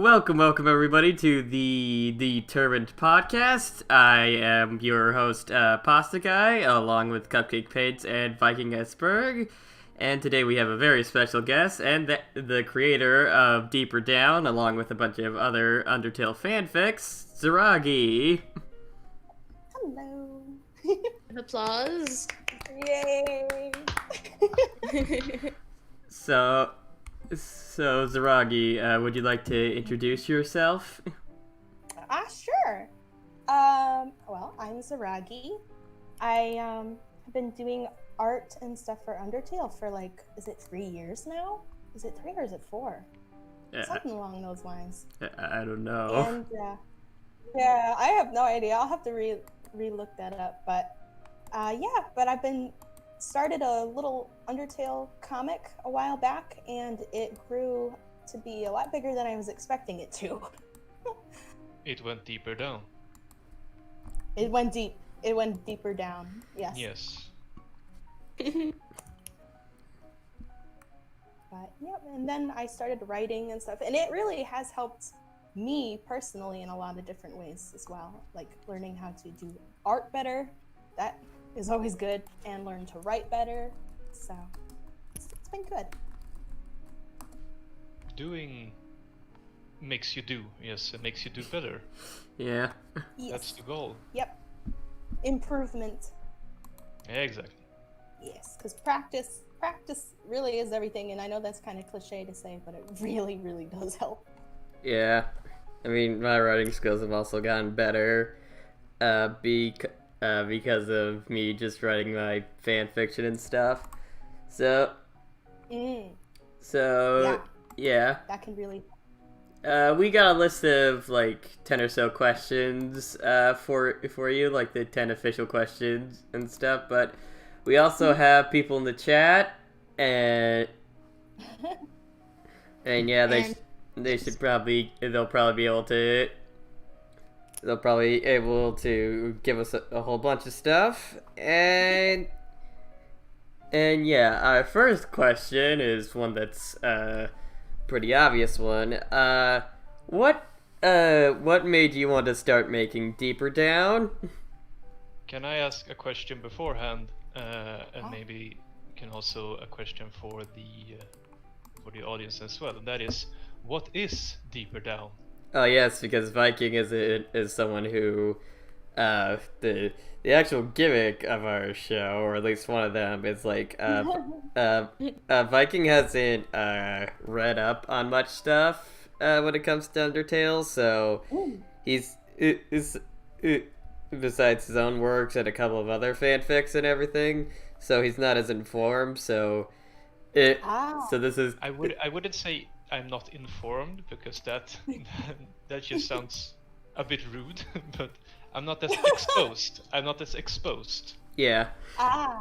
Welcome everybody to the Determined podcast. I am your host, Pasta Guy, along with Cupcake Pates and Viking Esberg. And today we have a very special guest and the creator of Deeper Down, along with a bunch of other Undertale fanfics, Zeragii. Hello. Applause. Yay. So Zeragii, would you like to introduce yourself? Sure. Well, I'm Zeragii. I have been doing art and stuff for Undertale for is it 3 years now? Is it 3 or is it 4? Something along those lines. I don't know. And yeah, I have no idea. I'll have to re-look that up. But but I've been started a little Undertale comic a while back, and it grew to be a lot bigger than I was expecting it to. It went deeper down. It went deep. It went deeper down. Yes. Yes. But yep, and then I started writing and stuff, and it really has helped me personally in a lot of different ways as well, like learning how to do art better. That is always good, and learn to write better. So it's been good. Doing makes you do. Yes, it makes you do better. Yeah. Yes. That's the goal. Yep. Improvement. Yeah, exactly. Yes, because practice really is everything, and I know that's kind of cliche to say, but it really, really does help. Yeah. I mean, my writing skills have also gotten better because of me just writing my fan fiction and stuff. So yeah. That can really... We got a list of 10 or so questions for you, like the 10 official questions and stuff, but we also have people in the chat, and yeah, they'll probably be able to give us a whole bunch of stuff, and yeah, our first question is one that's pretty obvious one. What made you want to start making Deeper Down? Can I ask a question beforehand, and maybe can also a question for the audience as well? And that is, what is Deeper Down? Oh yes, because Viking is someone who, the actual gimmick of our show, or at least one of them, is Viking hasn't read up on much stuff when it comes to Undertale, so he's besides his own works and a couple of other fanfics and everything, so he's not as informed. So this is I wouldn't say I'm not informed, because that just sounds a bit rude, but I'm not as exposed. Yeah.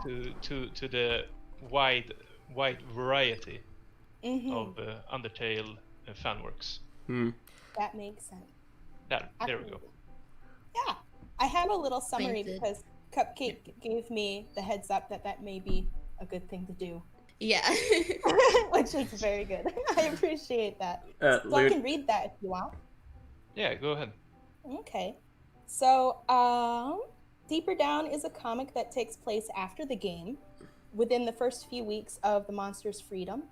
To the wide variety of Undertale fan works. That makes sense. There we go. Yeah, I have a little summary Thanks, because Cupcake gave me the heads up that may be a good thing to do. Yeah. Which is very good. I appreciate that. So I can read that if you want. Yeah, go ahead. Okay. So, Deeper Down is a comic that takes place after the game, within the first few weeks of the monster's freedom.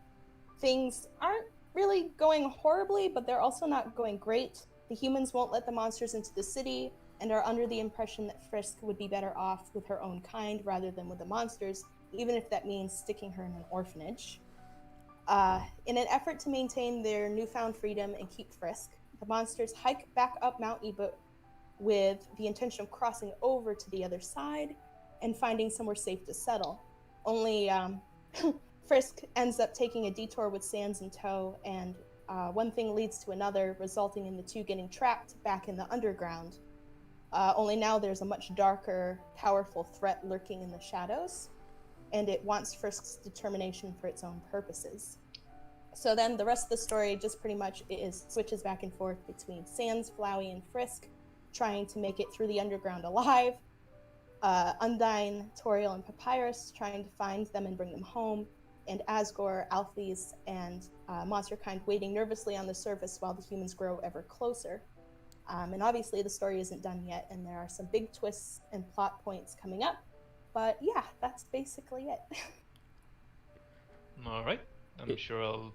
Things aren't really going horribly, but they're also not going great. The humans won't let the monsters into the city, and are under the impression that Frisk would be better off with her own kind rather than with the monsters, even if that means sticking her in an orphanage. In an effort to maintain their newfound freedom and keep Frisk, the monsters hike back up Mount Eba with the intention of crossing over to the other side and finding somewhere safe to settle. Only Frisk ends up taking a detour with Sans in tow, and one thing leads to another, resulting in the two getting trapped back in the underground. Only now there's a much darker, powerful threat lurking in the shadows, and it wants Frisk's determination for its own purposes. So then the rest of the story just pretty much switches back and forth between Sans, Flowey, and Frisk, trying to make it through the underground alive, Undyne, Toriel, and Papyrus trying to find them and bring them home, and Asgore, Alphys, and monsterkind waiting nervously on the surface while the humans grow ever closer. And obviously the story isn't done yet, and there are some big twists and plot points coming up. But yeah, that's basically it. All right. I'm sure I'll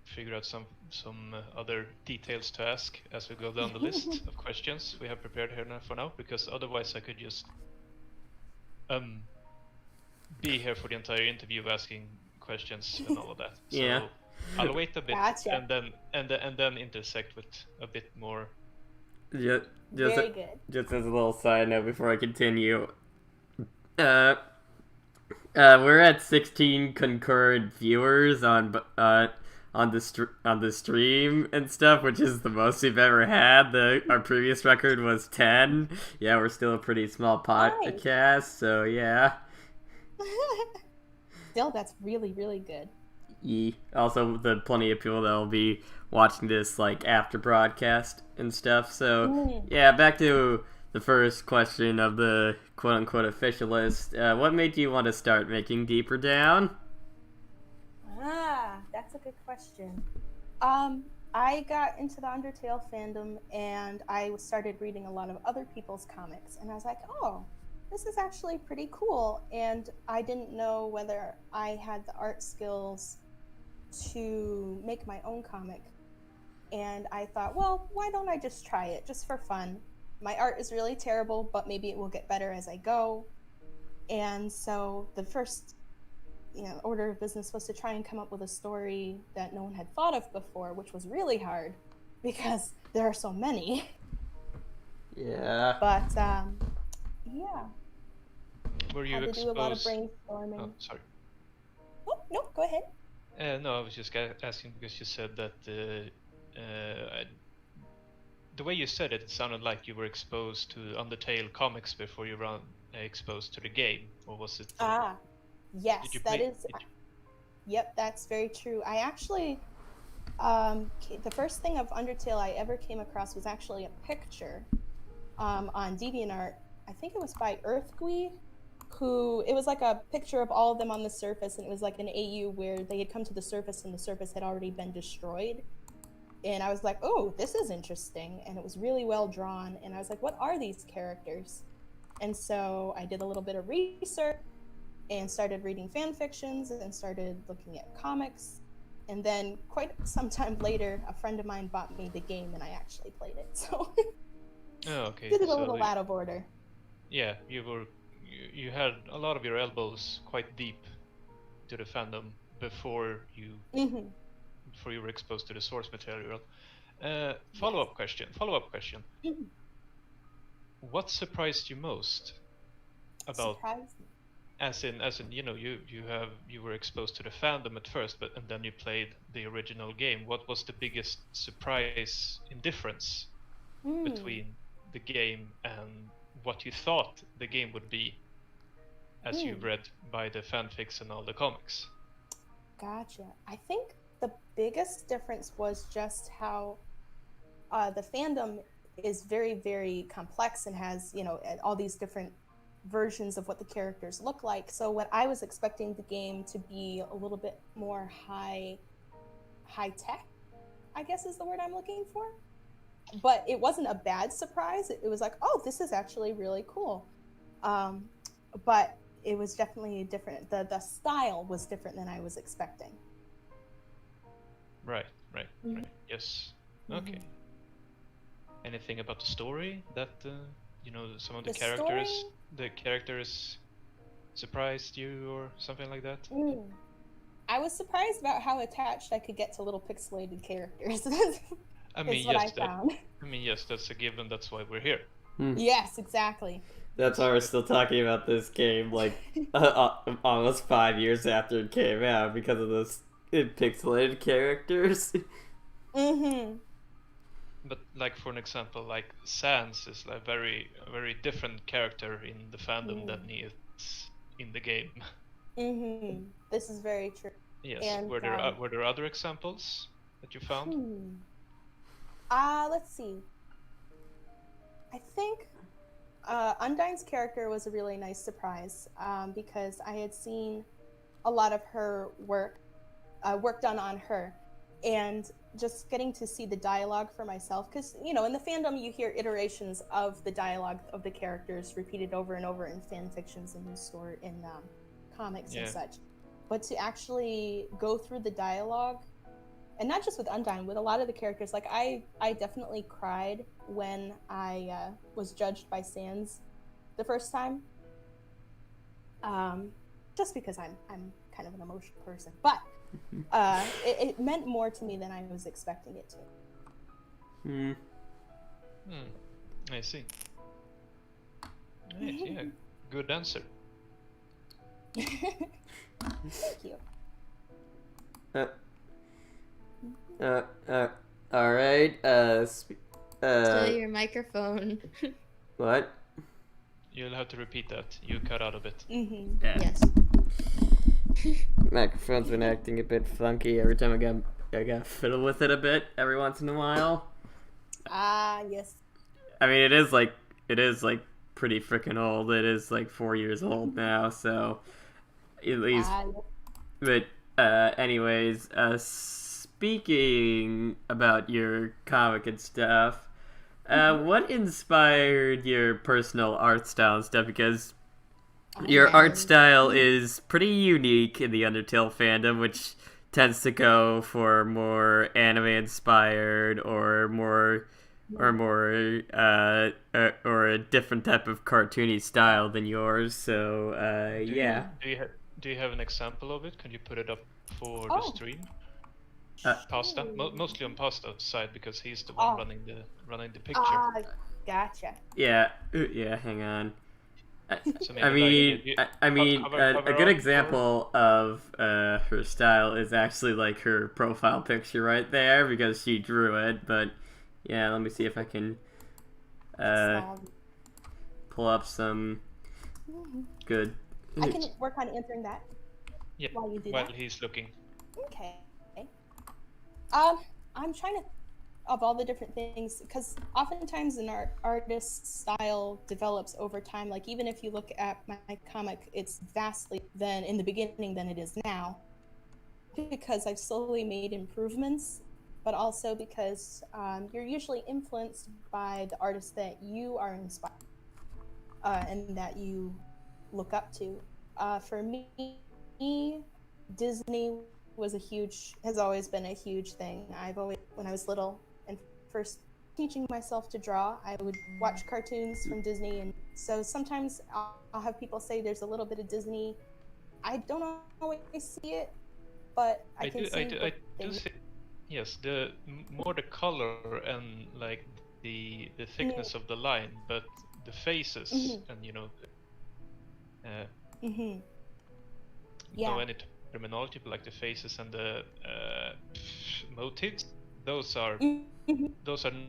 figure out some other details to ask as we go down the list of questions we have prepared here for now, because otherwise I could just be here for the entire interview asking questions and all of that. So Yeah. I'll wait a bit Gotcha. and then intersect with a bit more. Just, Very good. just as a little side note before I continue, we're at 16 concurrent viewers on the stream and stuff, which is the most we've ever had. Our previous record was 10. Yeah, we're still a pretty small podcast, so yeah. Still, that's really, really good. Also, the plenty of people that will be watching this like after broadcast and stuff. So yeah, back to the first question of the quote-unquote official list. What made you want to start making Deeper Down? That's a good question. I got into the Undertale fandom, and I started reading a lot of other people's comics, and I was like, oh, this is actually pretty cool. And I didn't know whether I had the art skills to make my own comic. And I thought, well, why don't I just try it just for fun? My art is really terrible, but maybe it will get better as I go. And so the first order of business was to try and come up with a story that no one had thought of before, which was really hard because there are so many. Yeah. But yeah. Were you had to exposed? do a lot of brainstorming. Oh, sorry. Oh, no, go ahead. No, I was just asking because you said that the way you said it, it sounded like you were exposed to Undertale comics before you were exposed to the game, or was it? Yes, Yep, that's very true. I actually, the first thing of Undertale I ever came across was actually a picture on DeviantArt. I think it was by Earthgui, it was like a picture of all of them on the surface, and it was like an AU where they had come to the surface and the surface had already been destroyed. And I was like, oh, this is interesting. And it was really well drawn. And I was like, what are these characters? And so I did a little bit of research and started reading fan fictions and started looking at comics. And then quite some time later, a friend of mine bought me the game and I actually played it. So okay. did it a little out of order. Yeah, you had a lot of your elbows quite deep to the fandom before you were exposed to the source material. Follow-up question. What surprised you most about? As in, you were exposed to the fandom at first, and then you played the original game. What was the biggest surprise in difference between the game and what you thought the game would be, as you read by the fanfics and all the comics? Gotcha. I think the biggest difference was just how the fandom is very, very complex and has, all these different versions of what the characters look like. So what I was expecting the game to be a little bit more high tech, I guess is the word I'm looking for. But it wasn't a bad surprise. It was like, oh, this is actually really cool. But it was definitely different. The style was different than I was expecting. Right. Yes. Okay. Anything about the story that some of the characters surprised you or something like that? I was surprised about how attached I could get to little pixelated characters. Yes, that's a given. That's why we're here. Yes, exactly. That's why we're still talking about this game, like, almost 5 years after it came out, because of those pixelated characters. But, like, for an example, like, Sans is a very different character in the fandom than he is in the game. This is very true. Yes. And, were there other examples that you found? Let's see. I think Undyne's character was a really nice surprise because I had seen a lot of her work done on her, and just getting to see the dialogue for myself, because in the fandom you hear iterations of the dialogue of the characters repeated over and over in fan fictions and in comics and such, but to actually go through the dialogue, and not just with Undyne, with a lot of the characters, like I definitely cried when I was judged by Sans the first time, just because I'm kind of an emotional person, but it meant more to me than I was expecting it to. I see. Right, yeah, good answer. Thank you. All right. Still your microphone. What? You'll have to repeat that. You cut out a bit. Mm-hmm. Yeah. Yes. Microphone's been acting a bit funky every time I got fiddle with it a bit every once in a while. Yes. I mean, it is like pretty freaking old. It is like 4 years old now, so at least. But anyways, speaking about your comic and stuff, what inspired your personal art style and stuff? Because your art style is pretty unique in the Undertale fandom, which tends to go for more anime-inspired or a different type of cartoony style than yours. So yeah. Do you have an example of it? Can you put it up for the stream? Pasta, mostly on Pasta's side, because he's the one running the picture. Gotcha. Yeah. Hang on. So a good example of her style is actually like her profile picture right there, because she drew it. But yeah, let me see if I can pull up some good. I can work on answering that. Yeah, while you do while that. he's looking. Okay. I'm trying to, of all the different things, because oftentimes an artist's style develops over time. Like, even if you look at my comic, it's vastly than in the beginning than it is now, because I've slowly made improvements, but also because you're usually influenced by the artists that you are inspired and that you look up to. For me, Disney has always been a huge thing. When I was little and first teaching myself to draw, I would watch cartoons from Disney, and so sometimes I'll have people say there's a little bit of Disney. I don't always see it, but I do see. Yes, the more the color and like the thickness of the line, but the faces and know any terminology, but like the faces and the motifs, those are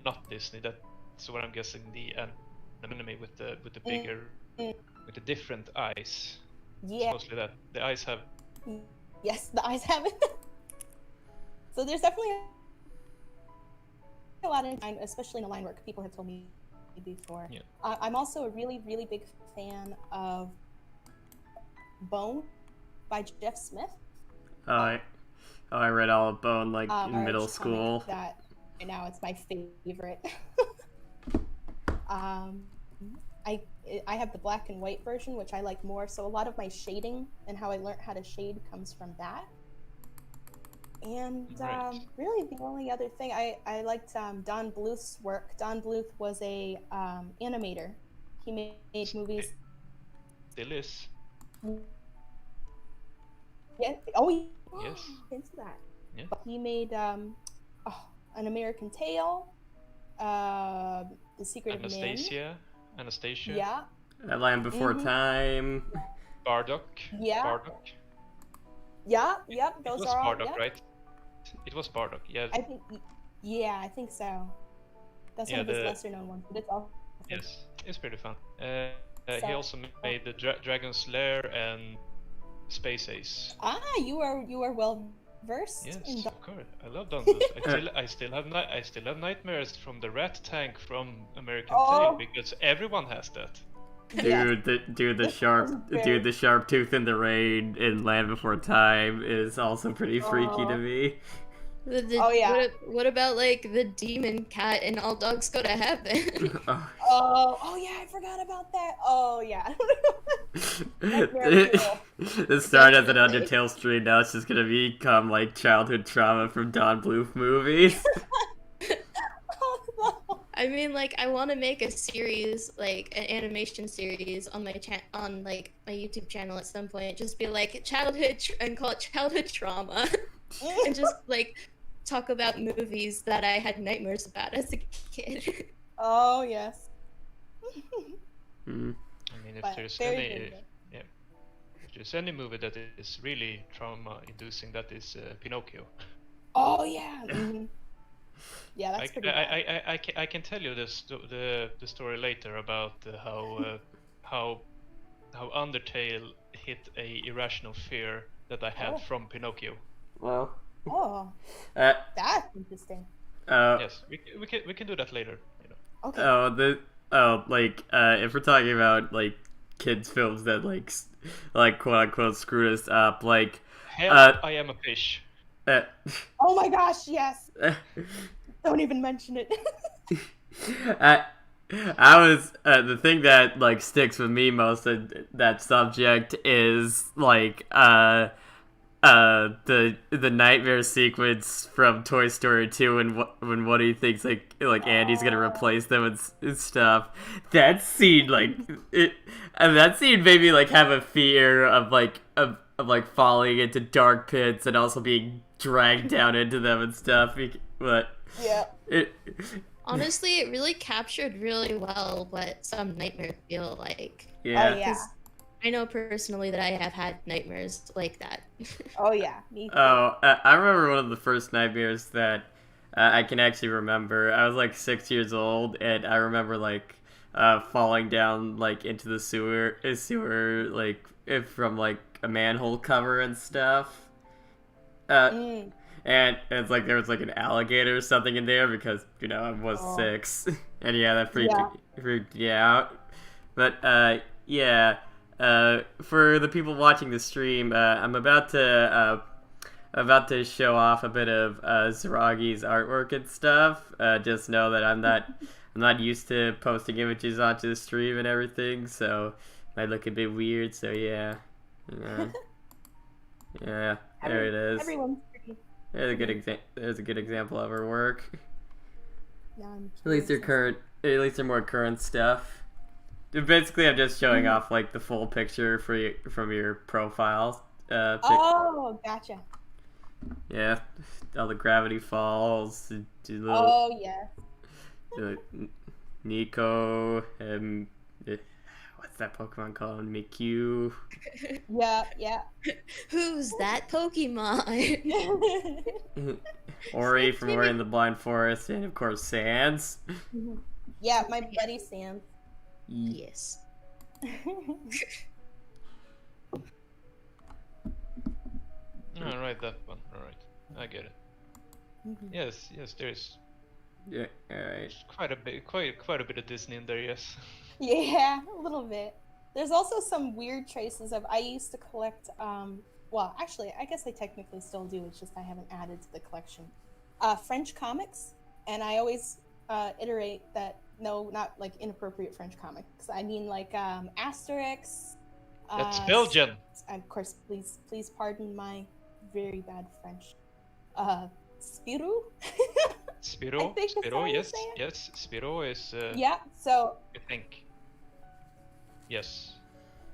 not Disney. That's what I'm guessing. The anime with the bigger with the different eyes. Yeah, it's mostly that the eyes have. Yes, the eyes have it. So there's definitely a lot of time, especially in the line work. People have told me before. Yeah. I'm also a really, really big fan of Bone by Jeff Smith. I read all of Bone in middle school. That right now it's my favorite. I have the black and white version, which I like more. So a lot of my shading and how I learned how to shade comes from that. And really the only other thing, I liked Don Bluth's work. Don Bluth was a animator. He made movies. Still is. Yeah. Oh, yes. Into that. Yeah. But he made An American Tail, The Secret of Man. Anastasia. Yeah. Land Before Time. Bardock. Yeah. Bardock. Yeah. Yep. Those it was are all. Bardock, right? It was Bardock. Yeah. I think so. That's one of his lesser known ones, but it's all. Yes, it's pretty fun. He also made the Dragon's Lair and Space Ace. You are well versed. Yes, of course. I love Don Bluth. I still have nightmares from the rat tank from American Tail, because everyone has that. The sharp tooth in the rain in Land Before Time is also pretty freaky to me. Oh yeah. What about like the demon cat and All Dogs Go to Heaven? Oh yeah, I forgot about that. Oh yeah. That's very cool. It started as an Undertale stream, now it's just gonna become like childhood trauma from Don Bluth movies. Oh, no. I mean, like, I want to make a series, like an animation series on my my YouTube channel at some point. Just be like and call it childhood trauma, and just like talk about movies that I had nightmares about as a kid. Oh yes. I mean, if there's any movie that is really trauma-inducing, that is Pinocchio. Oh yeah. Mm-hmm. Yeah, that's pretty bad. I can tell you the story later about how Undertale hit a irrational fear that I had from Pinocchio. Well. Oh. That's interesting. Yes, we can do that later. You know. Okay. If we're talking about like kids films that like quote unquote screwed us up, like Hell, I Am a Fish. Oh my gosh, yes. Don't even mention it. I was the thing that like sticks with me most of that subject is like the nightmare sequence from Toy Story 2 when Woody thinks like Andy's gonna replace them and stuff. That scene that scene made me like have a fear of like falling into dark pits and also being dragged down into them and stuff. But yeah, honestly, it really captured really well what some nightmares feel like. Yeah. Oh, yeah. I know personally that I have had nightmares like that. Oh yeah, me too. I remember one of the first nightmares that I can actually remember. I was like 6 years old, and I remember like falling down like into the sewer like from like a manhole cover and stuff. And it's like there was like an alligator or something in there because I was 6, and yeah, that freaked me out. But yeah. For the people watching the stream, I'm about to show off a bit of Zeragii's artwork and stuff. Just know that I'm not used to posting images onto the stream and everything, so it might look a bit weird. So yeah. Yeah, there it is. Everyone's pretty. There's a good example of her work. Yeah, At least they're more current stuff. Basically, I'm just showing off like the full picture from your profile. Oh, gotcha. Yeah, all the Gravity Falls. Oh yeah. Nico and what's that Pokemon called? Mikyu. Yeah. Who's that Pokemon? Ori from Ori in the Blind Forest, and of course Sans. Yeah, my buddy Sans. Yes. Alright, that one. Alright, I get it. Yes, there's. Yeah, alright. Quite a bit of Disney in there, yes. Yeah, a little bit. There's also some weird traces of. I used to collect. Well, actually, I guess I technically still do. It's just I haven't added to the collection. French comics, and I always iterate that. No, not like inappropriate French comics. I mean like Asterix. That's Belgian. Of course, please pardon my very bad French. Spirou. Spirou. Yes. Spirou is. Yeah. So. I think. Yes.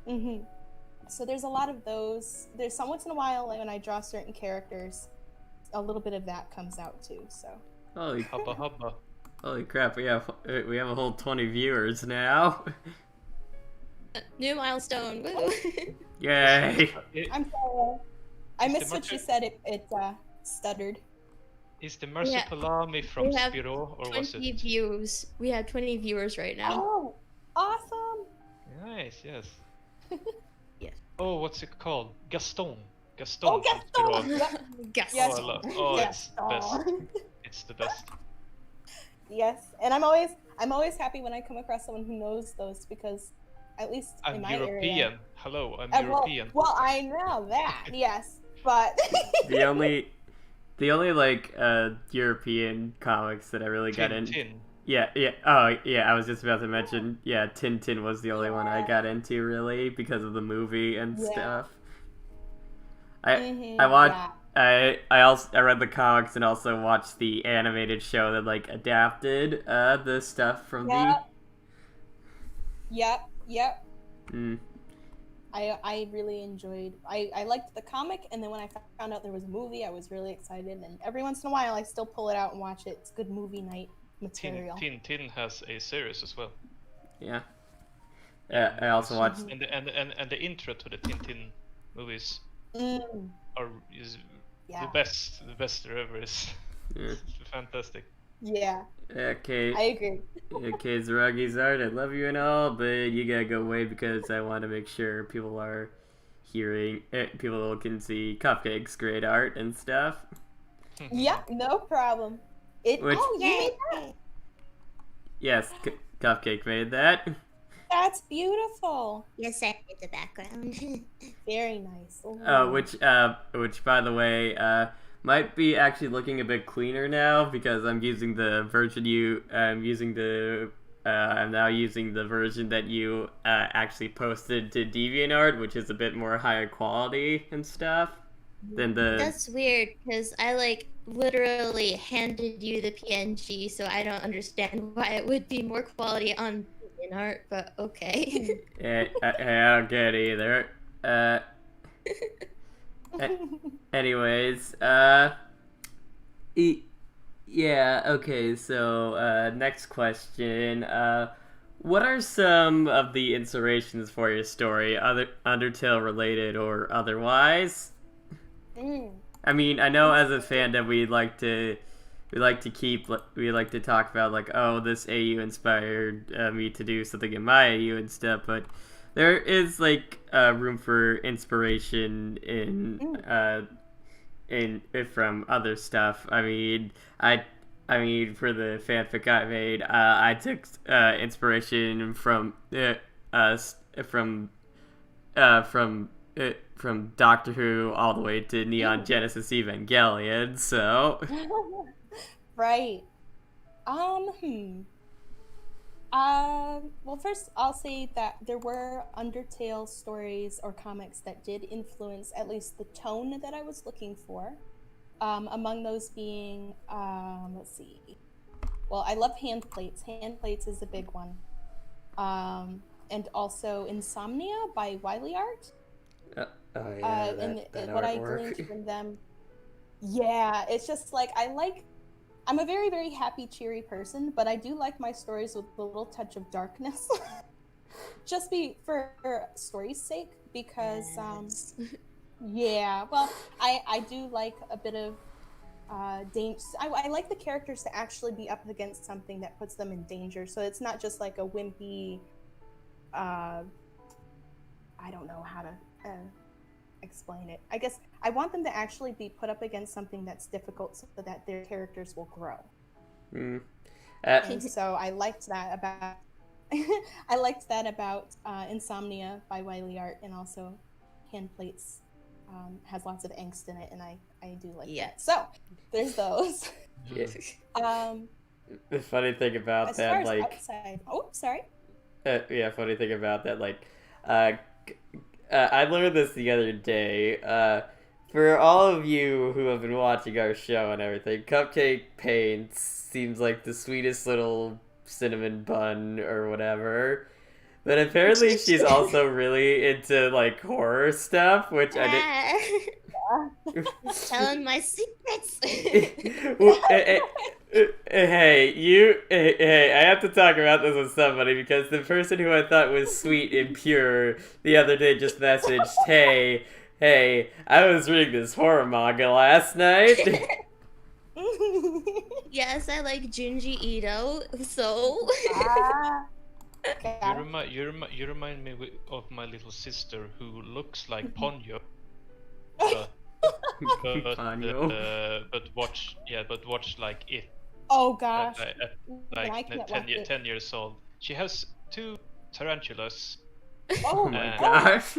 Mhm. So there's a lot of those. There's some once in a while, like when I draw certain characters, a little bit of that comes out too. So. Holy hubba. Holy crap! We have a whole 20 viewers now. New milestone! Woo! Yay! I'm sorry. I missed what you said. It stuttered. Is the Marsupilami from Spiro, or was it? 20 views. We have 20 viewers right now. Oh, awesome! Nice, yes. Yes. Oh, what's it called? Gaston. Oh, Gaston! Gaston. Yes. It's the best. It's the best. Yes, and I'm always happy when I come across someone who knows those because at least I'm in my European. area. Hello, I'm Well, European. well, I know that, yes, but The only like European comics that I really got in. Tintin. Yeah. Oh, yeah. I was just about to mention. Yeah, Tintin was the only one I got into really because of the movie and Yeah. stuff. Mhm, I watched. yeah. I read the comics and also watched the animated show that like adapted the stuff from Yep. Mm. I really enjoyed. I liked the comic, and then when I found out there was a movie, I was really excited. And every once in a while, I still pull it out and watch it. It's good movie night material. Tintin has a series as well. Yeah. I also watched. And the intro to the Tintin movies is Yeah. the best there ever is. Yeah. Fantastic. Yeah. Okay. I agree. Okay, Zeragii's art, I love you and all, but you gotta go away because I want to make sure people are hearing, people can see Cupcake's great art and stuff. Yeah, no problem. You made that? Yes, Cupcake made that. That's beautiful. Yes, I did the background. Very nice. Ooh. Which by the way, might be actually looking a bit cleaner now because I'm using the version I'm now using the version that you actually posted to DeviantArt, which is a bit more higher quality and stuff than the. That's weird because I like literally handed you the PNG, so I don't understand why it would be more quality on art, but okay. I don't get it either. Anyways, yeah, okay, so, next question. What are some of the inspirations for your story, Undertale related or otherwise? I mean, I know as a fandom we like to talk about like, oh, this AU inspired me to do something in my AU and stuff, but there is like room for inspiration from other stuff. I mean, for the fanfic I made, I took inspiration from Doctor Who all the way to Neon Genesis Evangelion. So, right. Well, first I'll say that there were Undertale stories or comics that did influence at least the tone that I was looking for. Among those being, let's see. Well, I love hand plates. Hand plates is a big one. And also Insomnia by Wiley Art. What I gleaned from them. Yeah, it's just like I'm a very, very happy, cheery person, but I do like my stories with a little touch of darkness. Just for story's sake, because yeah, well, I do like a bit of danger. I like the characters to actually be up against something that puts them in danger, so it's not just like a wimpy I don't know how to explain it. I guess I want them to actually be put up against something that's difficult so that their characters will grow. And so I liked that about Insomnia by Wiley Art, and also Hand Plates has lots of angst in it, and I do like that. So there's those. The funny thing about as that, far as like, outside. Oh, sorry. Funny thing about that, like, I learned this the other day. For all of you who have been watching our show and everything, Cupcake Paints seems like the sweetest little cinnamon bun or whatever. But apparently she's also really into, like, horror stuff, which I didn't... Telling my secrets! Hey, I have to talk about this with somebody because the person who I thought was sweet and pure the other day just messaged, hey, I was reading this horror manga last night. Yes, I like Junji Ito, so... You remind me of my little sister who looks like Ponyo. But watch like it. Oh gosh. Like 10 years old. She has 2 tarantulas Oh my Uh, gosh.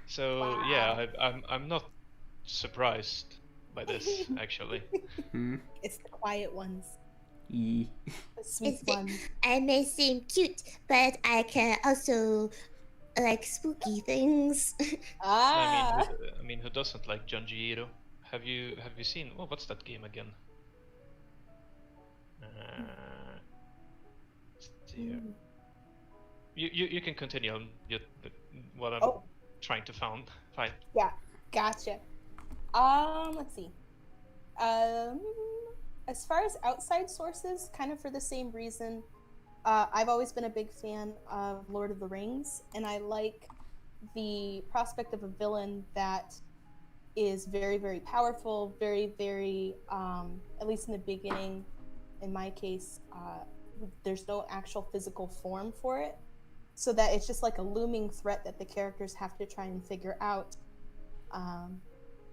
So Wow. yeah, I'm not surprised by this actually. It's the quiet ones, E. the sweet ones. I may seem cute, but I can also like spooky things. Ah. I mean, who doesn't like Junjiito? Have you seen? Oh, what's that game again? Let's see here. Mm. You can continue on what I'm Oh, trying to find. yeah, gotcha. Let's see. As far as outside sources, kind of for the same reason, I've always been a big fan of Lord of the Rings, and I like the prospect of a villain that is very, very powerful, very, very, at least in the beginning, in my case, there's no actual physical form for it. So that it's just like a looming threat that the characters have to try and figure out.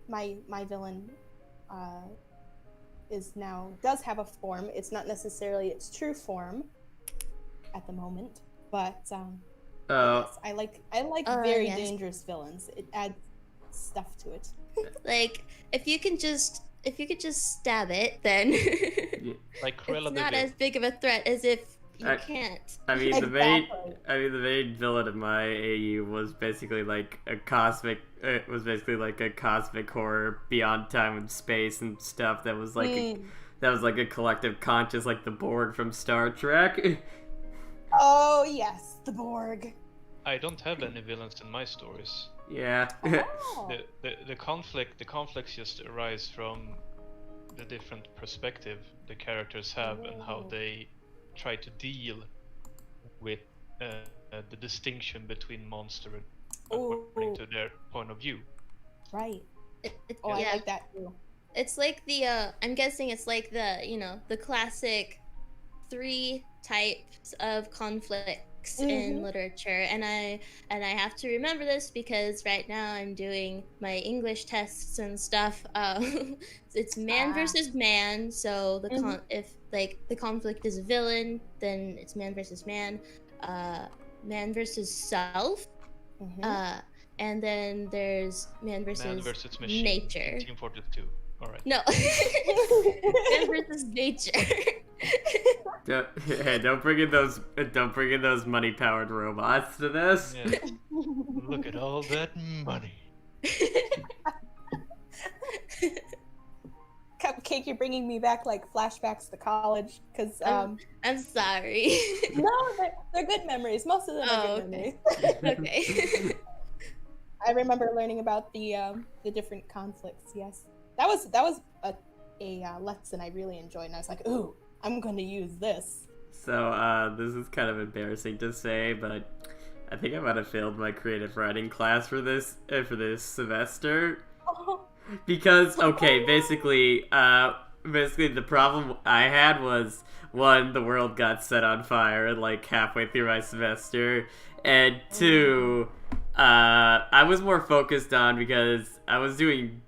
My villain does have a form. It's not necessarily its true form at the moment, but yes, I like very dangerous villains. It adds stuff to it. Like if you could just stab it, then Like Cruella it's de not Vil. as big of a threat as if you I- can't. I mean, Exactly. the main villain of my AU was basically like a cosmic. It was basically like a cosmic horror beyond time and space and stuff. That was like a collective conscious, like the Borg from Star Trek. Oh yes, the Borg. I don't have any villains in my stories. Yeah. Oh. The conflicts just arise from the different perspective the characters have and how they try to deal with the distinction between monster and according to their point of view. Right. Yeah. I like that too. It's like the I'm guessing it's like the classic 3 types of conflicts in literature, and I have to remember this because right now I'm doing my English tests and stuff. It's man versus man, so if like the conflict is a villain, then it's man versus man, man versus self, and then there's man versus machine. nature. Team 42. All right. No, man versus nature. Don't bring in those money-powered robots to this. Yeah. Look at all that money. Cupcake, you're bringing me back like flashbacks to college because I'm sorry. no, they're good memories. Most of them are good memories. Okay. I remember learning about the different conflicts. Yes, that was a lesson I really enjoyed, and I was like, ooh, I'm going to use this. So this is kind of embarrassing to say, but I think I might have failed my creative writing class for this semester. Oh. Because basically the problem I had was, one, the world got set on fire like halfway through my semester, and two, I was more focused on, because I was doing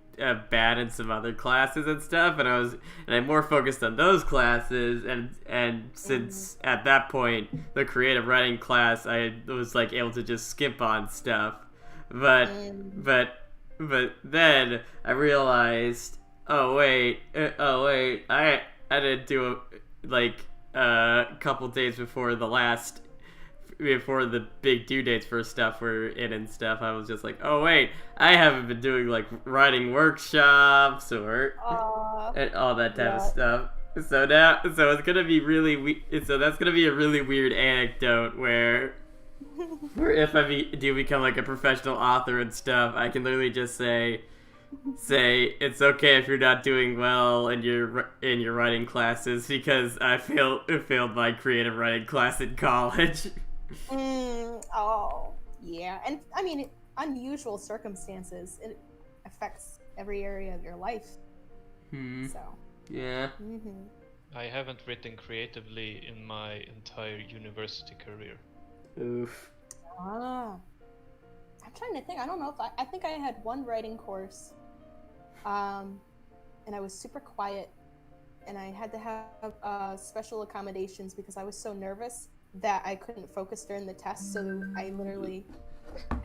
bad in some other classes and stuff, and I'm more focused on those classes, and since at that point the creative writing class, I was like able to just skip on stuff, but then I realized, I didn't do a couple days before the big due dates for stuff were in and stuff. I was just like, oh wait, I haven't been doing like writing workshops or and all that type of stuff. So it's gonna be so that's gonna be a really weird anecdote where if I do become like a professional author and stuff, I can literally just say it's okay if you're not doing well in your writing classes, because I failed my creative writing class in college. Oh, yeah. And I mean, unusual circumstances, it affects every area of your life. So. Yeah. I haven't written creatively in my entire university career. Oof. I'm trying to think. I don't know if I think I had one writing course, and I was super quiet, and I had to have special accommodations because I was so nervous that I couldn't focus during the test, so I literally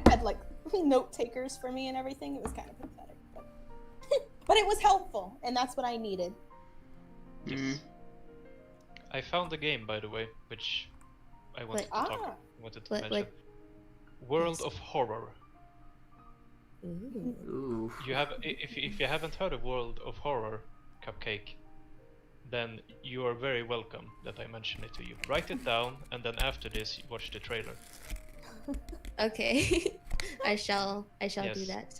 had like note takers for me and everything. It was kind of pathetic, but it was helpful, and that's what I needed. Yes. I found a game, by the way, which I wanted to mention. World of Horror. Ooh. You have, if you haven't heard of World of Horror, Cupcake, then you are very welcome that I mention it to you. Write it down, and then after this, you watch the trailer. Okay, I shall do that.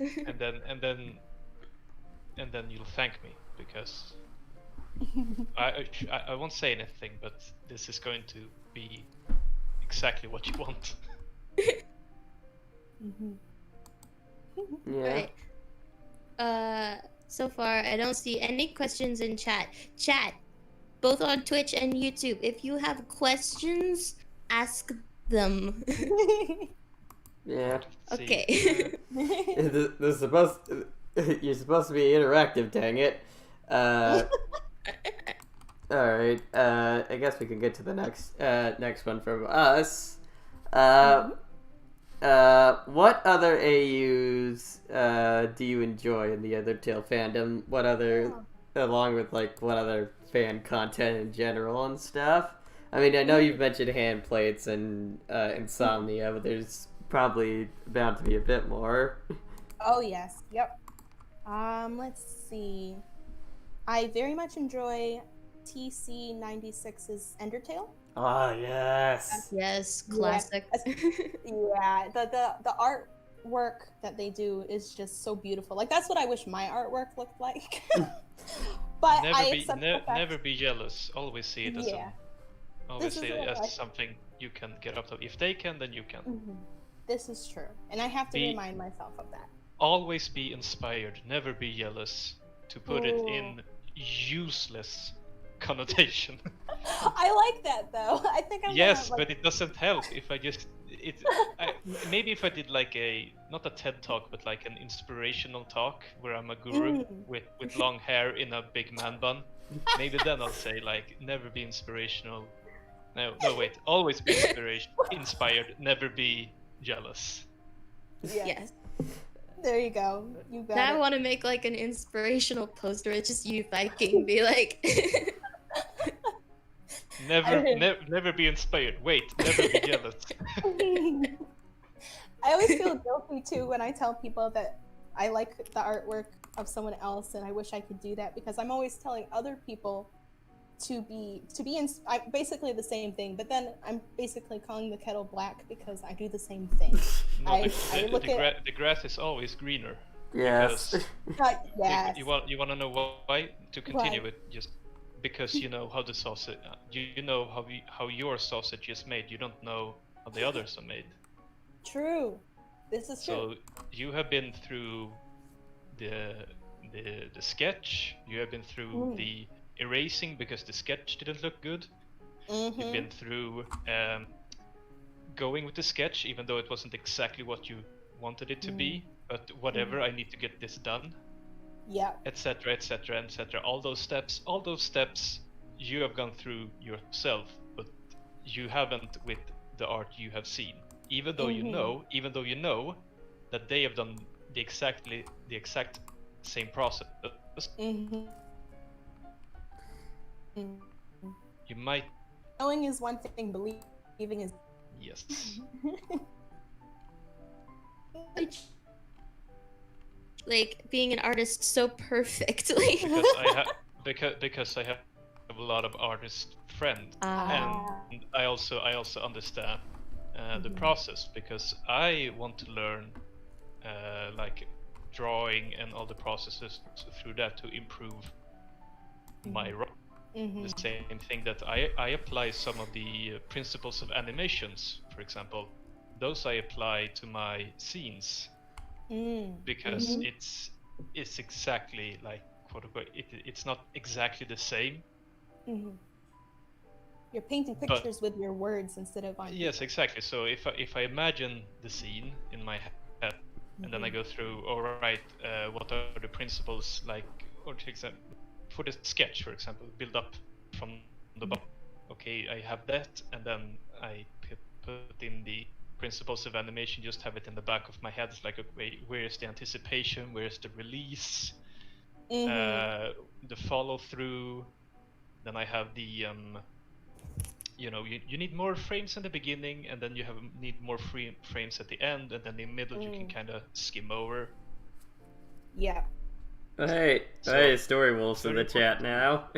and then you'll thank me, because I won't say anything, but this is going to be exactly what you want. Yeah. Right. So far, I don't see any questions in chat. Chat, both on Twitch and YouTube. If you have questions, ask them. Yeah. Okay. You're supposed to be interactive, dang it. Alright, I guess we can get to the next one from us. What other AUs do you enjoy in the Undertale fandom? What other, along with like what other fan content in general and stuff? I mean, I know you've mentioned hand plates and Insomnia, but there's probably bound to be a bit more. Oh yes, yep. Let's see. I very much enjoy TC96's Undertale. Oh yes. Yes, classic. Yeah, the artwork that they do is just so beautiful. Like that's what I wish my artwork looked like. But never be jealous. Always see it as something you can get up to. If they can, then you can. Mm-hmm. This is true, and I have to remind myself of that. Always be inspired. Never be jealous. To put it in useless connotation. I like that though. I think I'm but it doesn't help if I just maybe if I did like not a TED talk but like an inspirational talk where I'm a guru with long hair in a big man bun. Maybe then I'll say like never be inspirational. No wait, always be inspired, never be jealous. Yes. There you go. You got I want to make like an inspirational poster. It's just you Viking be like never be inspired. Wait, never be jealous. I always feel guilty too when I tell people that I like the artwork of someone else and I wish I could do that, because I'm always telling other people to be basically the same thing, but then I'm basically calling the kettle black because I do the same thing. No, the grass is always greener. Yes. Yes. You want to know why? To continue it, just because you know how the sausage, you know how your sausage is made. You don't know how the others are made. True. This is true. So you have been through the sketch. You have been through the erasing because the sketch didn't look good. You've been through going with the sketch even though it wasn't exactly what you wanted it to be, but whatever, I need to get this done. Yeah. Etc. All those steps you have gone through yourself, but you haven't with the art you have seen. Even though you know that they have done the exact same process. You might. Knowing is one thing, believing is. Yes. Like being an artist so perfectly. because I have a lot of artist friends, and I also understand the process, because I want to learn like drawing and all the processes through that to improve my role. The same thing that I apply some of the principles of animations, for example. Those I apply to my scenes because it's exactly like it's not exactly the same. You're painting pictures with your words instead of on. Yes, exactly. So if I imagine the scene in my head and then I go through, all right, what are the principles like, or for example, for the sketch, for example, build up from the bottom. Okay, I have that, and then I put in the principles of animation, just have it in the back of my head. It's like, okay, where's the anticipation? Where's the release? The follow through. Then I have the you need more frames in the beginning, and then you need more frames at the end, and then in the middle you can kind of skim over. Yeah. Hey, Story Wolf's in the chat now.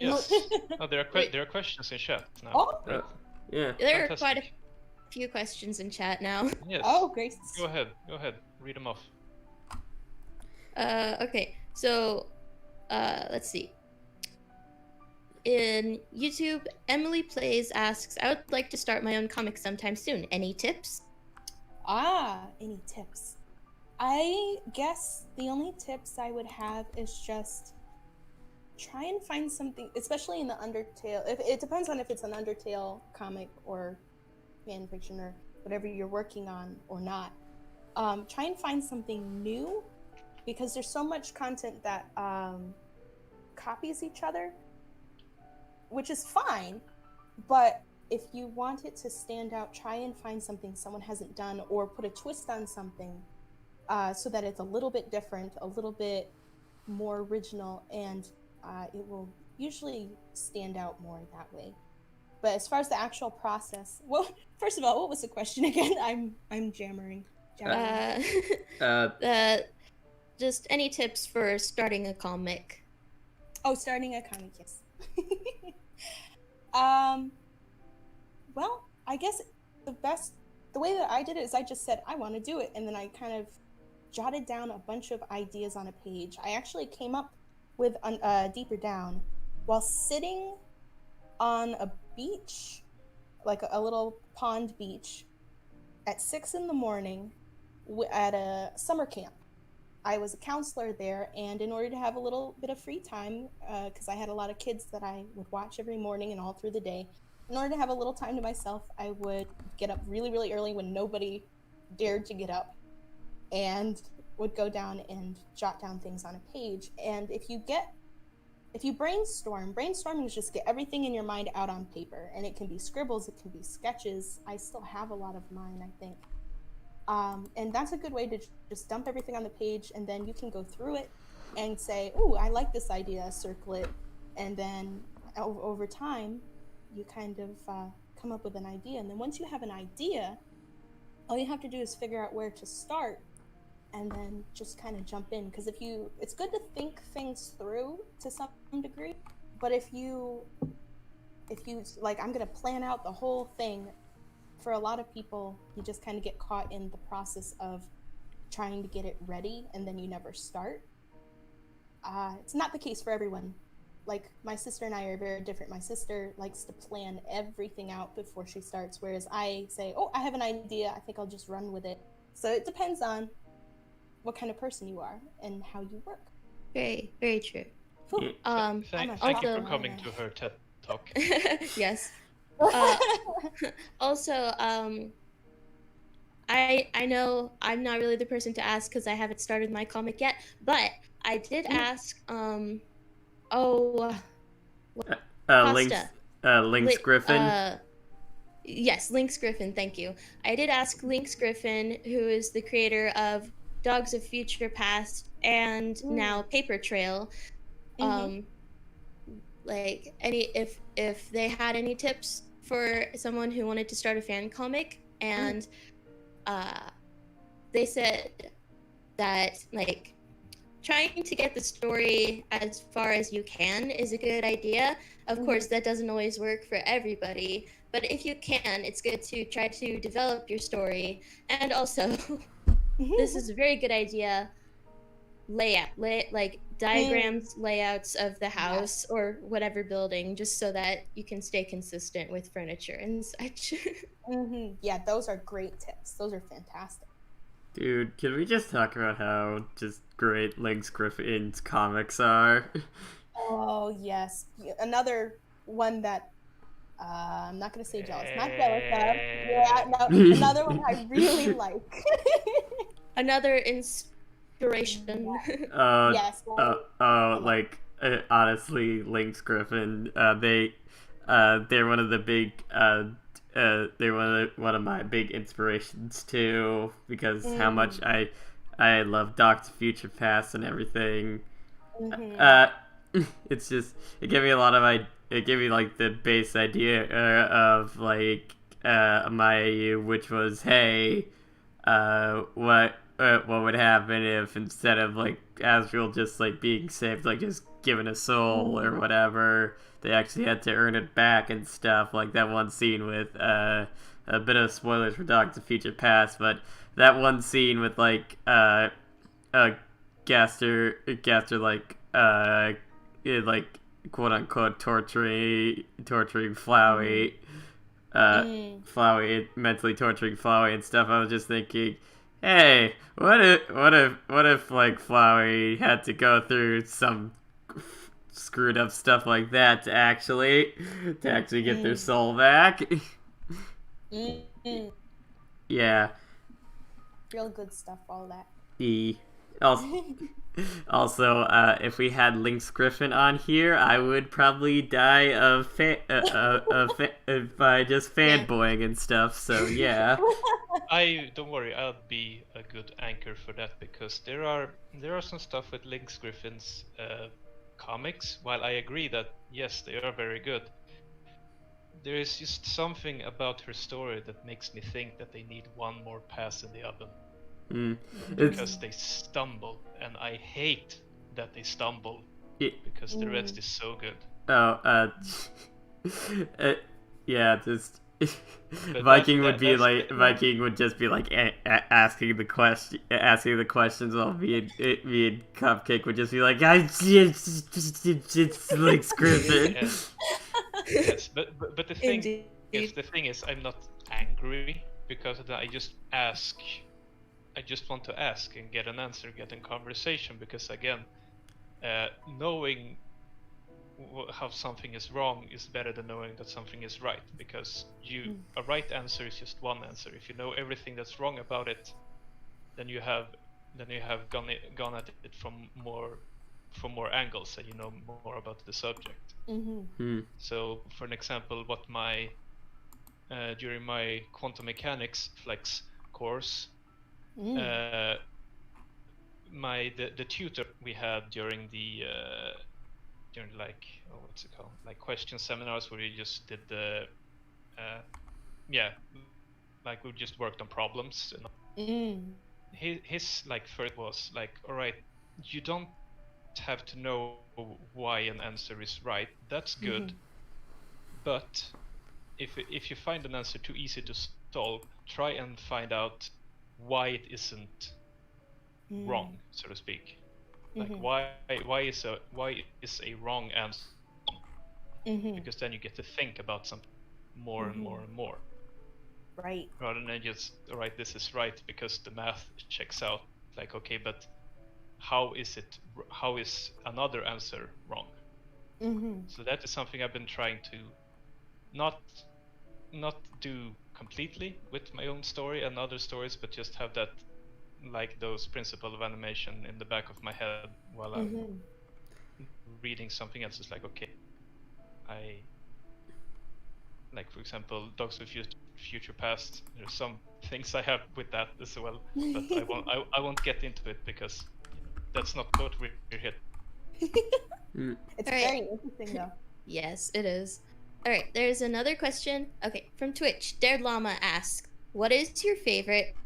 Yes. Oh, there are questions in chat now. Oh. Yeah. There are quite a few questions in chat now. Yes. Oh, great. Go ahead. Read them off. Okay. So, let's see. In YouTube, Emily Plays asks, I would like to start my own comic sometime soon. Any tips? Any tips? I guess the only tips I would have is just try and find something, especially in the Undertale. It depends on if it's an Undertale comic or fan fiction or whatever you're working on or not. Try and find something new, because there's so much content that copies each other, which is fine, but if you want it to stand out, try and find something someone hasn't done, or put a twist on something so that it's a little bit different, a little bit more original, and it will usually stand out more that way. But as far as the actual process, well, first of all, what was the question again? I'm jammering. Just any tips for starting a comic? Oh, starting a comic, yes. Well, I guess the way that I did it is I just said, I want to do it. And then I kind of jotted down a bunch of ideas on a page. I actually came up with Deeper Down while sitting on a beach, like a little pond beach, at 6 a.m. at a summer camp. I was a counselor there, and in order to have a little bit of free time, because I had a lot of kids that I would watch every morning and all through the day, in order to have a little time to myself, I would get up really, really early when nobody dared to get up, and would go down and jot down things on a page. And if you brainstorming is just get everything in your mind out on paper, and it can be scribbles, it can be sketches. I still have a lot of mine, I think. And that's a good way to just dump everything on the page, and then you can go through it and say, oh, I like this idea, circle it, and then over time, you kind of come up with an idea. And then once you have an idea, all you have to do is figure out where to start, and then just kind of jump in. Because it's good to think things through to some degree, but if you like, I'm gonna plan out the whole thing, for a lot of people, you just kind of get caught in the process of trying to get it ready, and then you never start. It's not the case for everyone. Like, my sister and I are very different. My sister likes to plan everything out before she starts, whereas I say, oh, I have an idea, I think I'll just run with it. So it depends on what kind of person you are and how you work. Very, very true. Thank you for coming to her TED Talk. Yes. Also, I know I'm not really the person to ask because I haven't started my comic yet, but I did ask Lynx Griffin. Yes, Lynx Griffin, thank you. I did ask Lynx Griffin, who is the creator of Dogs of Future Past and now Paper Trail, like if they had any tips for someone who wanted to start a fan comic, and they said that like trying to get the story as far as you can is a good idea. Of course, that doesn't always work for everybody, but if you can, it's good to try to develop your story. And also, this is a very good idea, like diagrams, layouts of the house or whatever building, just so that you can stay consistent with furniture and such. Yeah, those are great tips. Those are fantastic. Dude, can we just talk about how just great Lynx Griffin's comics are? Oh, yes. Another one that I'm not going to say jealous. Not jealous of. Yeah, no, another one I really like. Another inspiration. Yes. Honestly, Lynx Griffin, they're one of the big they're one of my big inspirations too, because how much I love Doctor Future Past and everything. It's just it gave me a lot of it gave me like the base idea of like my which was hey, what would happen if instead of like Asriel just like being saved, like just given a soul or whatever, they actually had to earn it back and stuff. Like that one scene with a bit of spoilers for Doctor Future Past, but that one scene with like Gaster like quote unquote torturing Flowey, Flowey, mentally torturing Flowey and stuff. I was just thinking, hey, what if like Flowey had to go through some screwed up stuff like that to actually get their soul back? Yeah. Real good stuff, all that. Also, if we had Lynx Griffin on here, I would probably die by just fanboying and stuff. So yeah. Don't worry, I'll be a good anchor for that, because there are some stuff with Lynx Griffin's comics. While I agree that yes, they are very good, there is just something about her story that makes me think that they need one more pass in the oven. Because they stumble, and I hate that they stumble, because the rest is so good. Yeah, just Viking would just be like asking the questions, while me and Cupcake would just be like, it's like scripted. Yes, but the thing is, I'm not angry because of that. I just want to ask and get an answer, get in conversation, because again, knowing how something is wrong is better than knowing that something is right, because a right answer is just one answer. If you know everything that's wrong about it, then you have gone at it from more angles, and you know more about the subject. So for an example, what my during my quantum mechanics flex course, the tutor we had during like what's it called, like question seminars, where we just did the like we just worked on problems, and his like first was like, all right, you don't have to know why an answer is right, that's good, but if you find an answer too easy to solve, try and find out why it isn't wrong, so to speak. Like why is a wrong answer? Because then you get to think about something more and more and more. Right. Rather than just, all right, this is right because the math checks out. Like, okay, but how is another answer wrong? So that is something I've been trying to not do completely with my own story and other stories, but just have that, like those principles of animation in the back of my head while I'm reading something else. It's like, okay, like for example, Dogs of Future Past, there's some things I have with that as well, but I won't get into it because that's not what we're here. It's very interesting though. Yes, it is. Alright, there's another question. Okay, from Twitch. Dared Llama asks, what is your favorite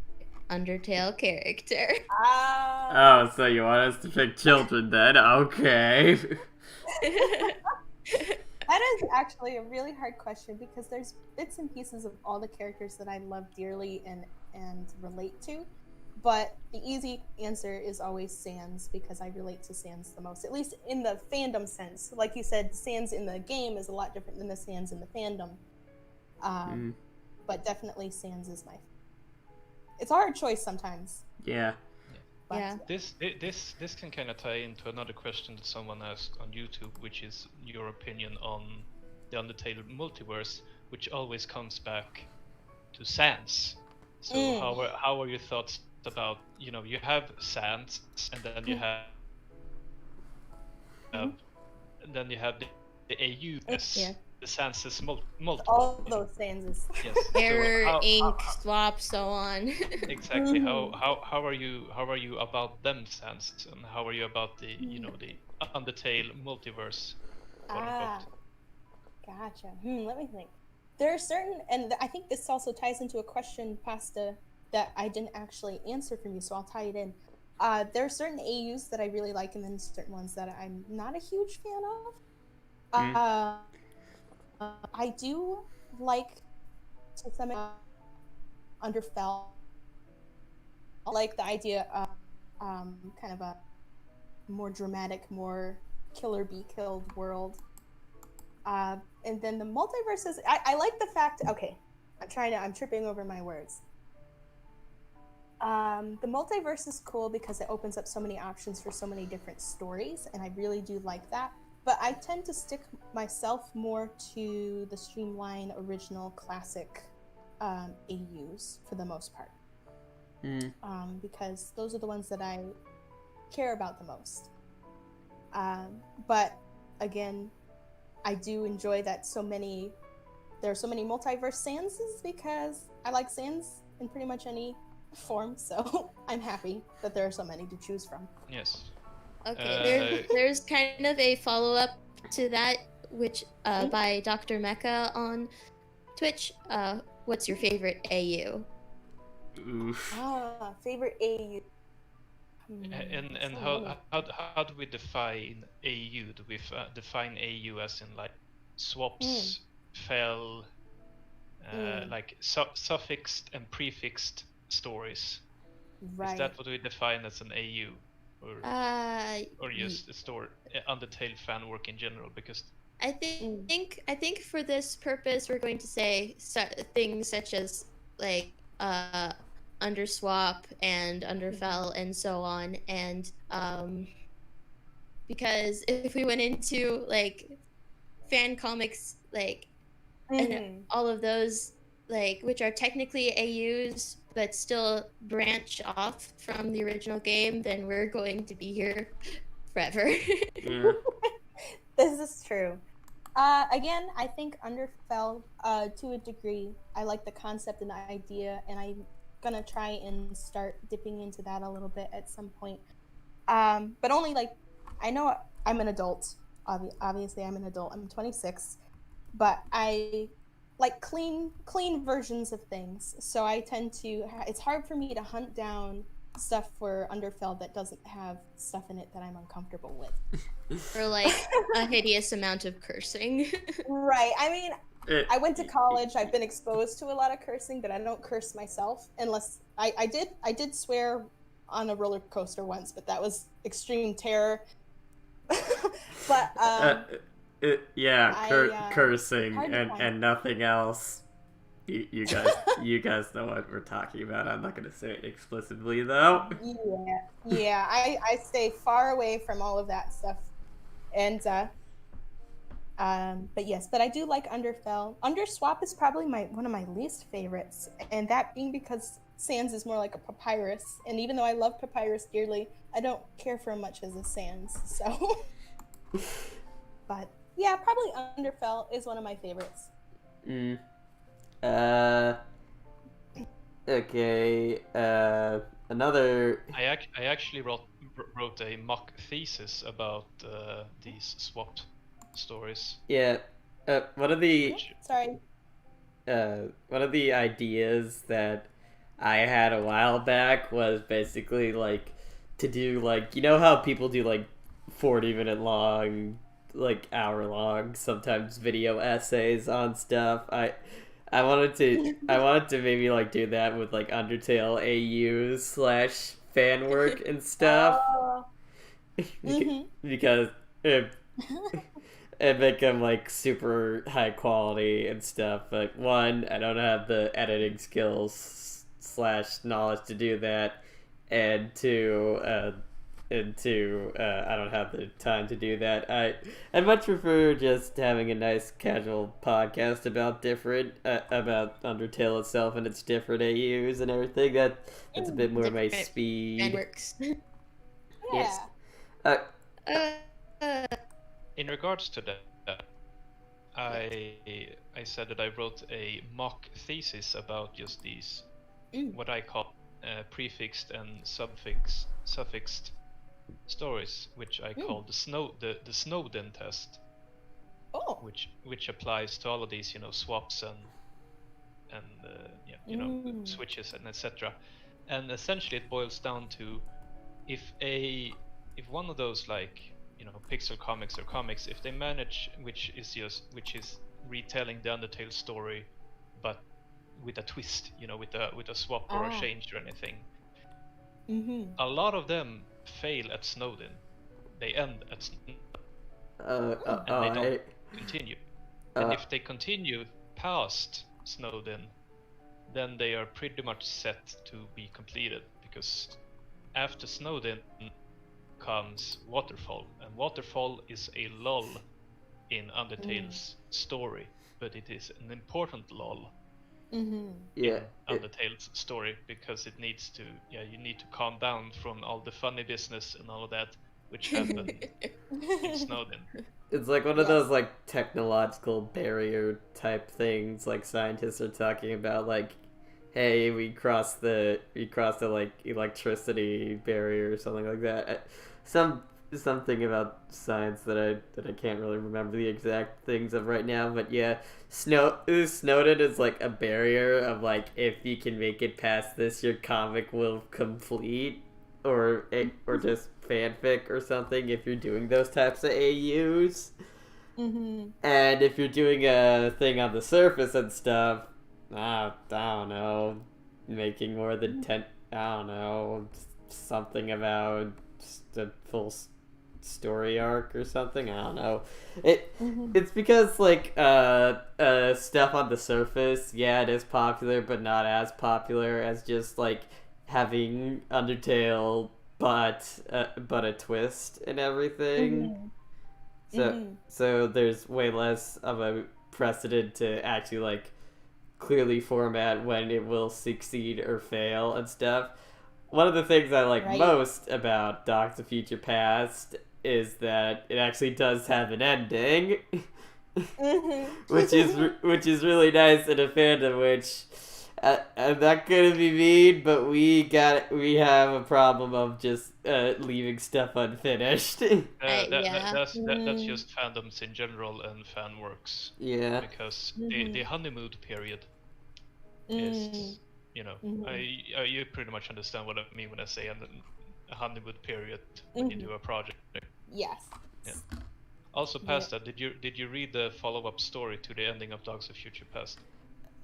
Undertale character? Oh, so you want us to pick children then? Okay. That is actually a really hard question, because there's bits and pieces of all the characters that I love dearly and relate to. But the easy answer is always Sans, because I relate to Sans the most, at least in the fandom sense. Like you said, Sans in the game is a lot different than the Sans in the fandom. But definitely Sans is my favorite. It's a hard choice sometimes. Yeah. But Yeah. This can kind of tie into another question that someone asked on YouTube, which is your opinion on the Undertale multiverse, which always comes back to Sans. So how are your thoughts about, you have Sans, and then you have the AUS the sans is multiple. All those stanzas. Yes. Error, So ink, swap, so on. exactly. How are you about them sans, and how are you about the the Undertale multiverse? Quote unquote. Gotcha. Let me think. There are certain, and I think this also ties into a question, Pasta, that I didn't actually answer from you, so I'll tie it in. There are certain AUs that I really like, and then certain ones that I'm not a huge fan of. I do like to some Underfell. I like the idea of kind of a more dramatic, more killer be killed world. And then the multiverses, I like the fact, okay, I'm tripping over my words. The multiverse is cool because it opens up so many options for so many different stories, and I really do like that. But I tend to stick myself more to the streamline original classic AUs for the most part. Because those are the ones that I care about the most. But again, I do enjoy that there are so many multiverse Sanses because I like Sans in pretty much any form, so I'm happy that there are so many to choose from. Yes. Okay, there's kind of a follow-up to that, which by Dr. Mecha on Twitch. What's your favorite AU? Oof. Favorite AU. And how do we define AU? Do we define AU as in like swaps, fell, like suffixed and prefixed stories? Right. Is that what we define as an AU, or just a story, Undertale fan work in general? Because I think for this purpose we're going to say things such as like Underswap and Underfell and so on, and because if we went into like fan comics like and all of those like which are technically AUs but still branch off from the original game, then we're going to be here forever. Yeah. This is true. Again, I think Underfell, to a degree, I like the concept and the idea, and I'm gonna try and start dipping into that a little bit at some point. But only like, I know I'm an adult. Obviously, I'm an adult. I'm 26, but I like clean versions of things. So I tend to. It's hard for me to hunt down stuff for Underfell that doesn't have stuff in it that I'm uncomfortable with. Or like a hideous amount of cursing. Right. I mean, I went to college. I've been exposed to a lot of cursing, but I don't curse myself unless I did swear on a roller coaster once, but that was extreme terror. But cursing and nothing else. You guys know what we're talking about. I'm not gonna say it explicitly though. Yeah. I stay far away from all of that stuff, and but I do like Underfell. Underswap is probably one of my least favorites, and that being because Sans is more like a papyrus, and even though I love papyrus dearly, I don't care for much as a Sans. So, but yeah, probably Underfell is one of my favorites. Okay. Another. I actually wrote a mock thesis about these swapped stories. Yeah. One of the ideas that I had a while back was basically like to do like, you know how people do like 40-minute long, like hour-long, sometimes video essays on stuff. I wanted to maybe like do that with like Undertale AU / fan work and stuff. Because it make them like super high quality and stuff. But one, I don't have the editing skills / knowledge to do that, and two, I don't have the time to do that. I'd much prefer just having a nice casual podcast about about Undertale itself and its different AUs and everything. That's a bit more my speed. Works. Yeah. Yes. In regards to that, I said that I wrote a mock thesis about just these, what I call prefixed and suffixed stories, which I call the Snowden test, Oh. which applies to all of these, swaps and switches and etc. And essentially, it boils down to if one of those, like, pixel comics or comics, if they manage, which is retelling the Undertale story, but with a twist, with a swap or a change or anything. A lot of them fail at Snowden. They end at Snowden, and they don't continue. And if they continue past Snowden, then they are pretty much set to be completed, because after Snowden comes Waterfall, and Waterfall is a lull in Undertale's story, but it is an important lull in Undertale's story, because it needs to, you need to calm down from all the funny business and all of that which happened in Snowden. It's like one of those like technological barrier type things, like scientists are talking about, like, hey, we crossed the like electricity barrier or something like that. Something about science that I can't really remember the exact things of right now, but yeah, Snowden is like a barrier of, like, if you can make it past this, your comic will complete, or just fanfic or something if you're doing those types of AUs. And if you're doing a thing on the surface and stuff, I don't know, making more than 10, I don't know, something about the full story arc or something, I don't know. It's because, like, stuff on the surface, it is popular, but not as popular as just, like, having Undertale but a twist and everything. So there's way less of a precedent to actually, like, clearly format when it will succeed or fail and stuff. One of the things I like most about Docs of Future Past is that it actually does have an ending, which is really nice in a fandom which, I'm not gonna be mean, but we have a problem of just leaving stuff unfinished. That's just fandoms in general and fan works. Yeah. Because the honeymoon period is, you pretty much understand what I mean when I say a honeymoon period when you do a project. Yes. Yeah. Also, past that, did you read the follow-up story to the ending of Dogs of Future Past?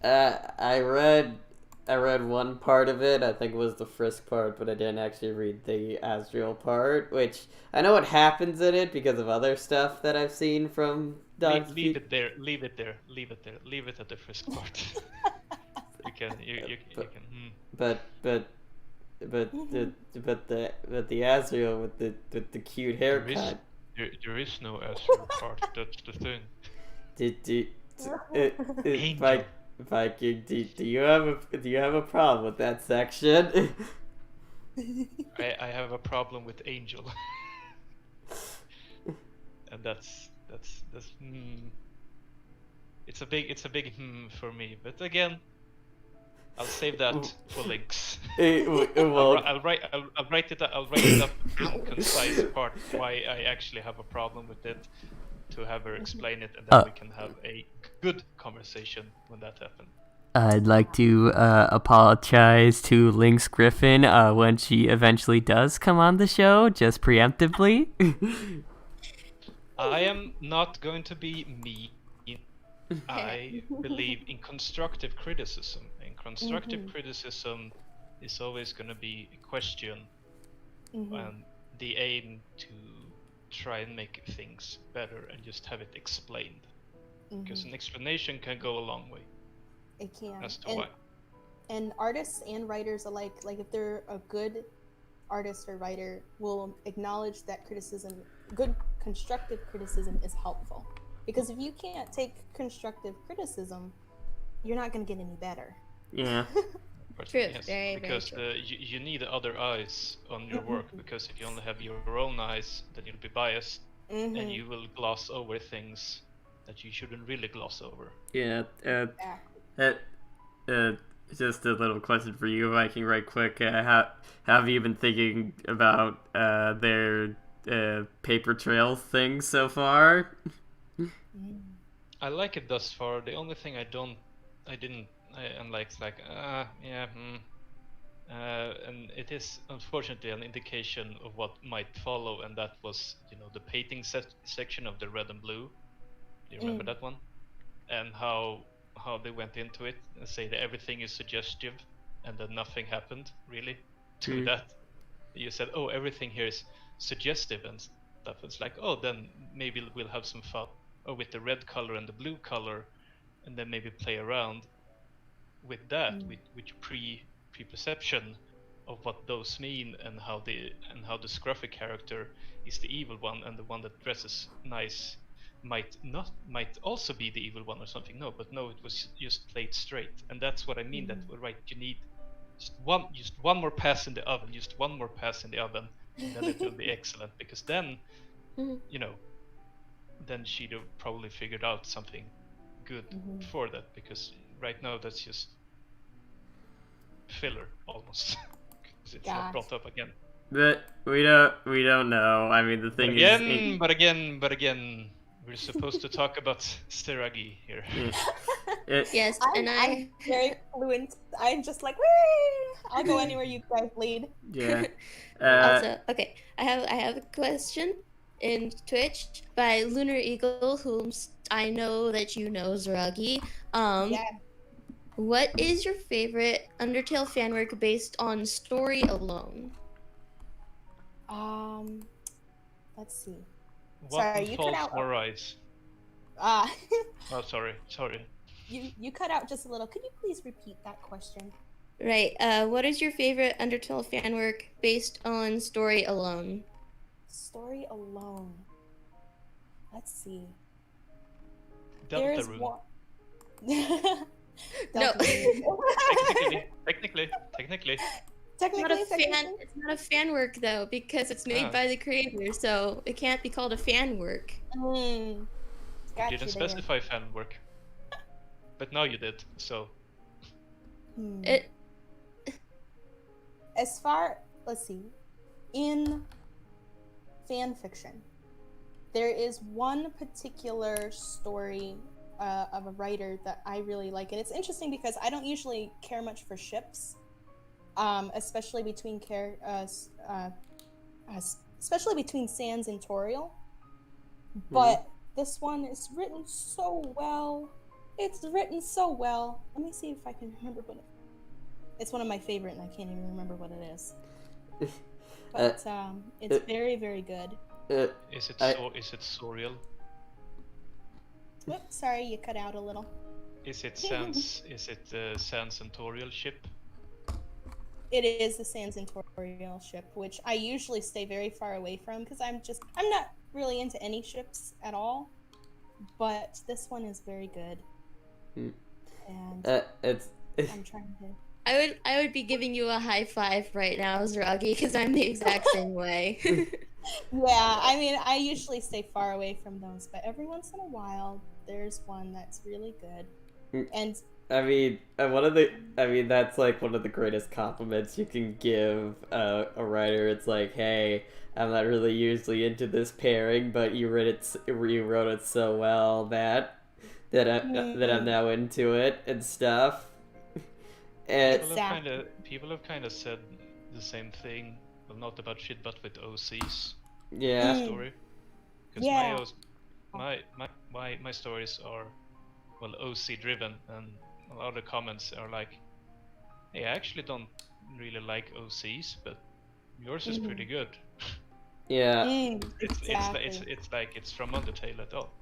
I read one part of it. I think it was the Frisk part, but I didn't actually read the Asriel part, which I know what happens in it because of other stuff that I've seen from Dogs. Leave it there. Leave it at the Frisk part. You can. But the Asriel with the cute haircut. There is no Asriel part. That's the thing. Angel. Viking, do you have a problem with that section? I have a problem with Angel, and that's it's a big for me. But again, I'll save that for links. I'll write it up in concise part why I actually have a problem with it, to have her explain it, and then we can have a good conversation when that happens. I'd like to apologize to Lynx Griffin when she eventually does come on the show, just preemptively. I am not going to be mean. I believe in constructive criticism, and constructive criticism is always going to be a question, and the aim to try and make things better and just have it explained, because an explanation can go a long way. It can. As to why. And artists and writers alike, like, if they're a good artist or writer, will acknowledge that good constructive criticism is helpful, because if you can't take constructive criticism, you're not going to get any better. Yeah. True. Yes, Very, because very true. You need other eyes on your work, because if you only have your own eyes, then you'll be biased, and you will gloss over things that you shouldn't really gloss over. Yeah. Just a little question for you, Viking, right quick. How have you been thinking about their paper trail thing so far? I like it thus far. The only thing I'm like, and it is unfortunately an indication of what might follow, and that was, the painting section of the red and blue. Do you remember that one? And how they went into it and say that everything is suggestive, and then nothing happened really to that. You said, oh, everything here is suggestive and stuff. It's like, oh, then maybe we'll have some fun, or with the red color and the blue color, and then maybe play around with that, with preperception of what those mean, and how the scruffy character is the evil one, and the one that dresses nice might also be the evil one or something. No, it was just played straight, and that's what I mean. That right, you need just one more pass in the oven, and then it will be excellent. Because then, then she'd have probably figured out something good for that. Because right now that's just filler almost. Because it's not brought up again. But we don't know. I mean, the thing is, but again, we're supposed to talk about Zeragii here. Yes, I'm very fluent. I'm just like, whee! I'll go anywhere you guys lead. Yeah. Also, okay, I have a question in Twitch by Lunar Eagle, whom I know that you know, Zeragii. What is your favorite Undertale fanwork based on story alone? Let's see. Sorry, you cut out. Rise. Oh, sorry. You cut out just a little. Could you please repeat that question? Right. What is your favorite Undertale fanwork based on story alone? Story alone. Let's see. Delta Rune. No. Technically. It's not a fan work though, because it's made by the creator, so it can't be called a fan work. You didn't specify fan work, but now you did. So. Let's see, in fan fiction, there is one particular story of a writer that I really like, and it's interesting because I don't usually care much for ships. Especially between Sans and Toriel, but this one is written so well. It's written so well. Let me see if I can remember what it's one of my favorite, and I can't even remember what it is. But it's very, very good. Is it Soriel? Oops, sorry, you cut out a little. Is it Sans? Is it the Sans and Toriel ship? It is the Sans and Toriel ship, which I usually stay very far away from because I'm not really into any ships at all. But this one is very good. And I'm trying to. I would be giving you a high five right now, Zeragii, because I'm the exact same way. Yeah, I mean, I usually stay far away from those, but every once in a while, there's one that's really good. And that's like one of the greatest compliments you can give a writer. It's like, hey, I'm not really usually into this pairing, but you wrote it so well that I'm now into it and stuff. And people have kind of said the same thing, well, not about shit, but with OCs. Yeah. Story. Because my stories are, well, OC driven, and a lot of the comments are like, hey, I actually don't really like OCs, but yours is pretty good. Yeah. It's like it's from Undertale at all.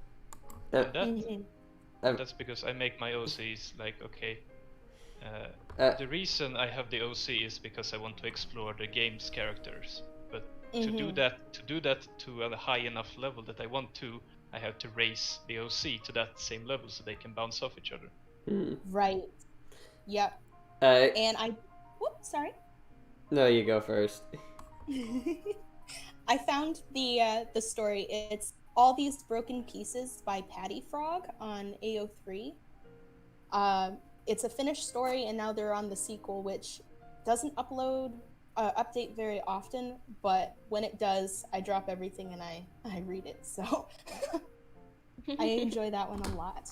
And that's because I make my OCs like, okay, the reason I have the OC is because I want to explore the game's characters, but to do that to a high enough level that I want to, I have to raise the OC to that same level so they can bounce off each other. Right. Yep. And whoops, sorry. No, you go first. I found the story. It's All These Broken Pieces by Patty Frog on AO3. It's a finished story, and now they're on the sequel, which doesn't update very often, but when it does, I drop everything and I read it. So I enjoy that one a lot.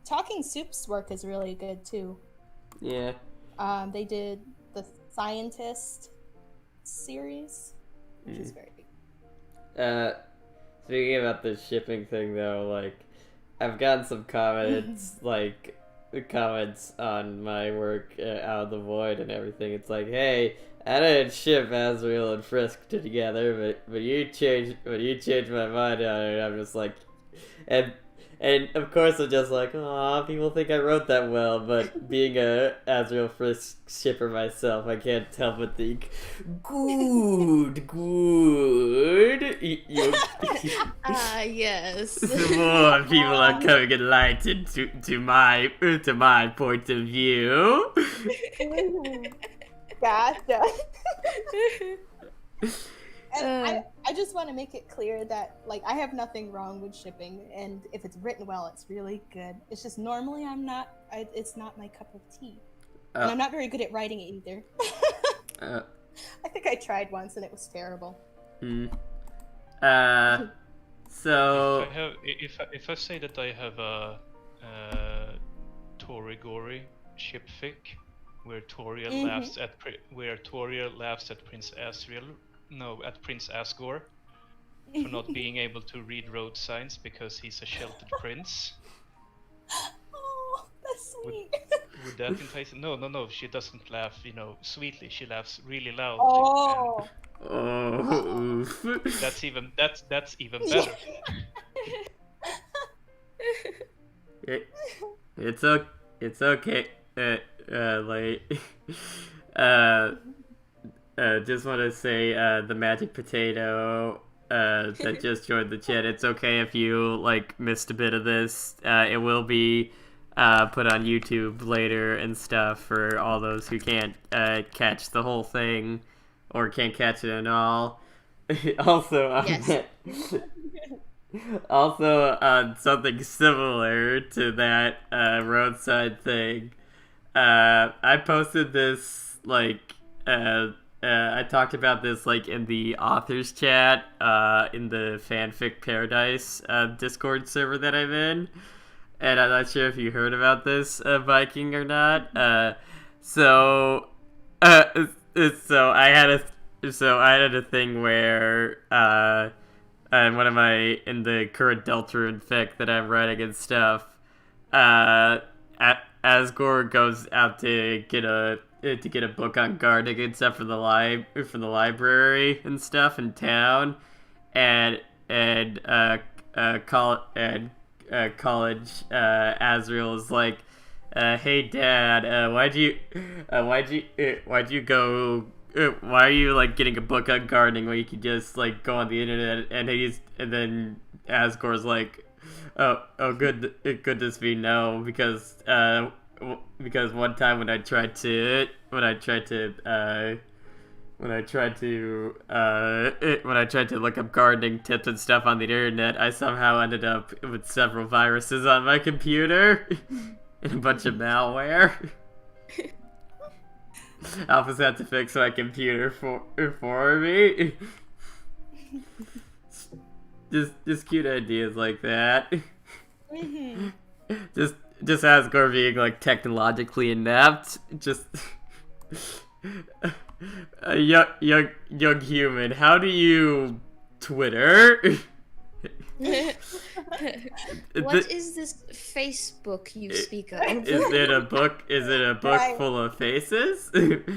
Talking Soup's work is really good too. Yeah. They did the Scientist series, which is very good. Speaking about the shipping thing though, like, I've gotten some comments, like, comments on my work Out of the Void and everything. It's like, hey, I didn't ship Azrael and Frisk together, but you changed my mind on it. I'm just like, and of course I'm just like, aw, people think I wrote that well, but being a Azrael Frisk shipper myself, I can't help but think, good. Yes. More people are coming enlightened to my point of view. Gotcha. And I just want to make it clear that, like, I have nothing wrong with shipping, and if it's written well, it's really good. It's just normally it's not my cup of tea. And I'm not very good at writing it either. I think I tried once and it was terrible. So if I say that I have a Torigori shipfic where Toriel laughs at Prince Asriel. No, at Prince Asgore for not being able to read road signs because he's a sheltered prince. Oh, that's sweet. Would that entice? No. She doesn't laugh, sweetly. She laughs really loud. Oh. That's even better. It's okay. Just want to say, the Magic Potato that just joined the chat. It's okay if you missed a bit of this. It will be put on YouTube later and stuff for all those who can't catch the whole thing or can't catch it at all. Also, Yes. also on something similar to that roadside thing, I posted this I talked about this in the authors chat in the Fanfic Paradise Discord server that I'm in, and I'm not sure if you heard about this, Viking, or not. So I had a thing where one of my in the current Deltarune fic that I'm writing and stuff, Asgore goes out to get a book on gardening and stuff from the library and stuff in town, and college Azrael is like, hey Dad, why are you getting a book on gardening when you could just go on the internet? And then Asgore's like, oh goodness me, no, because one time when I tried to look up gardening tips and stuff on the internet, I somehow ended up with several viruses on my computer and a bunch of malware. Alpha's had to fix my computer for me. Just cute ideas like that. Just Asgore being technologically inept. Just a young human. How do you Twitter? What is this Facebook you speak of? Is it a book? Right. Full of faces? That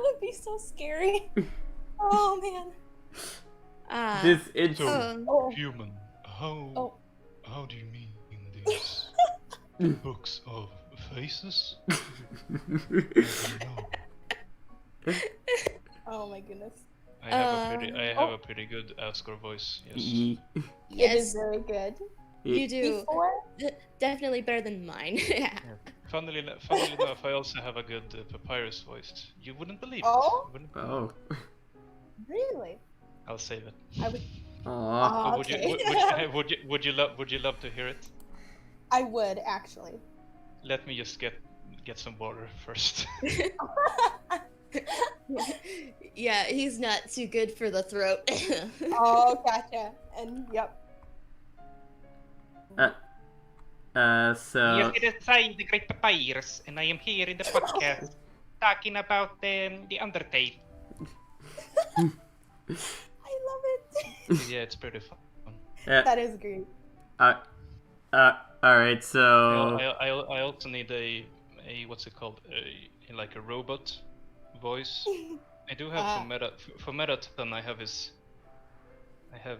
would be so scary. Oh man. Human. How do you mean these books of faces? Oh my goodness. I have a pretty good Asgore voice. Yes. It is very good. You do. Before? Definitely better than mine. Yeah. Funnily enough, I also have a good Papyrus voice. You wouldn't believe Oh? it. Oh. Really? I'll save it. I would. Aw. Or Okay. would you love to hear it? I would actually. Let me just get some water first. Yeah, he's not too good for the throat. Oh, gotcha. And yep. So You're inside the Great Papyrus, and I am here in the podcast talking about the Undertale. I love it. Yeah, it's pretty fun. That is great. all right. So I also need a what's it called? Like a robot voice. I do have for Metaton. I have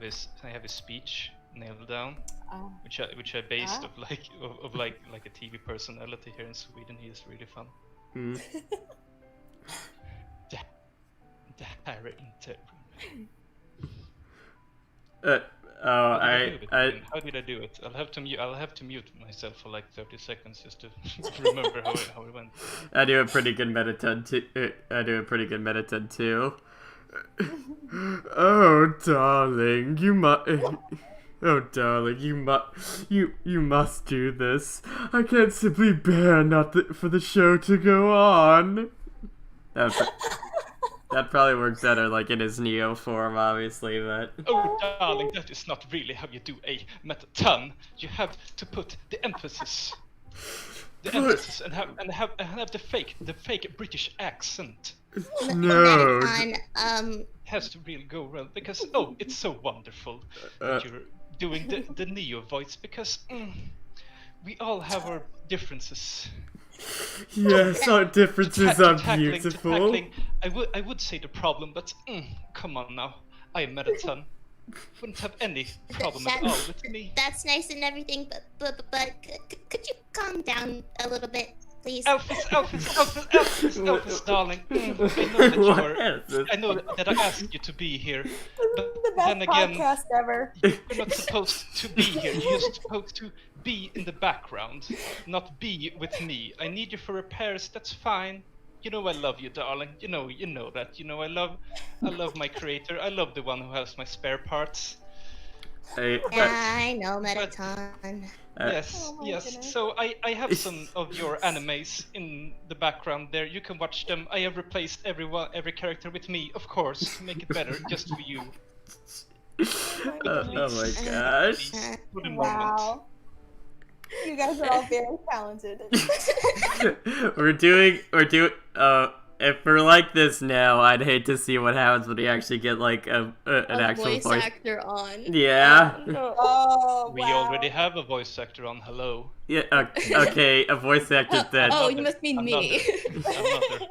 his speech nailed down, which I based of like a TV personality here in Sweden. He is really fun. mm, How did I do it? I'll have to mute myself for like 30 seconds just to remember how it went. I do a pretty good Metaton too. Oh, darling, you must do this. I can't simply bear for the show to go on. That probably works better, like in his Neo form, obviously, but. Oh, darling, that is not really how you do a Metaton. You have to put the emphasis, and have the fake British accent. No. Metaton, Has to really go well because it's so wonderful that you're doing the Neo voice because we all have our differences. Yes, our differences are beautiful. I would say the problem, but come on now. I am Metaton. Wouldn't have any problem at all with me. That's nice and everything, but could you calm down a little bit, please? Elvis, darling. I know that I asked you to be here, but The best then again, podcast ever. you're not supposed to be here. You're supposed to be in the background, not be with me. I need you for repairs. That's fine. You know I love you, darling. You know that. You know I love my creator. I love the one who has my spare parts. I know, Metaton. Yes, Oh my yes. goodness. So I have some of your animes in the background there. You can watch them. I have replaced every character with me, of course, to make it better, just for you. Oh my gosh. Please, for the moment. Wow. You guys are all very talented. we're doing if we're like this now, I'd hate to see what happens when we actually get like an actual voice actor on. Yeah. Oh, We wow. already have a voice actor on Hello. Yeah, okay, a voice actor that Oh, you must mean me. Another.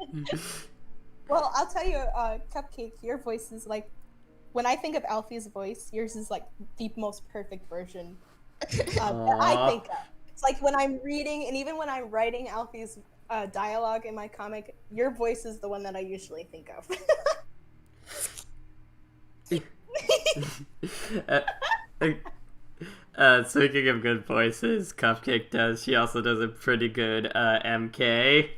Well, I'll tell you, Cupcake, your voice is like, when I think of Alfie's voice, yours is like the most perfect version that I think of. It's like when I'm reading, and even when I'm writing Alfie's dialogue in my comic, your voice is the one that I usually think of. Speaking of good voices, Cupcake does. She also does a pretty good MK.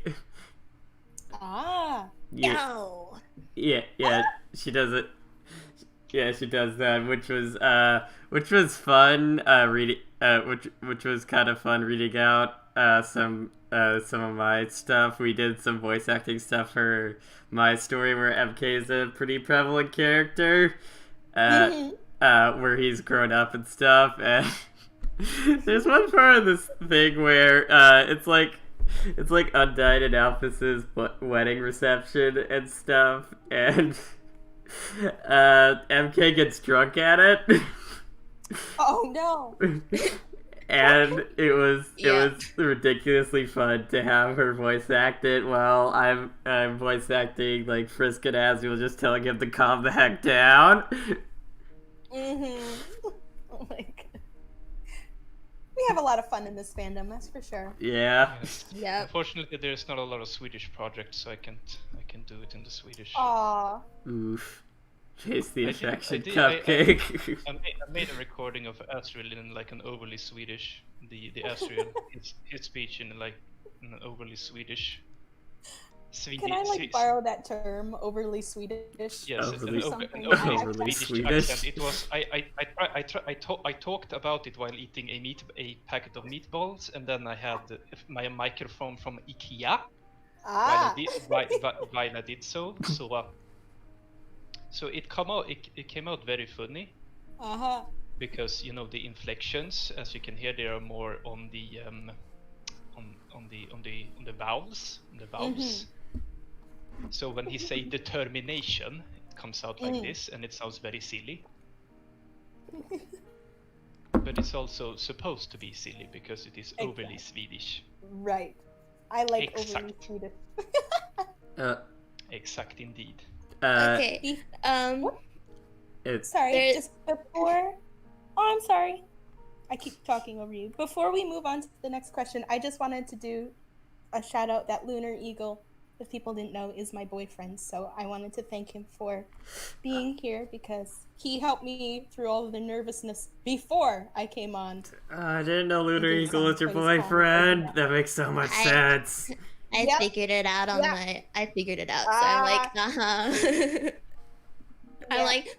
Ah. No. Yeah, she does it. Yeah, she does that, which was fun. Reading, which was kind of fun reading out some of my stuff. We did some voice acting stuff for my story where MK is a pretty prevalent character, where he's grown up and stuff. And there's one part of this thing where it's like Undyne and Alphys's wedding reception and stuff, and MK gets drunk at it. Oh no. And it was ridiculously fun to have her voice act it while I'm voice acting like Frisk and Azrael, just telling him to calm the heck down. Oh my god. We have a lot of fun in this fandom, that's for sure. Yeah. Yes. Yep. Unfortunately, there's not a lot of Swedish projects, so I can do it in the Swedish. Aww. Oof. Chase the I did- affection, I did- Cupcake. I made a recording of Asriel in like an overly Swedish. The Asriel, his speech in like an overly Swedish Can I borrow that term, overly Swedish? Yes, Overly- something. overly Swedish Swedish. accent. It was I talked about it while eating a packet of meatballs, and then I had my microphone from IKEA while I did so. So it came out very funny. Because the inflections, as you can hear, they are more on the vowels. So when he say determination, it comes out like this, and it sounds very silly. But it's also supposed to be silly because it is overly Swedish. Right. I like overly Swedish. Exact indeed. Okay. Sorry, just before. Oh, I'm sorry. I keep talking over you. Before we move on to the next question, I just wanted to do a shout out that Lunar Eagle, if people didn't know, is my boyfriend. So I wanted to thank him for being here because he helped me through all of the nervousness before I came on. I didn't know Lunar Eagle was your boyfriend. That makes so much sense. I figured it out I figured it out. So I'm like, I'm like,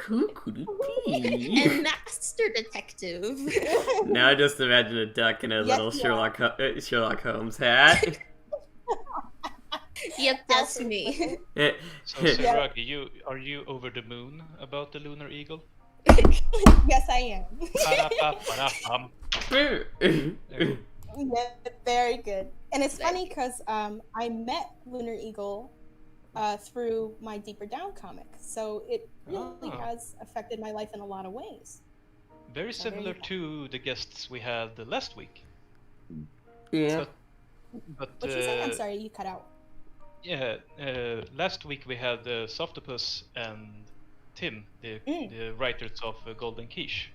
Who could it be? and Master Detective. Now I just imagine a duck in a little Sherlock Holmes hat. Yep, that's me. So Zeragii, are you over the moon about the Lunar Eagle? Yes, I am. Yeah, very good. And it's funny because I met Lunar Eagle through my Deeper Down comic, so it really has affected my life in a lot of ways. Very similar to the guests we had last week. Yeah. But what you say? I'm sorry, you cut out. Yeah, last week we had Softopus and Tim, the writers of Golden Quiche,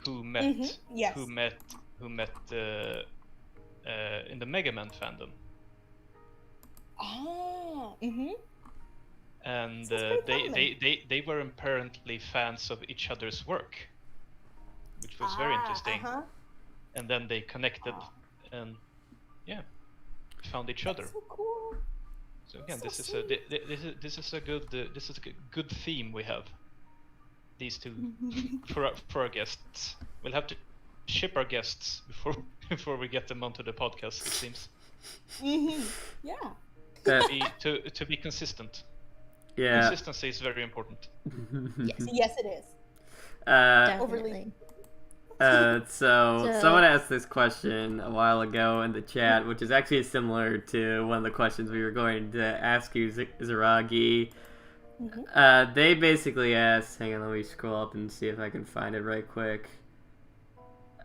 who met in the Mega Man fandom. And they were apparently fans of each other's work, which was very interesting. And then they connected and found each other. So cool. So again, this is a good theme we have. These two for our guests. We'll have to ship our guests before we get them onto the podcast. It seems. Yeah. To be consistent. Yeah. Consistency is very important. Yes, it is. Definitely. So someone asked this question a while ago in the chat, which is actually similar to one of the questions we were going to ask you, Zeragii. They basically asked, hang on, let me scroll up and see if I can find it right quick.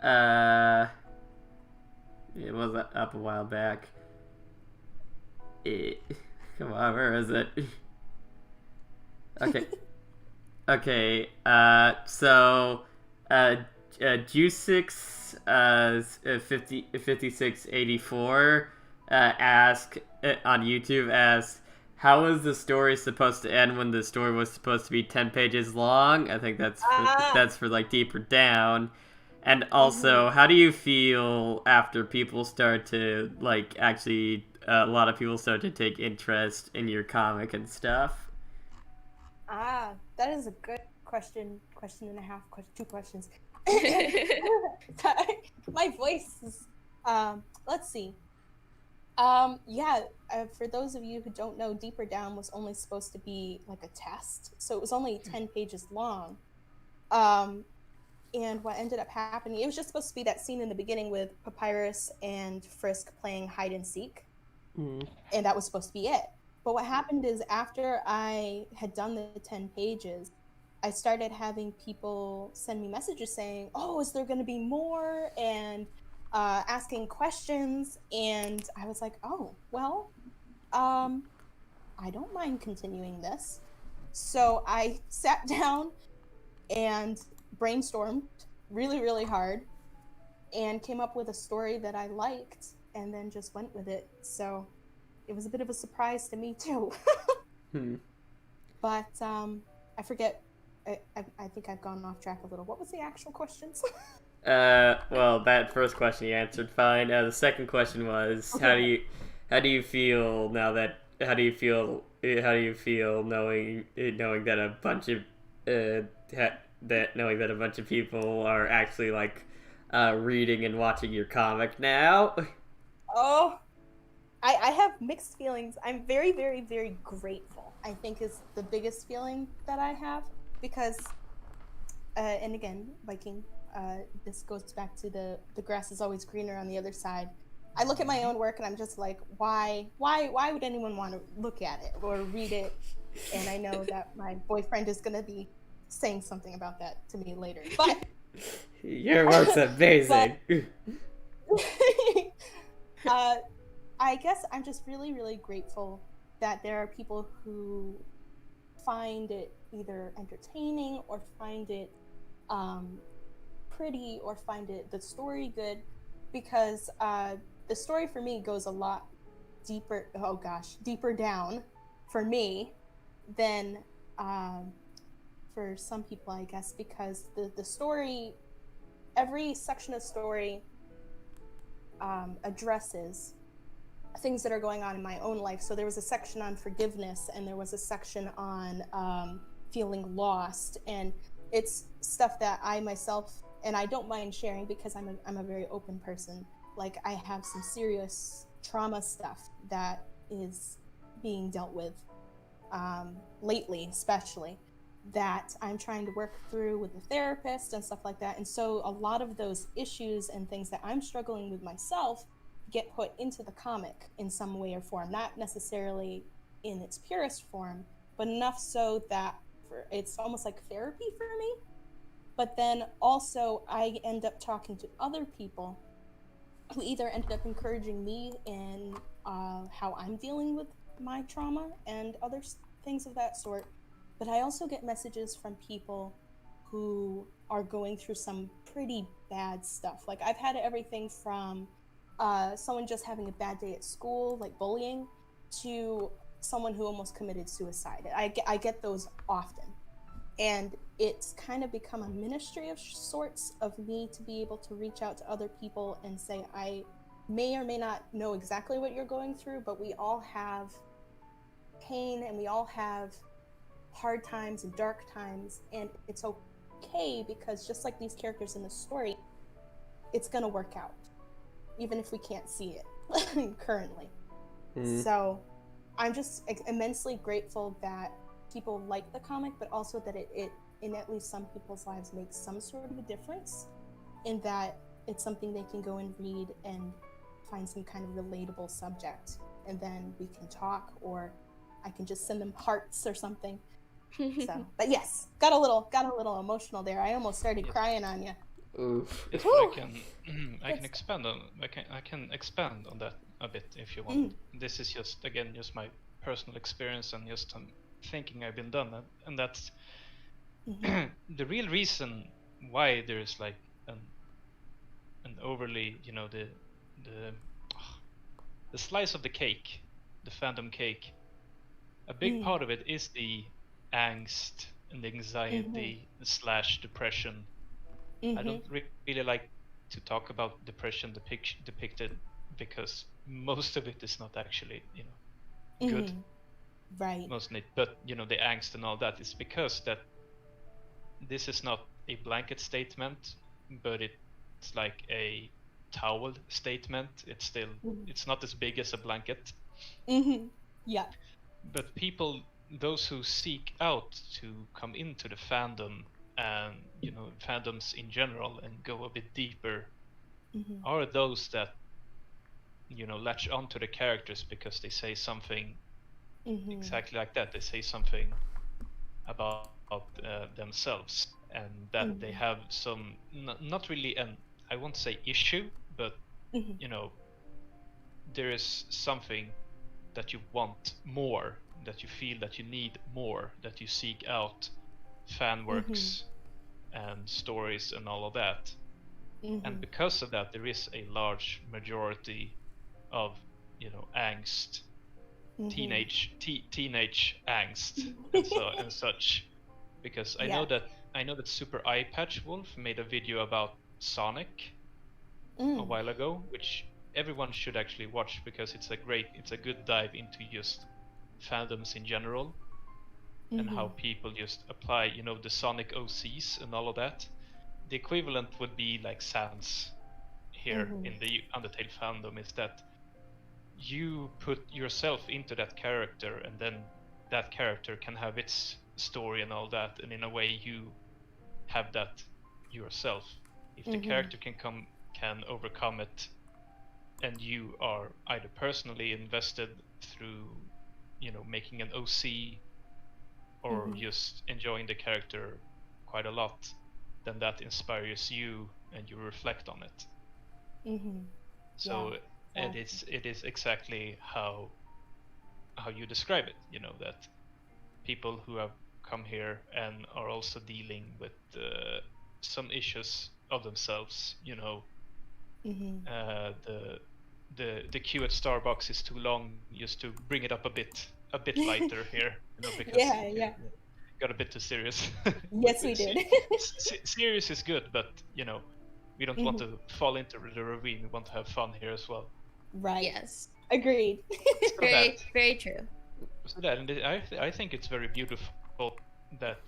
It was up a while back. Come on, where is it? Okay. So Juicix 5684 asked on YouTube, how was the story supposed to end when the story was supposed to be 10 pages long? I think that's for like Deeper Down. And also, how do you feel after people start to actually a lot of people start to take interest in your comic and stuff? That is a good question. Question and a half. 2 questions. My voice is. Let's see. For those of you who don't know, Deeper Down was only supposed to be like a test, so it was only 10 pages long. And what ended up happening, it was just supposed to be that scene in the beginning with Papyrus and Frisk playing hide and seek, and that was supposed to be it. But what happened is, after I had done the 10 pages, I started having people send me messages saying, "Oh, is there going to be more?" and asking questions. And I was like, "Oh, well, I don't mind continuing this." So I sat down and brainstormed really, really hard and came up with a story that I liked, and then just went with it. So it was a bit of a surprise to me too. But I forget. I think I've gone off track a little. What was the actual questions? Well, that first question you answered fine. The second question was, how do you feel now that how do you feel knowing that a bunch of knowing that a bunch of people are actually like reading and watching your comic now? Oh, I have mixed feelings. I'm very, very, very grateful, I think is the biggest feeling that I have, because, and again, Viking, this goes back to the grass is always greener on the other side. I look at my own work and I'm just like, why would anyone want to look at it or read it? And I know that my boyfriend is going to be saying something about that to me later. But your work's amazing. I guess I'm just really, really grateful that there are people who find it either entertaining or find it pretty or find it the story good, because the story for me goes a lot deeper down for me than for some people, I guess, because the story, every section of story addresses things that are going on in my own life. So there was a section on forgiveness, and there was a section on feeling lost, and it's stuff that I myself, and I don't mind sharing because I'm a very open person. Like, I have some serious trauma stuff that is being dealt with lately, especially, that I'm trying to work through with a therapist and stuff like that. And so a lot of those issues and things that I'm struggling with myself get put into the comic in some way or form, not necessarily in its purest form, but enough so that it's almost like therapy for me. But then also I end up talking to other people who either ended up encouraging me in how I'm dealing with my trauma and other things of that sort. But I also get messages from people who are going through some pretty bad stuff. Like, I've had everything from someone just having a bad day at school, like bullying, to someone who almost committed suicide. I get those often. And it's kind of become a ministry of sorts of me to be able to reach out to other people and say, I may or may not know exactly what you're going through, but we all have pain and we all have hard times and dark times, and it's okay, because just like these characters in the story, it's gonna work out, even if we can't see it currently. So I'm just immensely grateful that people like the comic, but also that it in at least some people's lives makes some sort of a difference, in that it's something they can go and read and find some kind of relatable subject, and then we can talk, or I can just send them hearts or something. So, but yes, got a little emotional there. I almost started crying on you. Oof. Yes, but I can expand on that a bit if you want. This is just my personal experience and just thinking I've been done, and that's the real reason why there is like an overly, the slice of the cake, the fandom cake. A big part of it is the angst and anxiety / depression. I don't really like to talk about depression depicted, because most of it is not actually, good. Right. Mostly, but the angst and all that is because that this is not a blanket statement, but it's like a towel statement. It's still it's not as big as a blanket. Yeah. But people, those who seek out to come into the fandom and fandoms in general and go a bit deeper, are those that latch onto the characters because they say something exactly like that. They say something about themselves, and that they have some not really an, I won't say issue, but there is something that you want more, that you feel that you need more, that you seek out fan works and stories and all of that. And because of that, there is a large majority of angst, teenage angst and such, because I know that Super Eye Patch Wolf made a video about Sonic a while ago, which everyone should actually watch, because it's a good dive into just fandoms in general, and how people just apply, you know, the Sonic OCs and all of that. The equivalent would be like Sans here in the Undertale fandom, is that you put yourself into that character, and then that character can have its story and all that, and in a way you have that yourself. If the character can overcome it, and you are either personally invested through, you know, making an OC, or just enjoying the character quite a lot, then that inspires you and you reflect on it. So it is exactly how you describe it, you know, that people who have come here and are also dealing with some issues of themselves, you know, the queue at Starbucks is too long, just to bring it up a bit lighter here, you know, because got a bit too serious. Yes, we did. Serious is good, but you know, we don't want to fall into the ravine. We want to have fun here as well. Right. Yes. Agreed. Very true. So that, and I think it's very beautiful that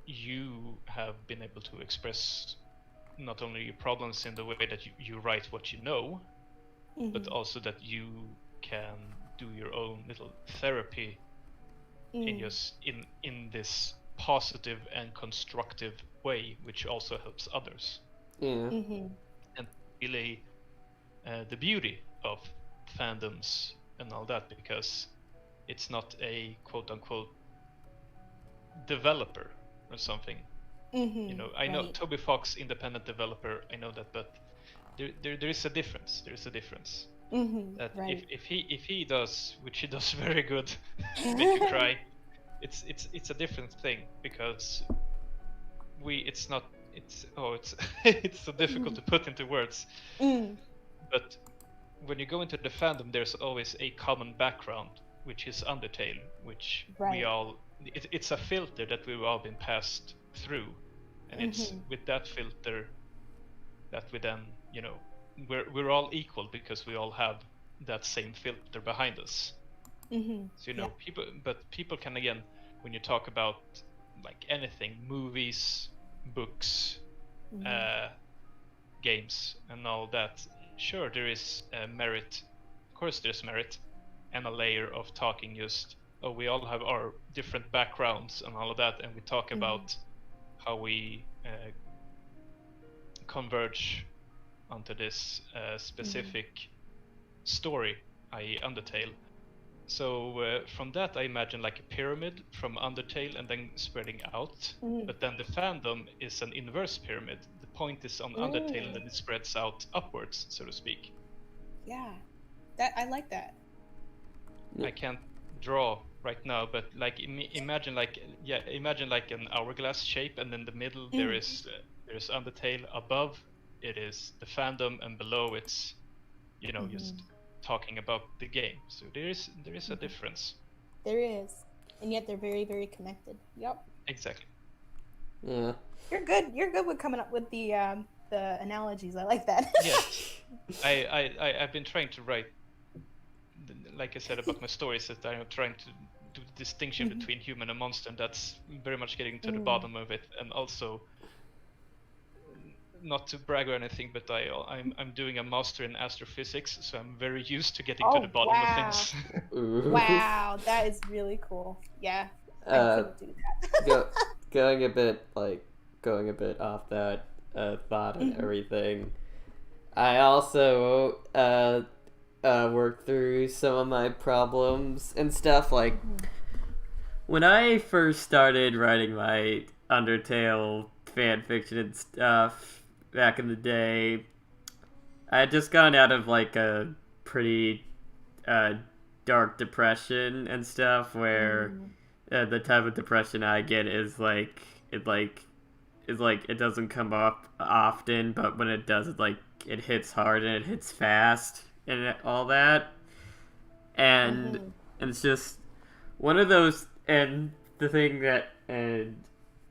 you have been able to express not only your problems in the way that you write what you know, but also that you can do your own little therapy in this positive and constructive way, which also helps others. And really the beauty of fandoms and all that, because it's not a quote-unquote developer or something. You know, I know Toby Fox, independent developer, I know that, but there is a difference. There is a difference. That if he does, which he does very good, make you cry, it's a different thing, because it's so difficult to put into words. But when you go into the fandom, there's always a common background, which is Undertale, which it's a filter that we've all been passed through, and it's with that filter that we then, you know, we're all equal, because we all have that same filter behind us. So, you know, people can, again, when you talk about like anything, movies, books, games and all that, sure, there is merit. Of course there's merit, and a layer of talking just, oh, we all have our different backgrounds and all of that, and we talk about how we converge onto this specific story, i.e. Undertale. So from that I imagine like a pyramid from Undertale and then spreading out, but then the fandom is an inverse pyramid. The point is on Undertale and then it spreads out upwards, so to speak. Yeah, that I like that. I can't draw right now, but like imagine like an hourglass shape, and in the middle there's Undertale. Above it is the fandom, and below it's, you know, just talking about the game. So there is a difference. There is, and yet they're very, very connected. Yep. Exactly. Yeah. You're good with coming up with the analogies. I like that. Yeah. I've been trying to write, like I said about my stories, that I'm trying to do the distinction between human and monster, and that's very much getting to the bottom of it. And also, not to brag or anything, but I'm doing a master in astrophysics, so I'm very used to getting to the bottom of things. Wow, that is really cool. Yeah, I couldn't do that. going a bit off that thought and everything. I also worked through some of my problems and stuff. Like when I first started writing my Undertale fan fiction and stuff back in the day, I had just gotten out of like a pretty dark depression and stuff, where the type of depression I get is it doesn't come up often, but when it does, it hits hard and it hits fast and all that. And it's just one of those, and the thing that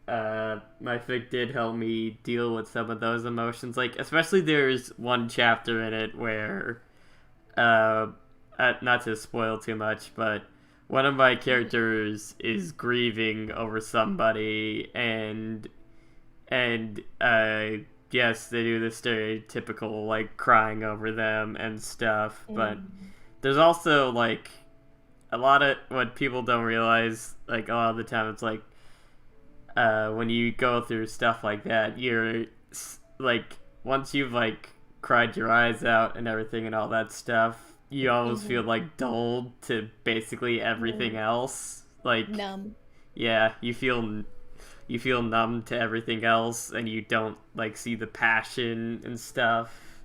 my fic did help me deal with some of those emotions. Like, especially there's one chapter in it where uh, not to spoil too much, but one of my characters is grieving over somebody, and yes, they do the stereotypical like crying over them and stuff, but there's also like a lot of what people don't realize, like a lot of the time it's like when you go through stuff like that, you're like, once you've like cried your eyes out and everything and all that stuff, you almost feel like dulled to basically everything else. Like Numb. yeah, you feel numb to everything else, and you don't like see the passion and stuff.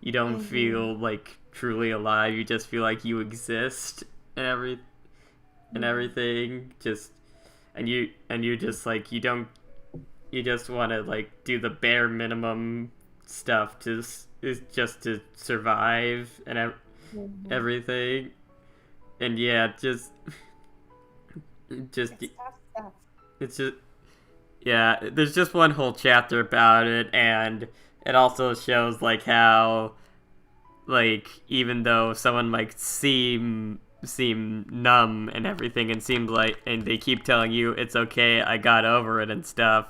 You don't feel like truly alive. You just feel like you exist and everything. Just and you just like you just want to like do the bare minimum stuff is just to survive and everything. And yeah, just It's tough stuff. it's just yeah, there's just one whole chapter about it, and it also shows like how, like, even though someone might seem numb and everything, and seems like, and they keep telling you it's okay, I got over it and stuff,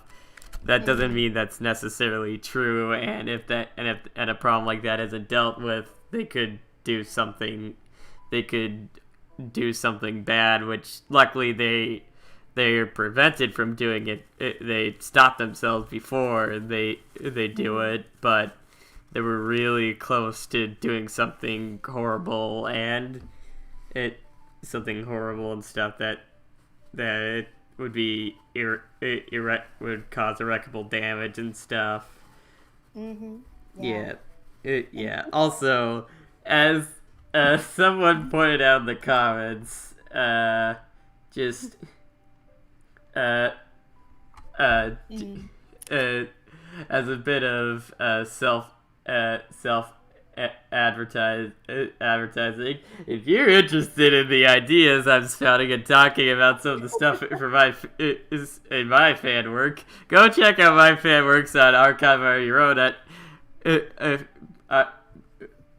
that doesn't mean that's necessarily true. And if a problem like that isn't dealt with, they could do something bad, which luckily they're prevented from doing it. They stop themselves before they do it, but they were really close to doing something horrible and stuff that would be would cause irreparable damage and stuff. Yeah. Also, as someone pointed out in the comments, just as a bit of self advertising, if you're interested in the ideas I'm spouting and talking about some of the stuff in my fan work, go check out my fan works on Archive on Your Own at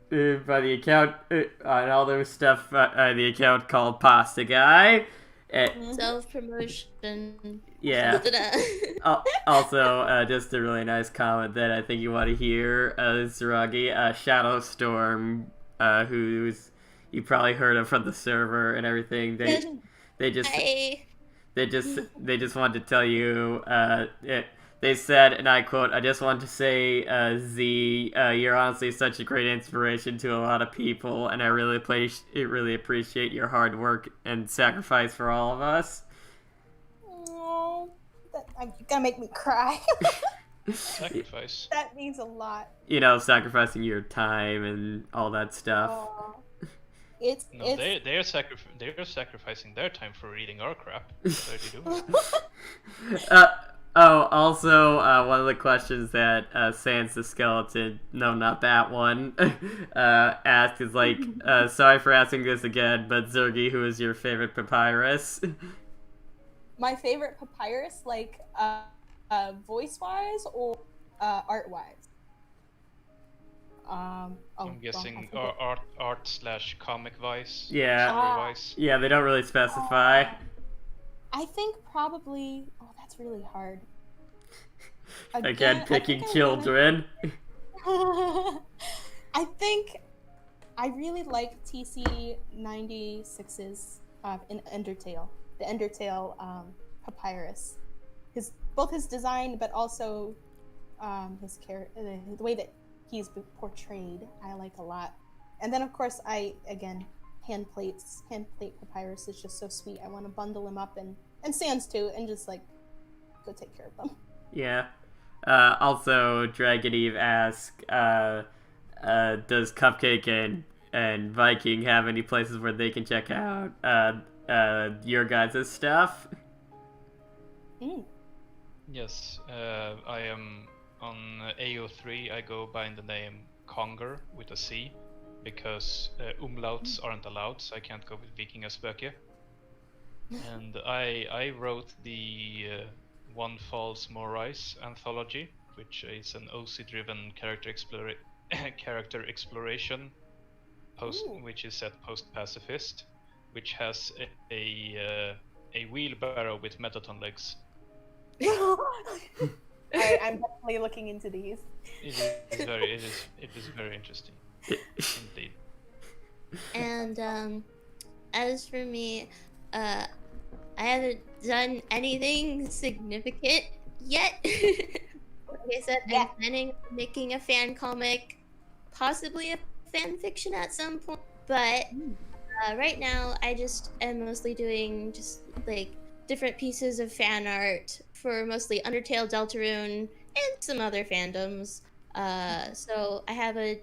by the account on all their stuff, the account called Pasta Guy. Self-promotion. Yeah. Also, just a really nice comment that I think you want to hear, Zeragii, Shadowstorm, who's you probably heard of from the server and everything. They just wanted to tell you, they said, and I quote, "I just want to say, Z, you're honestly such a great inspiration to a lot of people, and I really appreciate your hard work and sacrifice for all of us." Oh, you're gonna make me cry. Sacrifice. That means a lot. You know, sacrificing your time and all that stuff. They're sacrificing their time for reading our crap. What are you doing? Also, one of the questions that Sans the Skeleton, no, not that one, asked is like, sorry for asking this again, but Zeragii, who is your favorite papyrus? My favorite papyrus, like, voice-wise or art-wise? I'm guessing art/comic wise. Yeah. Yeah, they don't really specify. I think probably. Oh, that's really hard. Again, picking children. I think I really like TC96's in Undertale, the Undertale papyrus. Both his design, but also his character, the way that he's portrayed, I like a lot. And then, of course, handplate papyrus is just so sweet. I want to bundle him up and Sans too, and just like go take care of them. Yeah. Also, Dragon Eve asks, does Cupcake and Viking have any places where they can check out your guys' stuff? Yes, I am on AO3. I go by the name Conger with a C, because umlauts aren't allowed, so I can't go with Vikingaspöke. And I wrote the One Falls More Rise anthology, which is an OC-driven character exploration which is set post-pacifist, which has a wheelbarrow with Metaton legs. I'm definitely looking into these. It is very interesting, indeed. And as for me, I haven't done anything significant yet. Like I said, I'm planning on making a fan comic, possibly a fan fiction at some point. But right now, I just am mostly doing just like different pieces of fan art for mostly Undertale, Deltarune, and some other fandoms. So I have a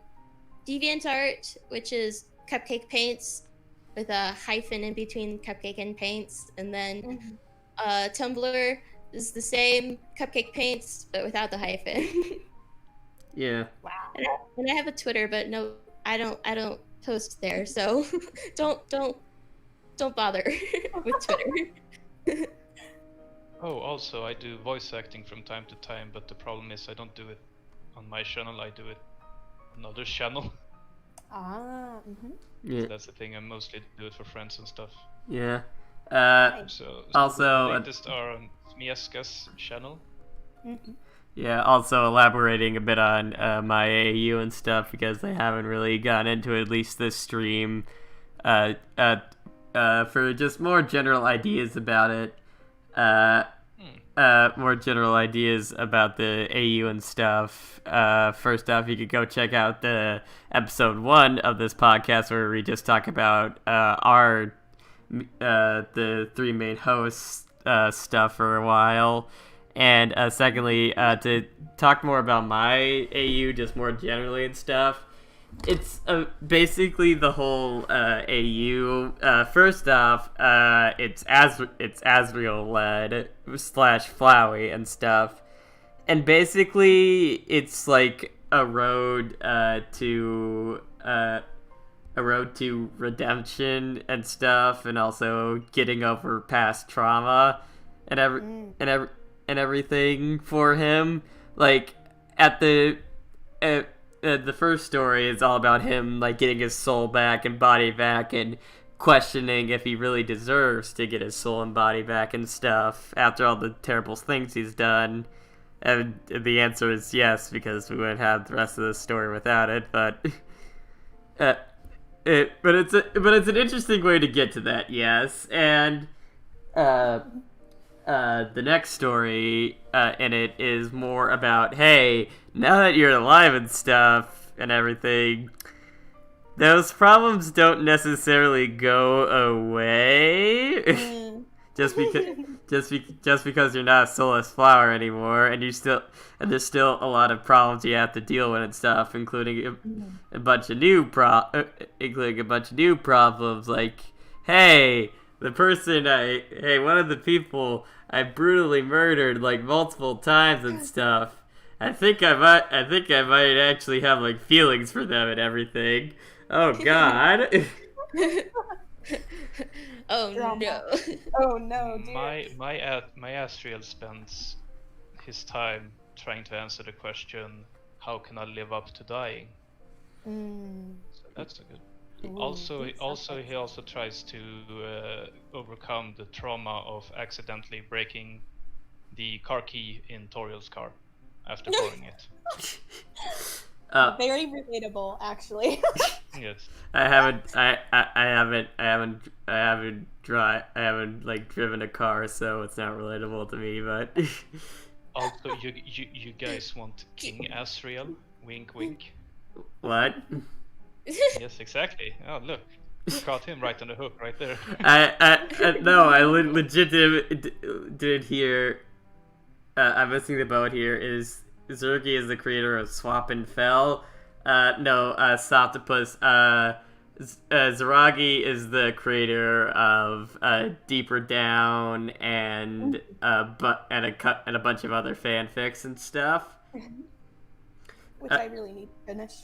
DeviantArt, which is Cupcake Paints with a hyphen in between Cupcake and Paints, and then Tumblr is the same, Cupcake Paints, but without the hyphen. Yeah. Wow. And I have a Twitter, but no, I don't post there, so don't bother with Twitter. Oh, also, I do voice acting from time to time, but the problem is I don't do it on my channel, I do it on another channel. Yeah. So that's the thing, I mostly do it for friends and stuff. Yeah. So Also, the latest are on Smieska's channel. Yeah, also elaborating a bit on my AU and stuff, because I haven't really gotten into at least this stream for just more general ideas about it. More general ideas about the AU and stuff. First off, you could go check out the episode 1 of this podcast where we just talk about the 3 main hosts stuff for a while. And secondly, to talk more about my AU just more generally and stuff, it's basically the whole AU. First off, it's Asriel led / Flowey and stuff, and basically it's like a road to redemption and stuff, and also getting over past trauma and everything for him. Like at the first story is all about him like getting his soul back and body back, and questioning if he really deserves to get his soul and body back and stuff after all the terrible things he's done. And the answer is yes, because we wouldn't have the rest of the story without it. But it's an interesting way to get to that, yes. And the next story in it is more about, hey, now that you're alive and stuff and everything, those problems don't necessarily go away. just because you're not a soulless flower anymore, and there's still a lot of problems you have to deal with and stuff, including a bunch of new problems, like, hey, one of the people I brutally murdered like multiple times and stuff. I think I might actually have like feelings for them and everything. Oh God. Oh no. Oh no, dear. My Asriel spends his time trying to answer the question, how can I live up to dying? So that's a good. He also tries to overcome the trauma of accidentally breaking the car key in Toriel's car after borrowing it. Very relatable, actually. Yes. I haven't like driven a car, so it's not relatable to me. But Also, you guys want King Asriel? Wink, wink. What? Yes, exactly. Oh, look. Caught him right on the hook right there. I legit did hear. I'm missing the boat here. Is Zeragii is the creator of Swap and Fell? Soptopus. Zeragii is the creator of Deeper Down and a bunch of other fanfics and stuff. Which I really need to finish.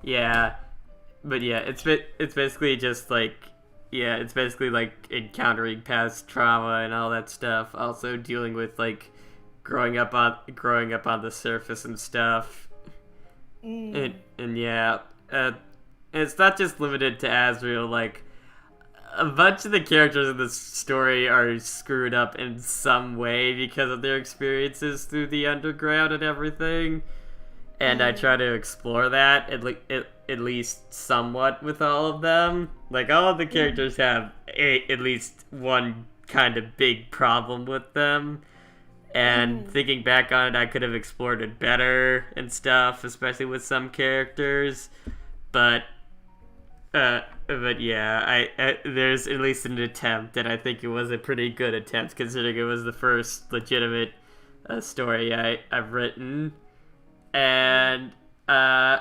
Yeah, but yeah, it's basically just like, yeah, it's basically like encountering past trauma and all that stuff. Also dealing with like growing up on the surface and stuff. And yeah, it's not just limited to Asriel. Like, a bunch of the characters in this story are screwed up in some way because of their experiences through the underground and everything. And I try to explore that at least somewhat with all of them. Like, all of the characters have at least one kind of big problem with them. And thinking back on it, I could have explored it better and stuff, especially with some characters. But yeah, there's at least an attempt, and I think it was a pretty good attempt considering it was the first legitimate story I've written. And yeah.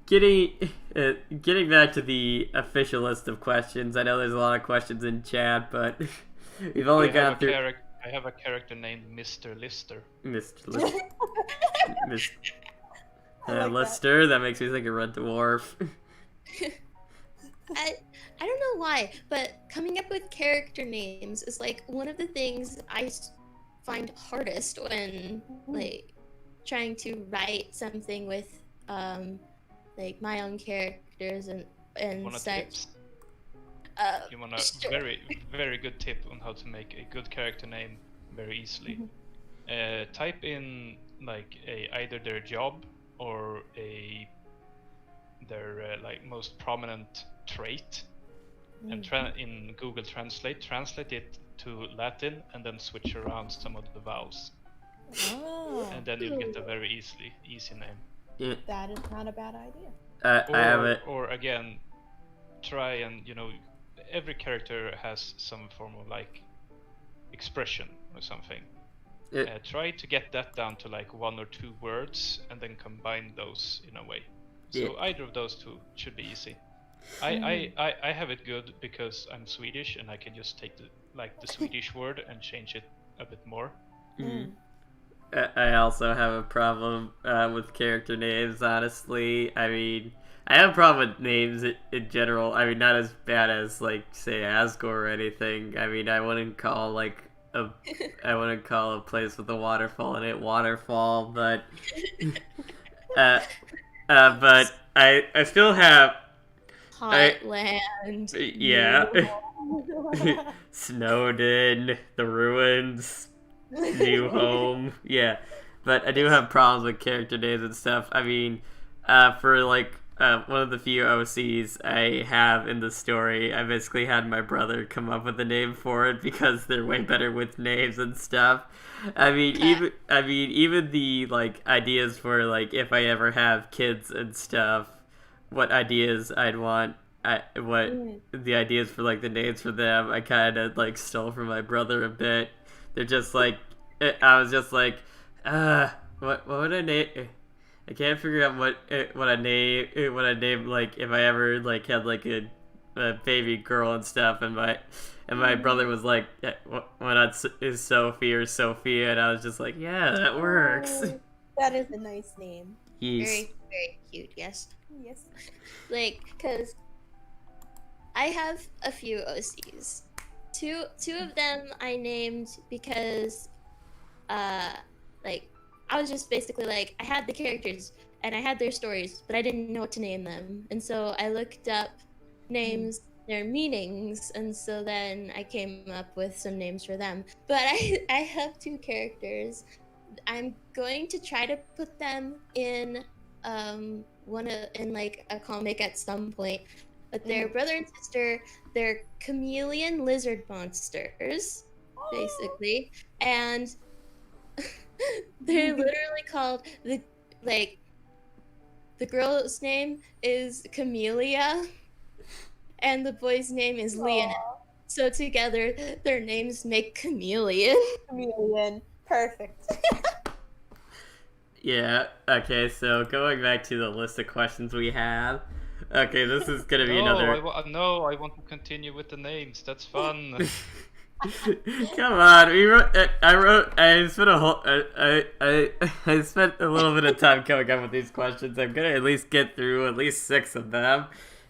Getting back to the official list of questions, I know there's a lot of questions in chat, but we've only gone through. I have a character named Mr. Lister. Mr. Lister. Lister, that makes me think of Red Dwarf. I don't know why, but coming up with character names is like one of the things I find hardest when like trying to write something with like my own characters and such. Tips? You want a sure. very good tip on how to make a good character name very easily. Type in like either their job or their like most prominent trait, and in Google Translate it to Latin, and then switch around some of the vowels. And then you'll get a very easy name. Yeah. That is not a bad idea. I have it. Or again, try and every character has some form of like expression or something. Try to get that down to like 1 or 2 words, and then combine those in a way. So either of those two should be easy. I have it good because I'm Swedish, and I can just take the Swedish word and change it a bit more. I also have a problem with character names, honestly. I mean, I have a problem with names in general. I mean, not as bad as, like, say, Asgore or anything. I mean, I wouldn't call a place with a waterfall in it Waterfall, but but I still have Hotland. Snowden, the ruins, New Home. Yeah, but I do have problems with character names and stuff. I mean, for like one of the few OCs I have in the story, I basically had my brother come up with a name for it because they're way better with names and stuff. I mean, even the like ideas for like if I ever have kids and stuff, what ideas I'd want, the ideas for like the names for them, I kind of like stole from my brother a bit. They're just like, I was just like, what would I name? I can't figure out what I name like if I ever like had like a baby girl and stuff, and my brother was like, why not is Sophie or Sophia, and I was just like, yeah, that works. That is a nice name. Yes. Very, very cute. Yes. Yes. Like, cause I have a few OCs. Two of them I named because, like, I was just basically like, I had the characters and I had their stories, but I didn't know what to name them. And so I looked up names, their meanings, and so then I came up with some names for them. But I have 2 characters. I'm going to try to put them in in like a comic at some point. But they're brother and sister. They're chameleon lizard monsters, basically, and they're literally called the girl's name is Camellia, and the boy's name is Leon. So together, their names make Chameleon. Chameleon, perfect. Yeah. Okay. So going back to the list of questions we have. Okay, this is gonna be another. I want to continue with the names. That's fun. Come on, I spent a little bit of time coming up with these questions. I'm gonna at least get through at least 6 of them.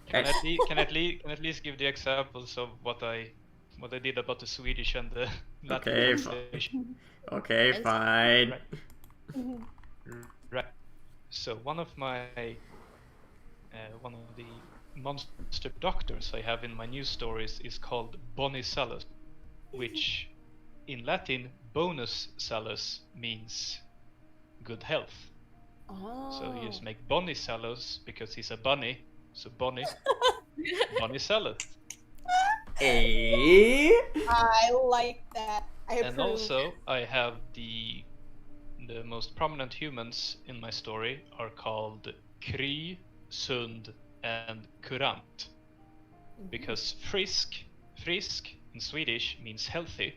Can at least give the examples of what I what I did about the Swedish and the Latin Okay, translation. Okay, Yes. fine. Right. Right. So one of the monster doctors I have in my news stories is called Bonnie Salus, which in Latin bonus salus means good health. So you just make Bonnie Salus because he's a bunny. So Bonnie Salus. Eh? I like that. I approve. And also I have the most prominent humans in my story are called Kry, Sund, and Kurant. Because frisk in Swedish means healthy,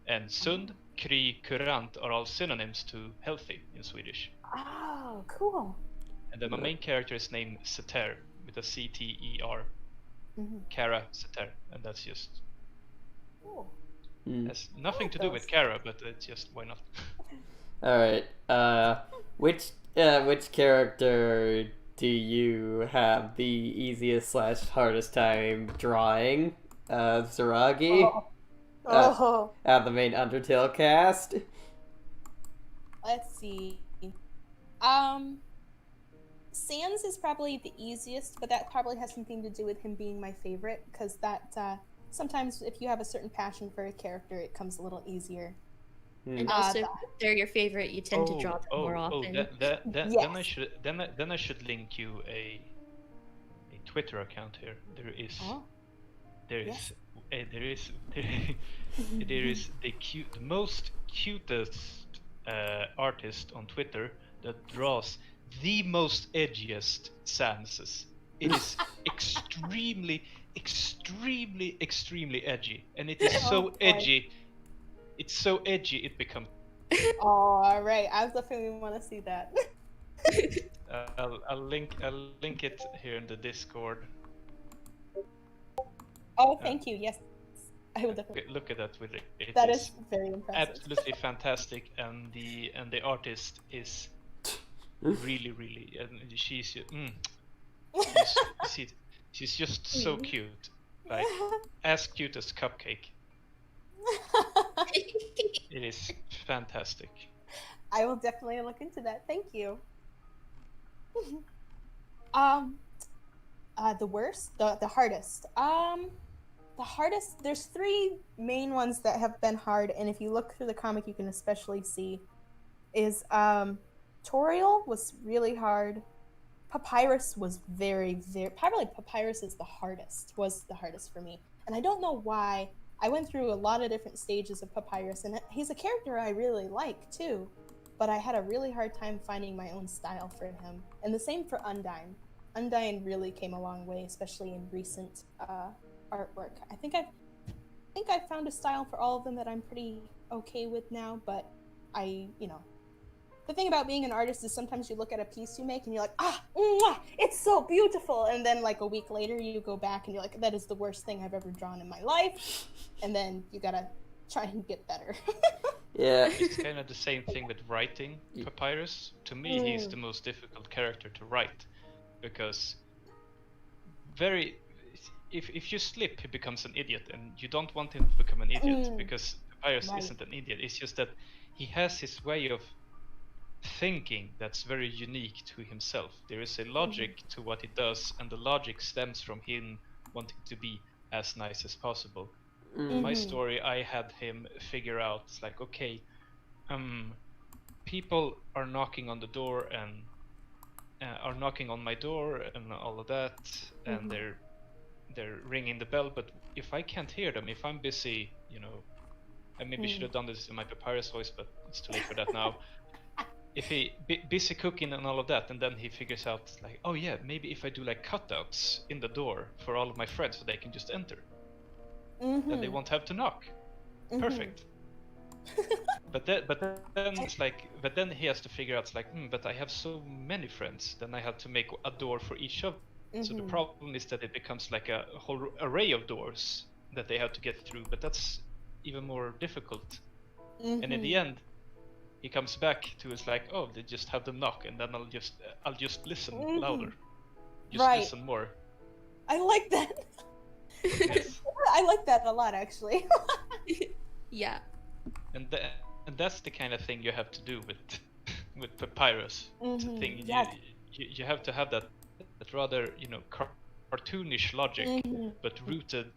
and Sund, Kry, Kurant are all synonyms to healthy in Swedish. Oh, cool. And then my main character is named Seter with a CTER. Kara Seter, and that's just Cool. has nothing to do with Kara, but it's just why not? All right. Which character do you have the easiest / hardest time drawing? Zeragii, Oh. the main Undertale cast. Let's see. Sans is probably the easiest, but that probably has something to do with him being my favorite, because that sometimes if you have a certain passion for a character, it comes a little easier. And also, if they're your favorite, you tend to draw them more often. Then I should link you a Twitter account here. There is the most cutest artist on Twitter that draws the most edgiest Sanses. It is extremely edgy, and it is so edgy. It's so edgy it becomes. Oh, all right. I definitely want to see that. I'll link it here in the Discord. Oh, thank you. Yes, I will definitely Look at that with it. That is very impressive. Absolutely fantastic, and the artist is really, and she's just so cute, like as cute as Cupcake. It is fantastic. I will definitely look into that. Thank you. The worst, the hardest. The hardest. There's 3 main ones that have been hard, and if you look through the comic, you can especially see is Toriel was really hard. Papyrus was very probably Papyrus is was the hardest for me, and I don't know why. I went through a lot of different stages of Papyrus, and he's a character I really like too, but I had a really hard time finding my own style for him. And the same for Undyne. Undyne really came a long way, especially in recent artwork. I think I've found a style for all of them that I'm pretty okay with now, but the thing about being an artist is sometimes you look at a piece you make and you're like, it's so beautiful. And then like a week later you go back and you're like, that is the worst thing I've ever drawn in my life. And then you gotta try and get better. Yeah. It's kind of the same thing with writing Papyrus. To me, he's the most difficult character to write, because if you slip, he becomes an idiot, and you don't want him to become an idiot, because Papyrus isn't an idiot. It's just that he has his way of thinking that's very unique to himself. There is a logic to what he does, and the logic stems from him wanting to be as nice as possible. My story, I had him figure out, it's like, okay, people are knocking on the door and are knocking on my door and all of that, and they're ringing the bell, but if I can't hear them, if I'm busy, I maybe should have done this in my Papyrus voice, but it's too late for that now. If he busy cooking and all of that, and then he figures out, like, oh yeah, maybe if I do like cutouts in the door for all of my friends so they can just enter, then they won't have to knock. Perfect. But then it's like, but then he has to figure out, it's like, but I have so many friends, then I have to make a door for each of them. So the problem is that it becomes like a whole array of doors that they have to get through, but that's even more difficult. And in the end, he comes back to it's like, oh, they just have them knock, and then I'll just listen louder, just listen more. I like that. Yes. I like that a lot, actually. Yeah. And that's the kind of thing you have to do with with Papyrus. It's a thing Yes. you have to have that rather cartoonish logic, but rooted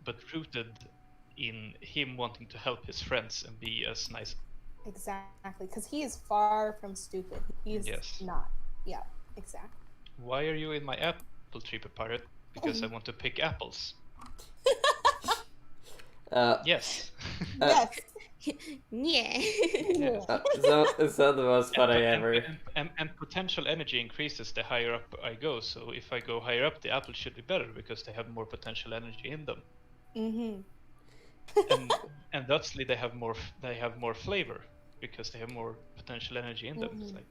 in him wanting to help his friends and be as nice. Exactly, because he is far from stupid. He's Yes. not. Yeah, exactly. Why are you in my apple tree, Papyrus? Because I want to pick apples. Yes. Yes. Yeah. Yes. So the most fun I ever. And potential energy increases the higher up I go. So if I go higher up, the apples should be better because they have more potential energy in them. And thusly they have more flavor because they have more potential energy in them. It's like,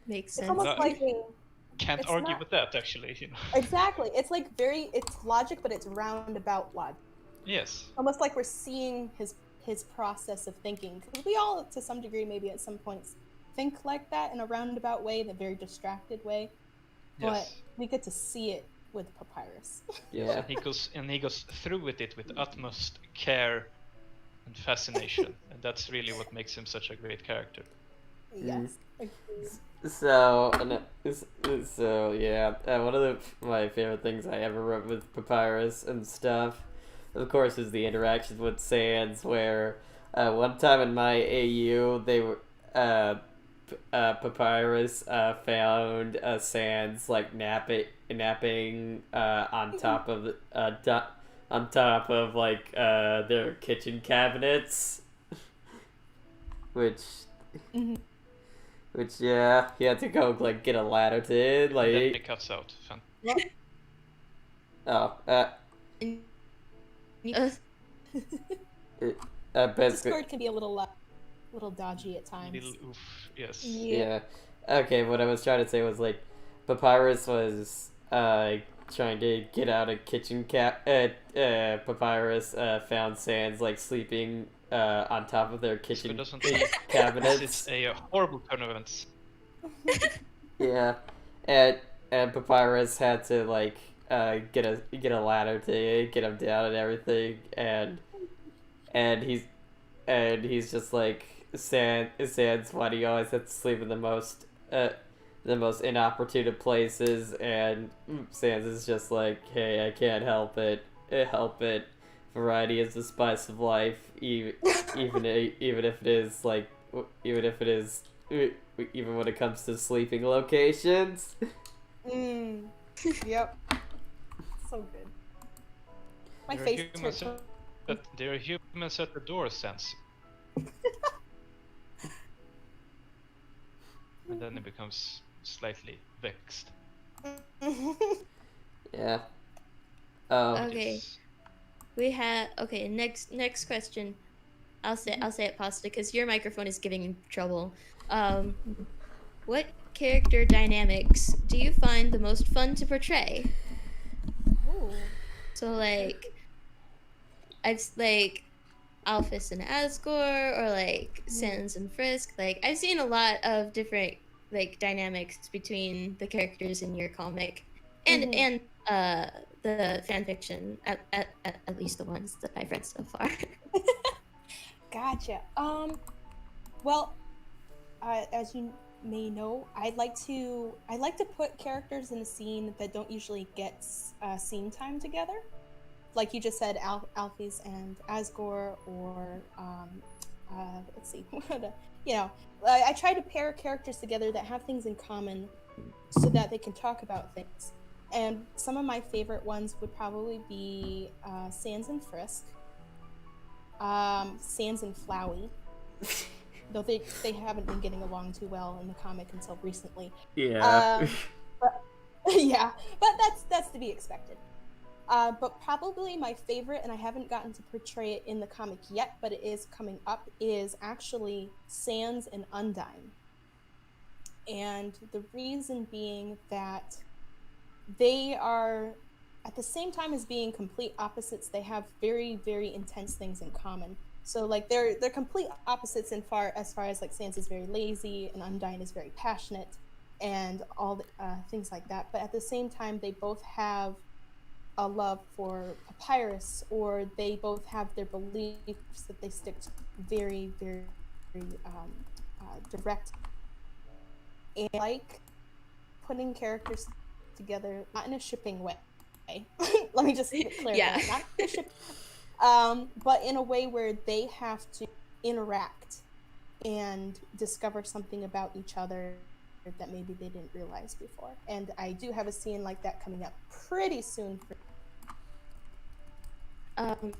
Makes It's sense. almost like can't It's argue not- with that, actually. exactly. It's like it's logic, but it's roundabout logic. Yes. Almost like we're seeing his process of thinking. 'Cause we all, to some degree, maybe at some points, think like that in a roundabout way, the very distracted way. But Yes. we get to see it with Papyrus. Yeah. And he goes through with it with utmost care and fascination, and that's really what makes him such a great character. Yes. Agreed. So yeah, one of my favorite things I ever wrote with Papyrus and stuff, of course, is the interactions with Sans. Where one time in my AU, they were Papyrus found Sans like napping on top of like their kitchen cabinets, which. Which, yeah, he had to go, like, get a ladder to it, And then like... it cuts out. Fun. Oh, basically... Discord can be a little dodgy at times. Little oof. Yes. Yeah. Okay, what I was trying to say was, like, Papyrus was, trying to get out a kitchen Papyrus, found Sans, like, sleeping, on top of their kitchen cabinets. It's a horrible turn of events. Yeah, and Papyrus had to like get a ladder to get him down and everything, and he's just like Sans, why do you always have to sleep in the most inopportune of places? And Sans is just like, hey, I can't help it. Variety is the spice of life, even if it is like, even when it comes to sleeping locations. Yep. So good. My There are face humans turned. there are humans at the door, Sans. And then it becomes slightly vexed. Yeah. Okay. Yes. We have next question. I'll say it, Pasta, because your microphone is giving you trouble. What character dynamics do you find the most fun to portray? Ooh. So like, I've like Alphys and Asgore, or like Sans and Frisk. Like I've seen a lot of different like dynamics between the characters in your comic, and the fan fiction, at least the ones that I've read so far. Gotcha. Well, as you may know, I like to put characters in a scene that don't usually get scene time together. Like you just said, Alphys and Asgore, or let's see, I try to pair characters together that have things in common, so that they can talk about things. And some of my favorite ones would probably be Sans and Frisk, Sans and Flowey, though they haven't been getting along too well in the comic until recently. Yeah. But that's to be expected. But probably my favorite, and I haven't gotten to portray it in the comic yet, but it is coming up, is actually Sans and Undyne. And the reason being that they are, at the same time as being complete opposites, they have very, very intense things in common. So like they're complete opposites as far as like Sans is very lazy and Undyne is very passionate, and all the, things like that. But at the same time, they both have a love for Papyrus, or they both have their beliefs that they stick to very, very, very direct. And like putting characters together, not in a shipping way. Let me just clarify. Yeah. Not in a ship, but in a way where they have to interact and discover something about each other that maybe they didn't realize before. And I do have a scene like that coming up pretty soon.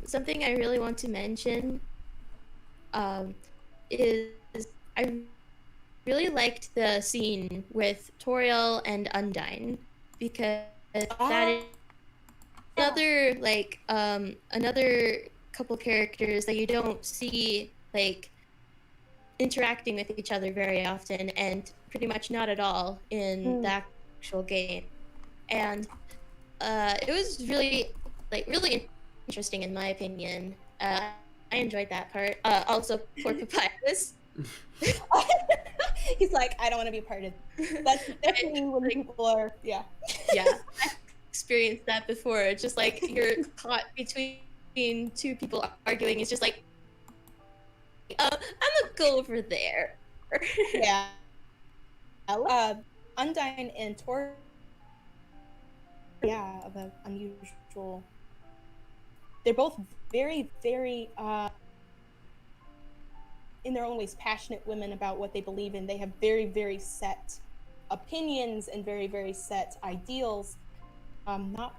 Something I really want to mention is I really liked the scene with Toriel and Undyne, because that is another another couple characters that you don't see like interacting with each other very often, and pretty much not at all in the actual game. And it was really interesting in my opinion. I enjoyed that part. Also, poor Papyrus. He's like, I don't want to be a part of it. That's definitely when people are, yeah. Yeah, I've experienced that before. Just like you're caught between two people arguing. It's just like, I'm gonna go over there. Yeah. Undyne and Tor. Yeah, of an unusual. They're both very, very, in their own ways, passionate women about what they believe in. They have very, very set opinions and very, very set ideals. Not,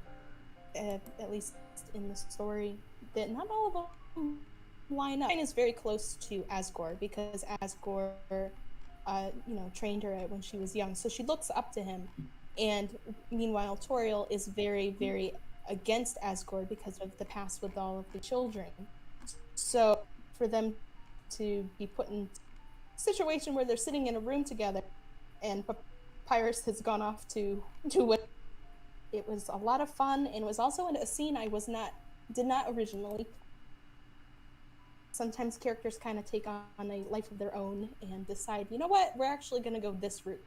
at least in the story, that not all of them line up. Undyne is very close to Asgore because Asgore, trained her when she was young, so she looks up to him. And meanwhile, Toriel is very, very against Asgore because of the past with all of the children. So for them to be put in a situation where they're sitting in a room together and Papyrus has gone off to do what, it was a lot of fun, and it was also a scene I did not originally. Sometimes characters kind of take on a life of their own and decide, you know what, we're actually going to go this route.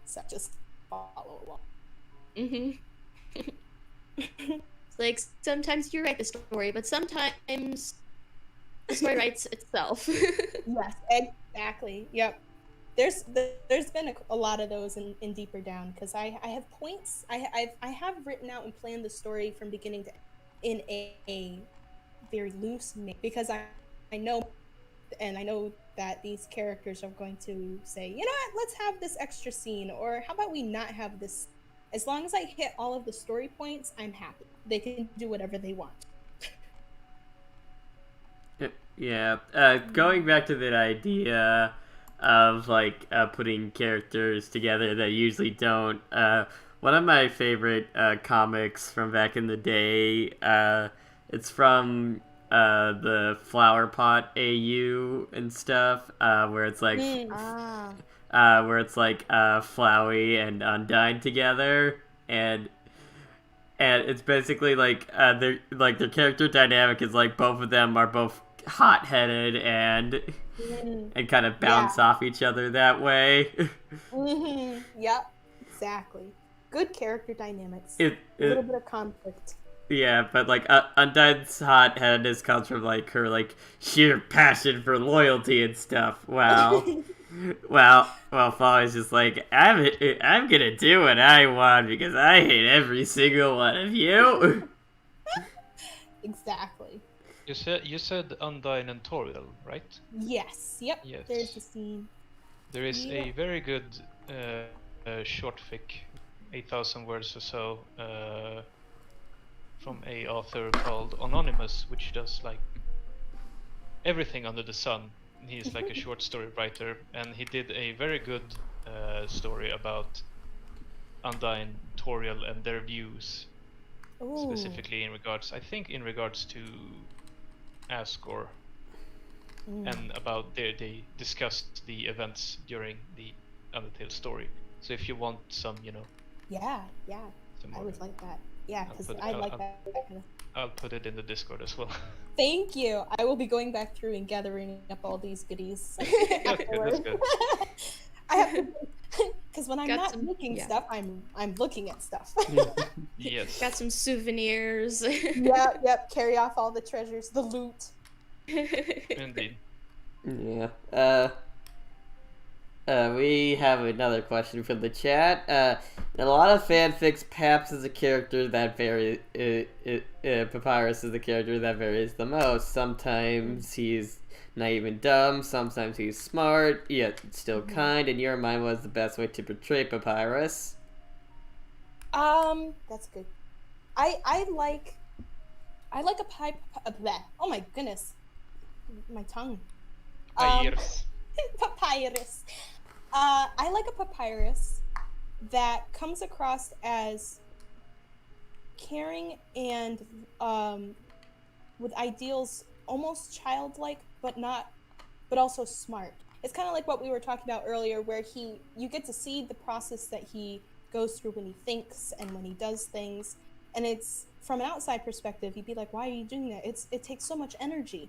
So just follow along. It's like sometimes you write the story, but sometimes the story writes itself. Yes, exactly. Yep. There's been a lot of those in Deeper Down, because I have points. I have written out and planned the story from beginning to in a very loose manner, because I know that these characters are going to say, you know what, let's have this extra scene, or how about we not have this. As long as I hit all of the story points, I'm happy. They can do whatever they want. Yeah, going back to that idea of putting characters together that usually don't. One of my favorite comics from back in the day. It's from the Flower Pot AU and stuff, where it's like Flowey and Undyne together, and it's basically their character dynamic is like both of them are both hot-headed and kind of bounce off each other that way. Yep, exactly. Good character dynamics. A little bit of conflict. Yeah, but Undyne's hot-headedness comes from her sheer passion for loyalty and stuff. Wow. well, Flowey's just like, I'm gonna do what I want because I hate every single one of you. Exactly. You said Undyne and Toriel, right? Yes. Yep. Yes. There's the scene. There is a very good short fic, 8,000 words or so, from a author called Anonymous, which does everything under the sun. He's a short story writer, and he did a very good story about Undyne, Toriel, and their views. Ooh. Specifically in regards to Asgore, and about they discussed the events during the Undertale story. So if you want some, Yeah. I would like that. Yeah, because I like that kind of. I'll put it in the Discord as well. Thank you. I will be going back through and gathering up all these goodies. That's good. I have to. Because when I'm Got not some- making yeah. stuff, I'm looking at stuff. Yes. Got some souvenirs. Yep. Carry off all the treasures, the loot. Indeed. Yeah. We have another question from the chat. In a lot of fanfics, Paps is a character that varies. Papyrus is the character that varies the most. Sometimes he's naive and dumb. Sometimes he's smart, yet still kind. In your mind, what is the best way to portray Papyrus? That's good. I like a pipe. Oh my goodness, my tongue. Papyrus. Papyrus. I like a papyrus that comes across as caring and with ideals almost childlike, but also smart. It's kind of like what we were talking about earlier, where you get to see the process that he goes through when he thinks and when he does things, and it's from an outside perspective, you'd be like, why are you doing that? It takes so much energy.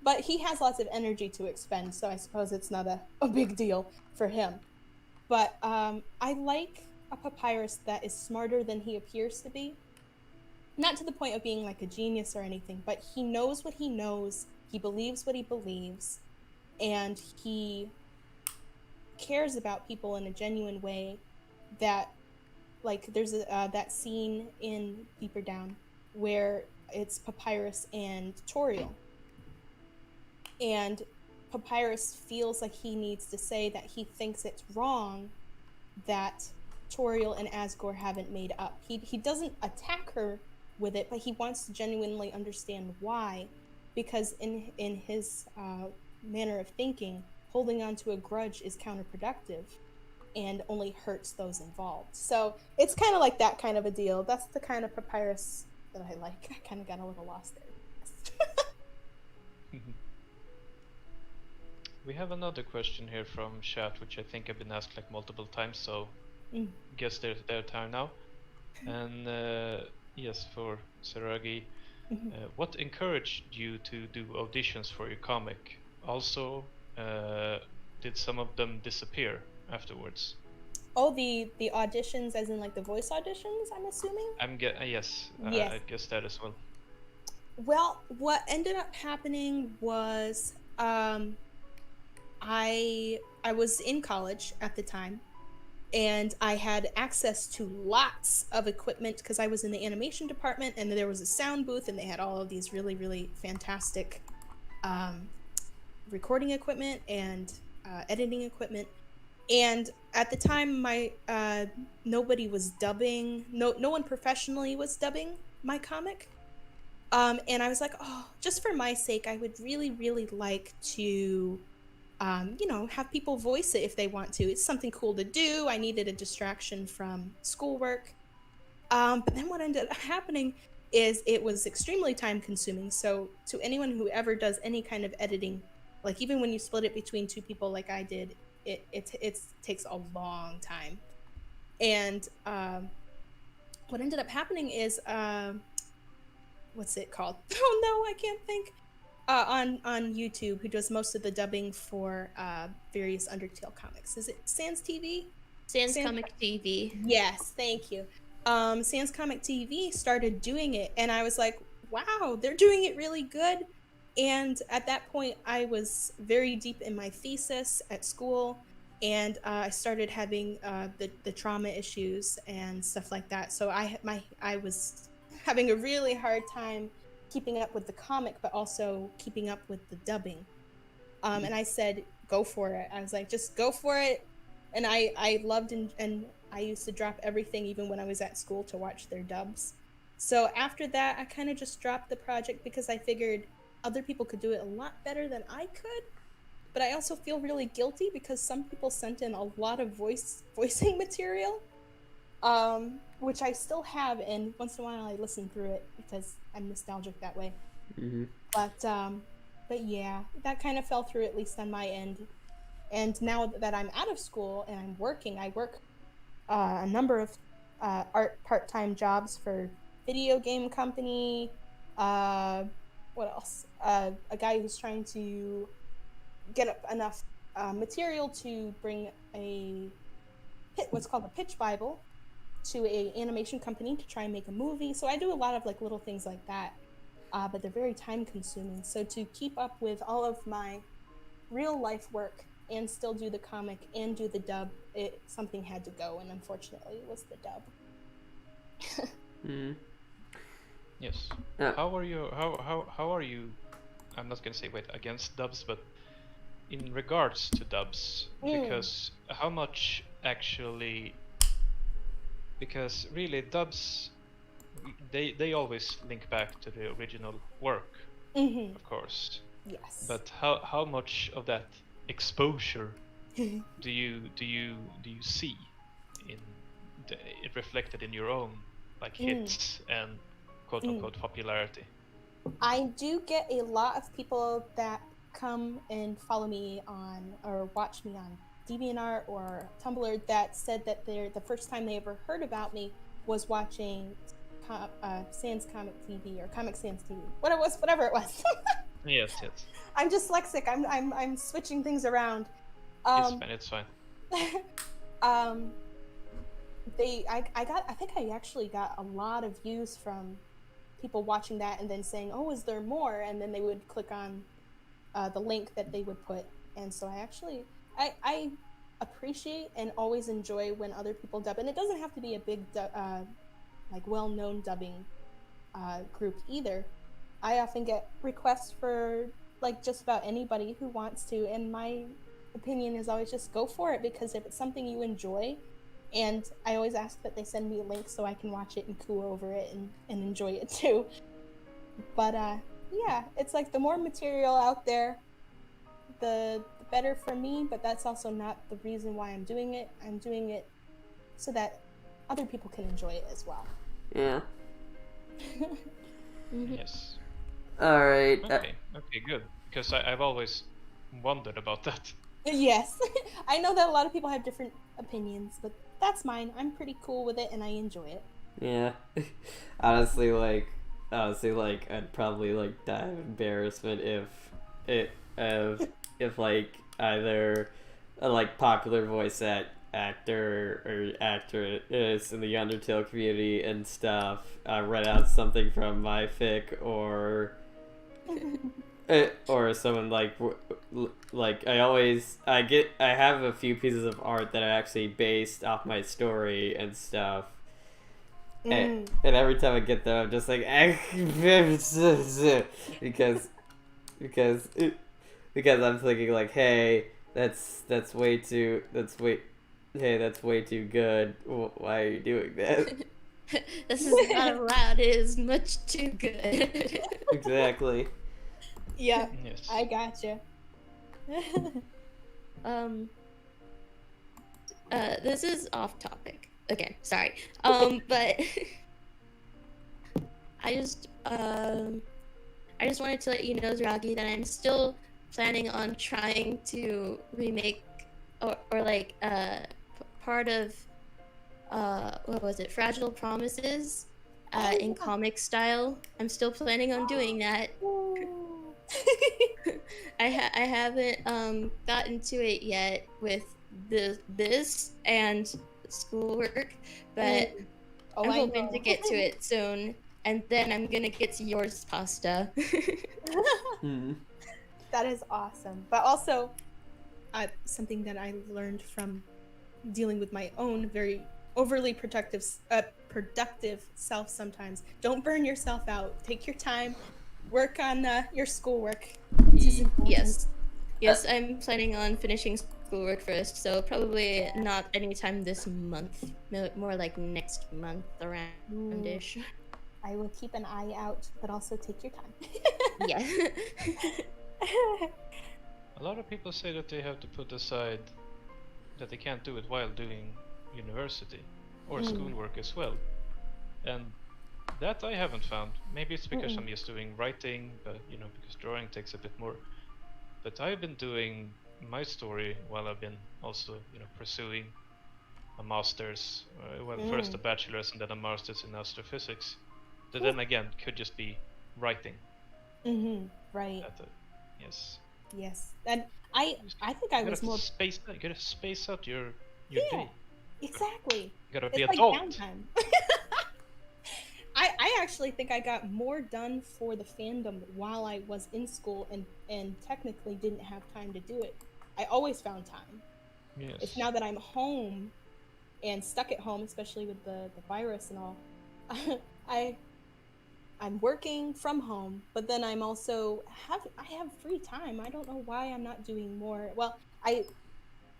But he has lots of energy to expend, so I suppose it's not a big deal for him. But I like a papyrus that is smarter than he appears to be. Not to the point of being like a genius or anything, but he knows what he knows, he believes what he believes, and he cares about people in a genuine way that, like, there's that scene in Deeper Down where it's Papyrus and Toriel. And Papyrus feels like he needs to say that he thinks it's wrong that Toriel and Asgore haven't made up. He doesn't attack her with it, but he wants to genuinely understand why, because in his manner of thinking, holding on to a grudge is counterproductive and only hurts those involved. So it's kind of like that kind of a deal. That's the kind of Papyrus that I like. I kind of got a little lost there. We have another question here from chat, which I think have been asked like multiple times, so guess their time now. And yes, for Zeragii, what encouraged you to do auditions for your comic? Also, did some of them disappear afterwards? Oh, the auditions, as in like the voice auditions, I'm assuming? Yes, Yes. I guess that as well. Well, what ended up happening was I was in college at the time, and I had access to lots of equipment because I was in the animation department, and there was a sound booth, and they had all of these really, really fantastic recording equipment and editing equipment. And at the time, my nobody was dubbing. No one professionally was dubbing my comic. And I was like, oh, just for my sake, I would really, really like to, have people voice it if they want to. It's something cool to do. I needed a distraction from schoolwork. But then what ended up happening is it was extremely time consuming. So to anyone who ever does any kind of editing, like even when you split it between two people like I did, it takes a long time. And what ended up happening is what's it called? Oh no, I can't think. On YouTube, who does most of the dubbing for various Undertale comics. Is it Sans TV? Sans Comic TV. Yes, thank you. Sans Comic TV started doing it, and I was like, wow, they're doing it really good. And at that point, I was very deep in my thesis at school, and I started having the trauma issues and stuff like that. So I was having a really hard time keeping up with the comic, but also keeping up with the dubbing. And I said, go for it. I was like, just go for it. And I loved and I used to drop everything, even when I was at school, to watch their dubs. So after that, I kind of just dropped the project because I figured other people could do it a lot better than I could. But I also feel really guilty because some people sent in a lot of voicing material, which I still have, and once in a while I listen through it because I'm nostalgic that way. But yeah, that kind of fell through, at least on my end. And now that I'm out of school and I'm working, I work a number of art part-time jobs for video game company. What else? A guy who's trying to get up enough material to bring a what's called a pitch Bible to a animation company to try and make a movie. So I do a lot of like little things like that, but they're very time consuming. So to keep up with all of my real life work and still do the comic and do the dub, something had to go, and unfortunately it was the dub. Yes. How are you? How are you? I'm not gonna say against dubs, but in regards to dubs, because how much actually? Because really, dubs, they always link back to the original work, of course. Yes. But how much of that exposure do you see in it reflected in your own like hits and quote unquote popularity? I do get a lot of people that come and follow me on or watch me on DeviantArt or Tumblr that said that the first time they ever heard about me was watching Sans Comic TV or Comic Sans TV. Whatever it was. Yes. I'm dyslexic. I'm switching things around. It's fine. I think I actually got a lot of views from people watching that and then saying, "Oh, is there more?" And then they would click on the link that they would put. And so I appreciate and always enjoy when other people dub, and it doesn't have to be a big like well-known dubbing group either. I often get requests for like just about anybody who wants to, and my opinion is always just go for it, because if it's something you enjoy, and I always ask that they send me a link so I can watch it and coo over it and enjoy it too. But yeah, it's like the more material out there, the better for me, but that's also not the reason why I'm doing it. I'm doing it so that other people can enjoy it as well. Yeah. Yes. All right. Okay, good. Because I've always wondered about that. Yes. I know that a lot of people have different opinions, but that's mine. I'm pretty cool with it and I enjoy it. Yeah. Honestly, I'd probably like die of embarrassment if like either a like popular voice actor or actress in the Undertale community and stuff read out something from my fic or someone like I have a few pieces of art that are actually based off my story and stuff. And every time I get them, I'm just like, because I'm thinking like, hey, that's way too good. Why are you doing that? This is not allowed. It is much too good. Exactly. Yeah, Yes. I gotcha. This is off topic. Okay, sorry. But I just wanted to let you know, Zeragii, that I'm still planning on trying to remake or like part of what was it, Fragile Promises in comic style. I'm still planning on doing that. I haven't gotten to it yet with this and schoolwork, but I'm hoping to get to it soon, and then I'm gonna get to yours, Pasta. That is awesome. But also, something that I learned from dealing with my own very overly productive self sometimes. Don't burn yourself out. Take your time. Work on your schoolwork. Yes, I'm planning on finishing schoolwork first, so probably not anytime this month. More like next month around-ish. I will keep an eye out, but also take your time. Yeah. A lot of people say that they have to put aside that they can't do it while doing university or schoolwork as well, and that I haven't found. Maybe it's because I'm just doing writing, but because drawing takes a bit more. But I've been doing my story while I've been also pursuing a master's, first a bachelor's and then a master's in astrophysics. But then again, could just be writing. Right. Yes. Yes. And I think I was more You gotta space out your day. Exactly. You gotta It's be like adult. downtime. I actually think I got more done for the fandom while I was in school and technically didn't have time to do it. I always found time. Yes. It's now that I'm home and stuck at home, especially with the virus and all, I I'm working from home, but then I'm also I have free time. I don't know why I'm not doing more. Well, I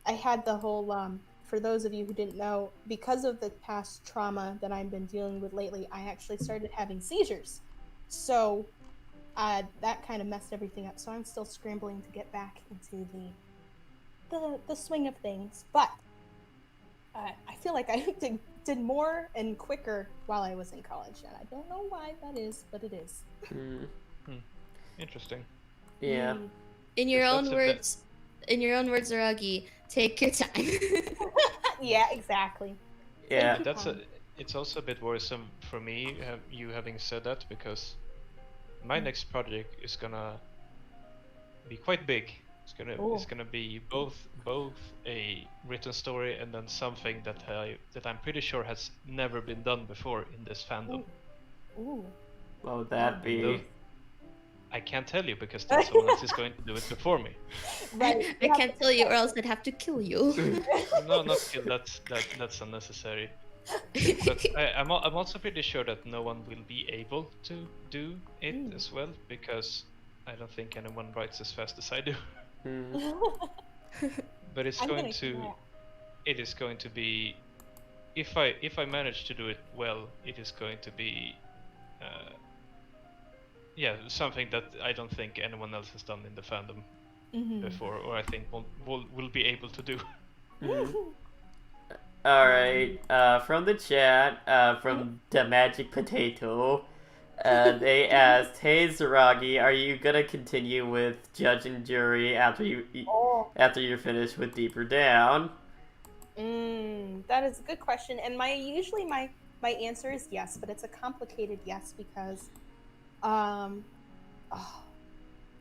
had the whole for those of you who didn't know, because of the past trauma that I've been dealing with lately, I actually started having seizures. So that kind of messed everything up. So I'm still scrambling to get back into the swing of things. But I feel like I did more and quicker while I was in college, and I don't know why that is, but it is. Interesting. Yeah. In your Yes, own that's a words, Zeragii, take your time. Yeah, exactly. Yeah. Thank you, It's also a bit worrisome for me, you having said that, because my next project is gonna be quite big. It's gonna be both a written story and then something that I'm pretty sure has never been done before in this fandom. Ooh. What would that And be? I can't tell you because then someone else is going to do it before me. Right. I can't tell you, or else I'd have to kill you. No, not kill. That's unnecessary. But I'm also pretty sure that no one will be able to do it as well, because I don't think anyone writes as fast as I do. But it's I'm going gonna to do that. it is going to be, if I manage to do it well, it is going to be something that I don't think anyone else has done in the fandom before, or I think will be able to do. Alright, from the chat, from the Magic Potato, they asked, "Hey Zeragii, are you gonna continue with Judge and Jury after you're finished with Deeper Down?" That is a good question, and usually my answer is yes, but it's a complicated yes because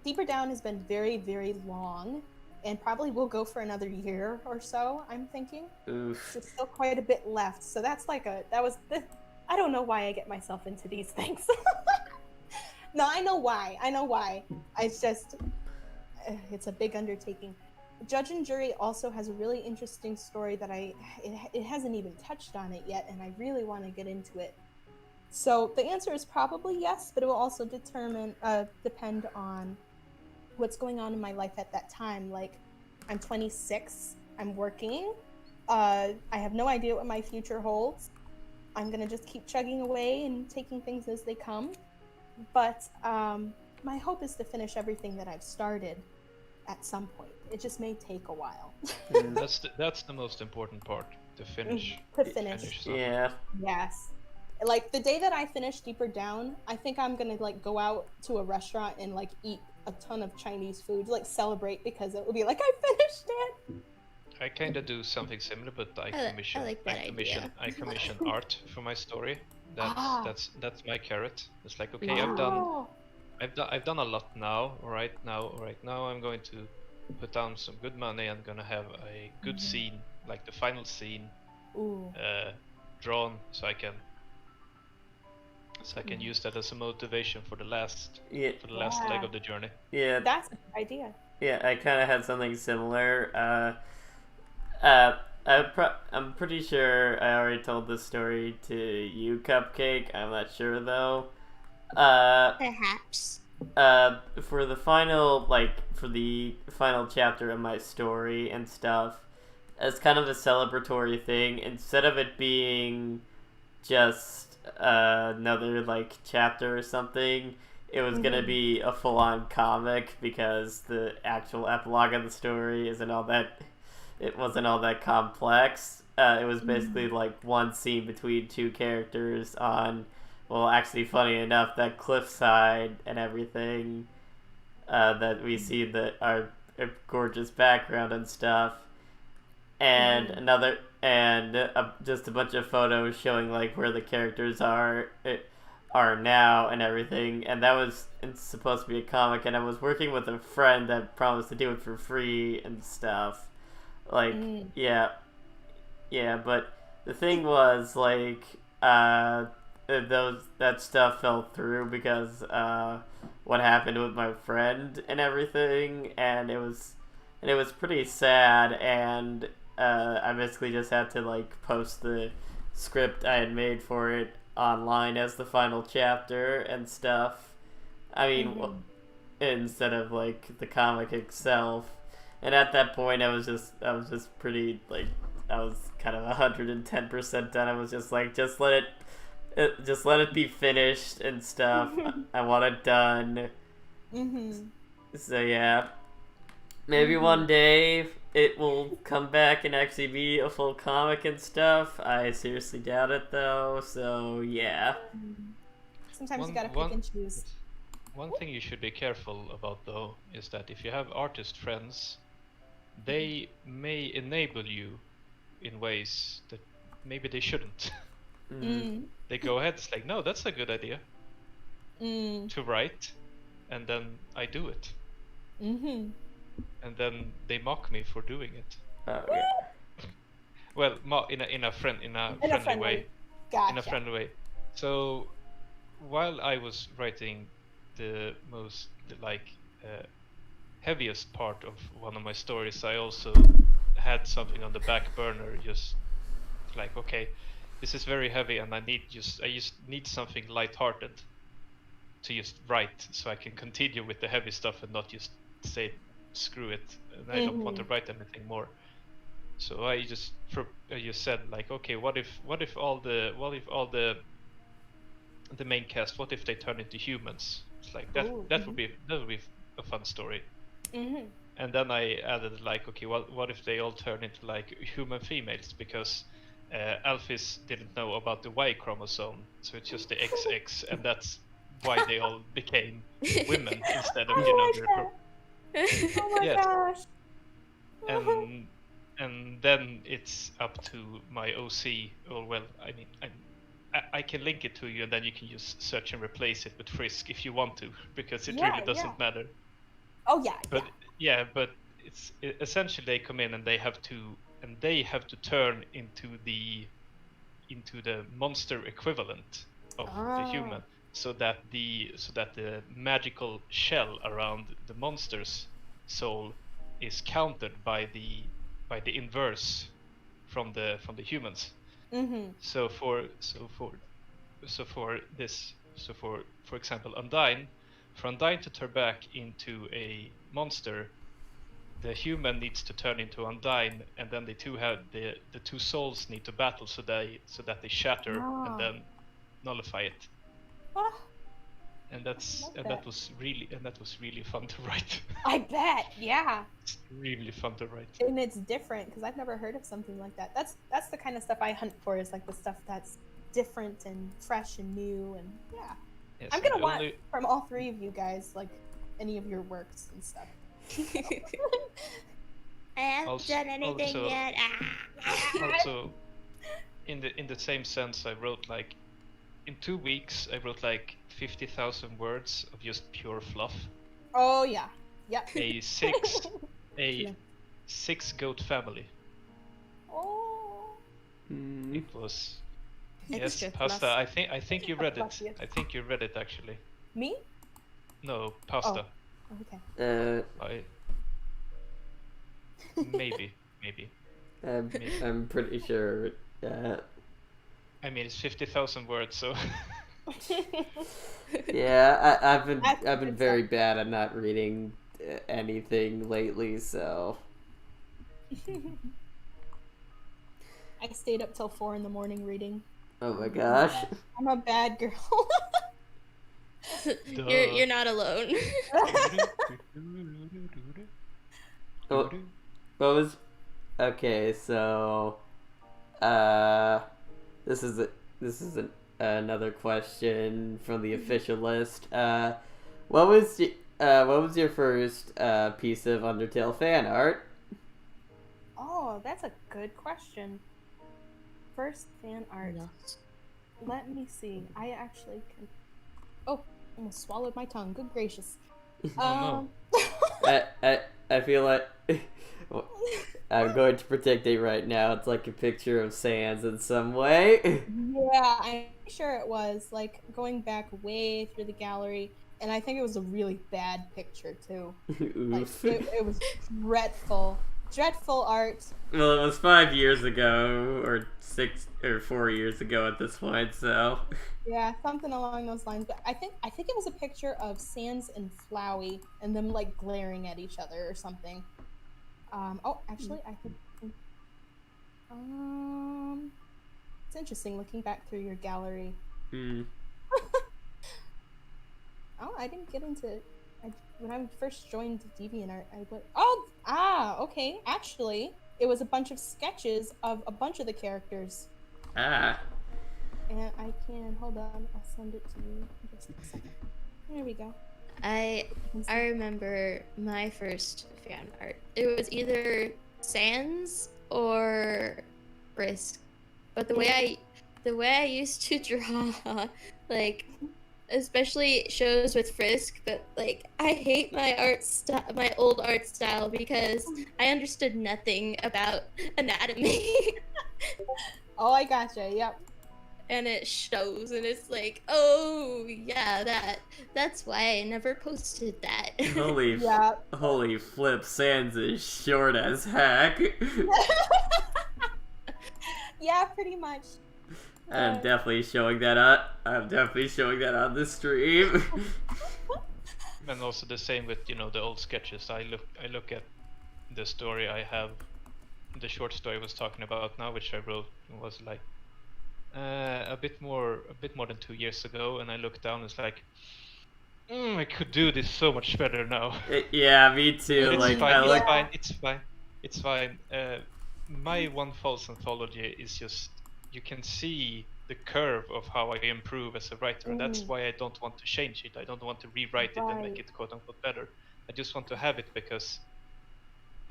Deeper Down has been very, very long and probably will go for another year or so, I'm thinking. Oof. There's still quite a bit left. So that's like I don't know why I get myself into these things. No, I know why. It's just, it's a big undertaking. Judge and Jury also has a really interesting story that it hasn't even touched on it yet, and I really want to get into it. So the answer is probably yes, but it will also depend on what's going on in my life at that time. Like, I'm 26, I'm working, I have no idea what my future holds. I'm gonna just keep chugging away and taking things as they come. But my hope is to finish everything that I've started at some point. It just may take a while. That's the most important part, to finish. Finish. something. Yeah. Yes. Like, the day that I finish Deeper Down, I think I'm gonna like go out to a restaurant and like eat a ton of Chinese food, like celebrate, because it will be like I finished it. I kind of do something similar, but I like that idea. commission art for my story. That's my carrot. It's like, okay, Oh. I've done a lot now. Right now I'm going to put down some good money. I'm gonna have a good scene, like the final scene, drawn, so I can use that as a motivation for the last leg of the journey. Yeah. That's a good idea. Yeah, I kind of had something similar. I'm pretty sure I already told this story to you, Cupcake. I'm not sure though. Perhaps. For the final chapter of my story and stuff, as kind of a celebratory thing, instead of it being just another like chapter or something, it was gonna be a full-on comic, because the actual epilogue of the story wasn't all that complex. It was basically like one scene between two characters on, well, actually, funny enough, that cliffside and everything, that we see our gorgeous background and stuff, and just a bunch of photos showing like where the characters are now and everything. And it's supposed to be a comic, and I was working with a friend that promised to do it for free and stuff. Like, yeah, Yeah, but the thing was, like, that stuff fell through because what happened with my friend and everything, and it was pretty sad, and I basically just had to like post the script I had made for it online as the final chapter and stuff. I mean, instead of like the comic itself. And at that point, I was just pretty like I was kind of 110% done. I was just like, just let it be finished and stuff. I want it done. So yeah, maybe one day it will come back and actually be a full comic and stuff. I seriously doubt it though. So yeah. Sometimes you gotta pick and choose. One thing you should be careful about though is that if you have artist friends, they may enable you in ways that maybe they shouldn't. They go ahead, it's like, no, that's a good idea to write, and then I do it. And then they mock me for doing it. Oh yeah. Well, in a friendly way. Gotcha. In a friendly way. So while I was writing the most heaviest part of one of my stories, I also had something on the back burner, just like, okay, this is very heavy, and I just need something lighthearted to just write, so I can continue with the heavy stuff and not just say screw it, and I don't want to write anything more. So I just said like, okay, what if all the main cast, what if they turn into humans? It's like that would be a fun story. And then I added like, okay, well, what if they all turn into like human females, because Alphys didn't know about the Y chromosome, so it's just the XX, and that's why they all became women instead of Oh my gosh. And then it's up to my OC. Or well, I mean, I can link it to you, and then you can just search and replace it with Frisk if you want to, because it really doesn't matter. Oh yeah. But but essentially they come in and they have to turn into the monster equivalent of the human, so that the magical shell around the monster's soul is countered by the inverse from the humans. So for example, Undyne, for Undyne to turn back into a monster, the human needs to turn into Undyne, and then the two souls need to battle so that they shatter and then nullify it. And that was really fun to write. I bet, yeah. It's really fun to write. And it's different because I've never heard of something like that. That's the kind of stuff I hunt for, is like the stuff that's different and fresh and new, and yeah. Yes, I'm gonna want from all three of you guys, like, any of your works and stuff. I haven't done anything yet. Also, in the same sense, I wrote like, in 2 weeks, I wrote like 50,000 words of just pure fluff. Oh yeah, yep. A six goat family. Oh. It was. Extra Yes, Pasta. fluff. I think you read it. I think you read it actually. Me? No, Pasta. Oh, okay. Maybe. I'm pretty sure. I mean, it's 50,000 words, so. Yeah, I've been very bad at not reading anything lately, so. I stayed up till 4 in.the.morning reading. Oh my gosh. I'm a bad girl. You're not alone. Oh, what was? Okay, so. This is another question from the official list. What was your first piece of Undertale fan art? Oh, that's a good question. First fan art. Yes. Let me see. I actually can. Oh, almost swallowed my tongue. Good gracious. Oh, I feel like I'm going to predict it right now. It's like a picture of Sans in some way. Yeah, I'm sure it was. Like, going back way through the gallery, and I think it was a really bad picture, too. Like, Oof. it was dreadful. Dreadful art. Well, it was 5 years ago, or 6 or 4 years ago at this point, so. Yeah, something along those lines. But I think it was a picture of Sans and Flowey, and them, like, glaring at each other or something. Oh, actually, I think... It's interesting looking back through your gallery. Hmm. Oh, I didn't get into... when I first joined DeviantArt, I went... okay. Actually, it was a bunch of sketches of a bunch of the characters. Ah. And I can... Hold on, I'll send it to you in just a second. There we go. I remember my first fan art. It was either Sans or Frisk. But the way I used to draw, like, especially shows with Frisk, but like I hate my old art style because I understood nothing about anatomy. Oh, I gotcha. Yep. And it shows, and it's like, oh yeah, that's why I never posted that. Holy flip, Sans is short as heck. Yeah, pretty much. I'm definitely showing that on the stream. And also the same with, you know, the old sketches. I look at the story I have, the short story I was talking about now, which I wrote was like a bit more than 2 years ago, and I look down, it's like, I could do this so much better now. Yeah, me too. It's like fine, it's fine. My one false anthology is just, you can see the curve of how I improve as a writer, and that's why I don't want to change it. I don't want to rewrite it and make it quote unquote better. I just want to have it because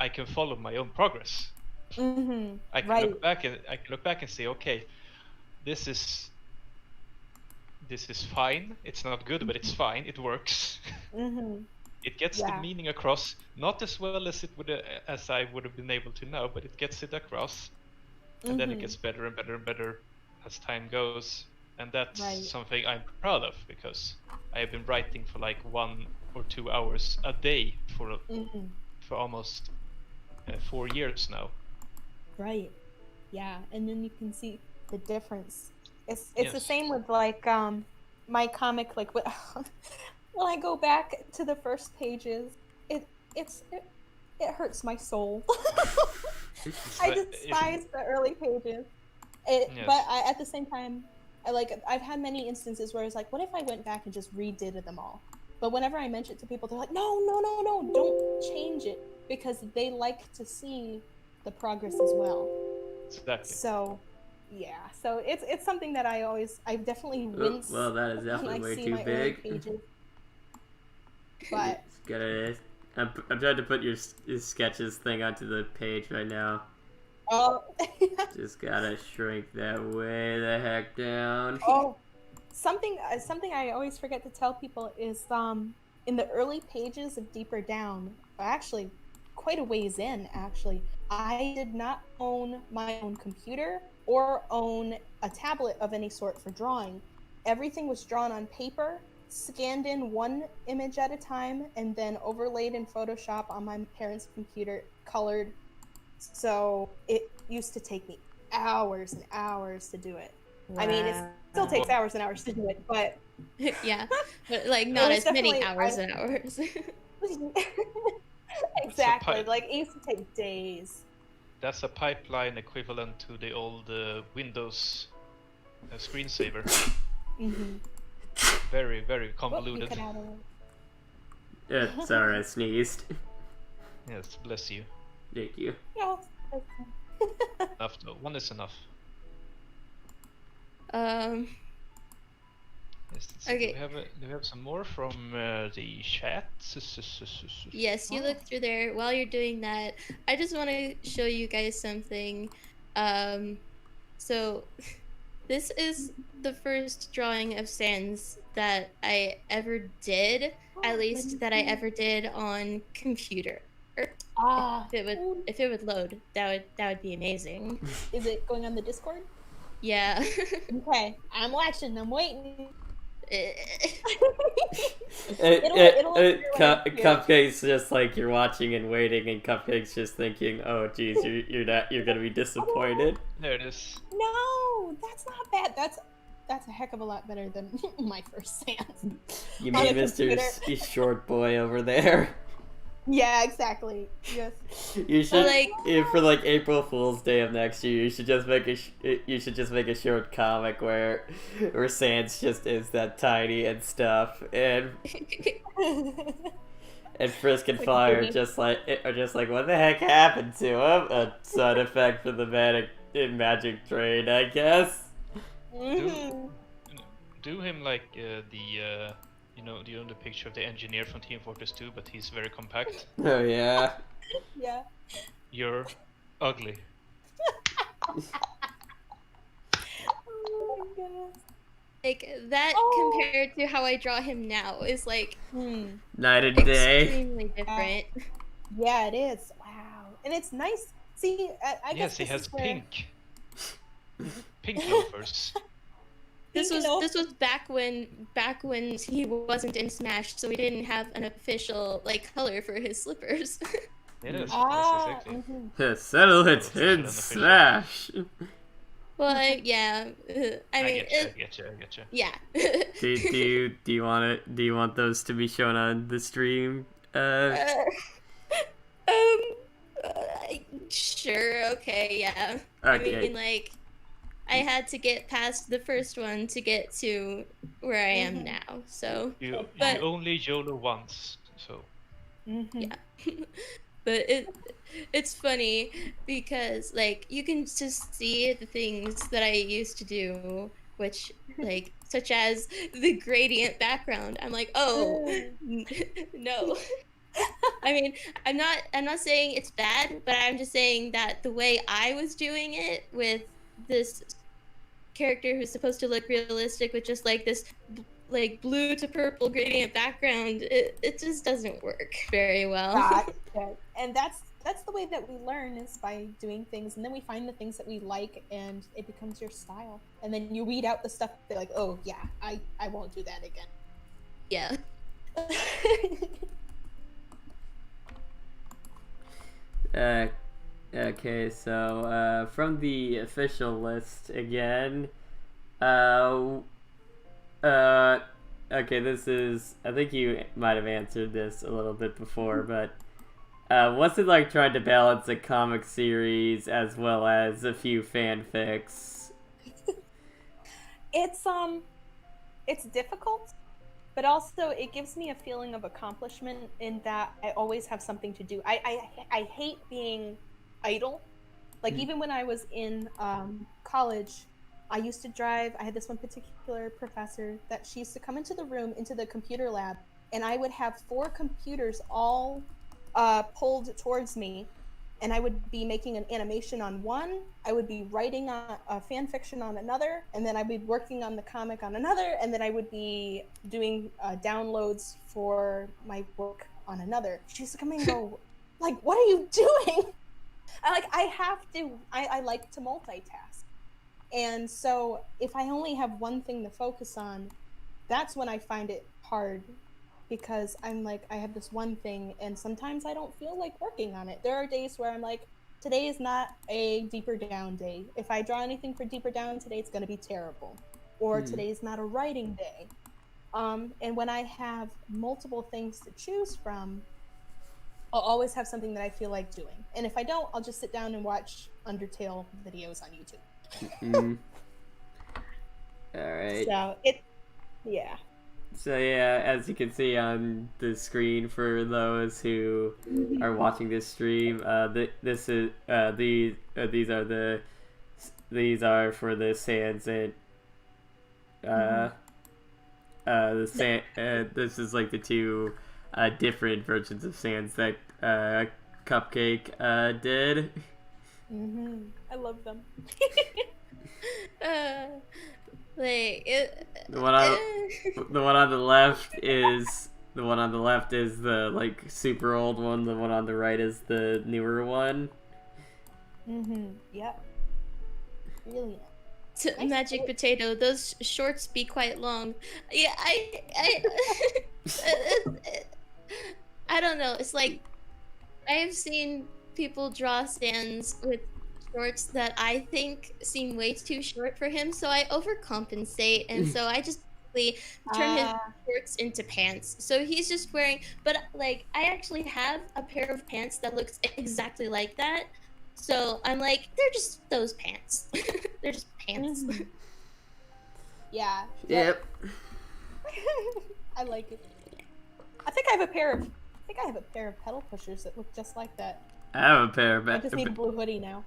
I can follow my own progress. I can look back and say, okay, this is fine. It's not good, but it's fine. It works. It gets the meaning across, not as well as as I would have been able to now, but it gets it across, and then it gets better and better and better as time goes. And that's something I'm proud of, because I have been writing for like 1 or 2 hours a day for almost 4 years now. Right. Yeah, and then you can see the difference. It's the same with like my comic, like when I go back to the first pages, it hurts my soul. I despise the early pages. But at the same time, I've had many instances where it's like, what if I went back and just redid them all? But whenever I mention it to people, they're like, no, don't change it, because they like to see the progress as well. Exactly. So, yeah. So it's something that I definitely wince. Well, that is definitely way too big. Pages. But I'm trying to put your sketches thing onto the page right now. Oh. Just gotta shrink that way the heck down. Oh, something I always forget to tell people is in the early pages of Deeper Down, actually quite a ways in, I did not own my own computer or own a tablet of any sort for drawing. Everything was drawn on paper, scanned in one image at a time, and then overlaid in Photoshop on my parents' computer, colored. So it used to take me hours and hours to do it. Wow. I mean, it still takes hours and hours to do it, but yeah, but like not as many hours and hours. Exactly, like it used to take days. That's a pipeline equivalent to the old Windows screensaver. Very, very convoluted. Yeah, sorry, I sneezed. Yes, bless you. Thank you. Yeah. Enough though. One is enough. Yes, okay. Do we have some more from the chat? Yes, you look through there. While you're doing that, I just want to show you guys something. So this is the first drawing of Sans that I ever did, at least that I ever did on computer. If it would load, that would be amazing. Is it going on the Discord? Yeah. Okay, I'm watching. I'm waiting. Cupcake's just like you're watching and waiting, and Cupcake's just thinking, "Oh, geez, you're gonna be disappointed." There it is. No, that's not bad. That's a heck of a lot better than my first Sans. You mean Mr. Short Boy over there? Yeah, exactly. Yes. You should Like- for like April Fool's Day of next year. You should just make a short comic where Sans just is that tiny and stuff, and Frisk and Fire are just like what the heck happened to him? A side effect for the magic trade, I guess. Do him like the the picture of the engineer from Team Fortress 2, but he's very compact. Oh yeah. Yeah. You're ugly. Oh my goodness. Like that compared to how I draw him now is like Night and day. extremely different. Yeah, it is. Wow, and it's nice. See, I guess Yes, he this has is where- pink loafers. This was back when he wasn't in Smash, so we didn't have an official like color for his slippers. It is. Ah, Yes, exactly. mhm. Settle it in Smash. Well, I mean, I get you. yeah. do you want those to be shown on the stream? Sure, okay, yeah. Okay. I mean, like, I had to get past the first one to get to where I am now, so. You But- only YOLO once, so. Mhm. Yeah. But it's funny because, like, you can just see the things that I used to do, which, like, such as the gradient background. I'm like, oh, no. I mean, I'm not saying it's bad, but I'm just saying that the way I was doing it with this character who's supposed to look realistic with just like this like blue to purple gradient background, it just doesn't work very well. Gotcha. And that's the way that we learn, is by doing things, and then we find the things that we like, and it becomes your style. And then you weed out the stuff that like, oh yeah, I won't do that again. Yeah. Okay, so from the official list again. Okay, this is, I think you might have answered this a little bit before, but what's it like trying to balance a comic series as well as a few fanfics? It's difficult, but also it gives me a feeling of accomplishment in that I always have something to do. I hate being idle. Like, even when I was in college, I used to drive. I had this one particular professor that she used to come into the room, into the computer lab, and I would have 4 computers all pulled towards me, and I would be making an animation on one, I would be writing a fan fiction on another, and then I'd be working on the comic on another, and then I would be doing downloads for my work on another. She used to come in and go, like, what are you doing? I like to multitask. And so if I only have one thing to focus on, that's when I find it hard, because I'm like, I have this one thing, and sometimes I don't feel like working on it. There are days where I'm like, today is not a Deeper Down day. If I draw anything for Deeper Down today, it's going to be terrible. Or today is not a writing day. And when I have multiple things to choose from, I'll always have something that I feel like doing. And if I don't, I'll just sit down and watch Undertale videos on YouTube. All right. So yeah. So yeah, as you can see on the screen for those who are watching this stream, these are for the Sans and this is like the 2 different versions of Sans that Cupcake did. I love them. Like it. The one on the left is The one on the left is the like super old one. The one on the right is the newer one. Yep. Brilliant. Magic potato. Those shorts be quite long. Yeah, I don't know. It's like I've seen people draw stands with shorts that I think seem way too short for him, so I overcompensate, and so I just turn his shorts into pants. So he's just wearing, but like I actually have a pair of pants that looks exactly like that. So I'm like, they're just those pants. They're just pants. Yeah. Yep. I like it. I think I have a pair of pedal pushers that look just like that. I have a pair of I just need a blue hoodie now.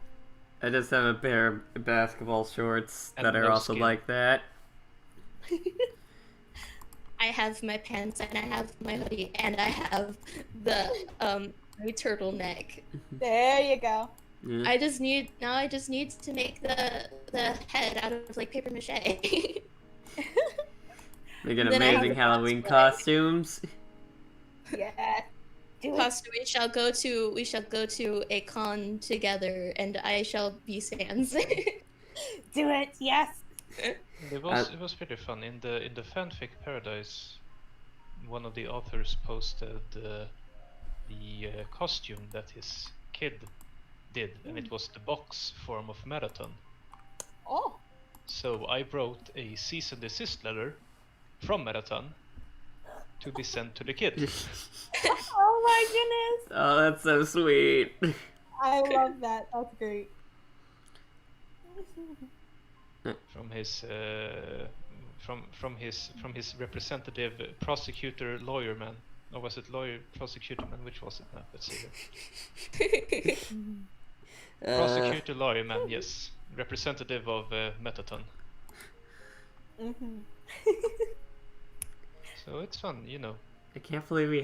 I just have a pair of basketball shorts And that are no also skin. like that. I have my pants and I have my hoodie and I have the my turtleneck. There you go. Yeah. I just need to make the head out of like paper mache. They get Then I have amazing the Halloween cosplay. costumes. Yeah. Do it. Plus, we shall go to a con together, and I shall be Sans. Do it. Yes. It was pretty fun in the fanfic paradise. One of the authors posted the costume that his kid did, and it was the box form of marathon. Oh. So I wrote a cease and desist letter from marathon to be sent to the kid. Oh my goodness. Oh, that's so sweet. I love that. That's great. From his from his representative prosecutor lawyer man, or was it lawyer prosecutor man? Which was it now? Let's see here. Prosecutor lawyer man, yes, representative of Metaton. So it's fun, you know. I can't believe we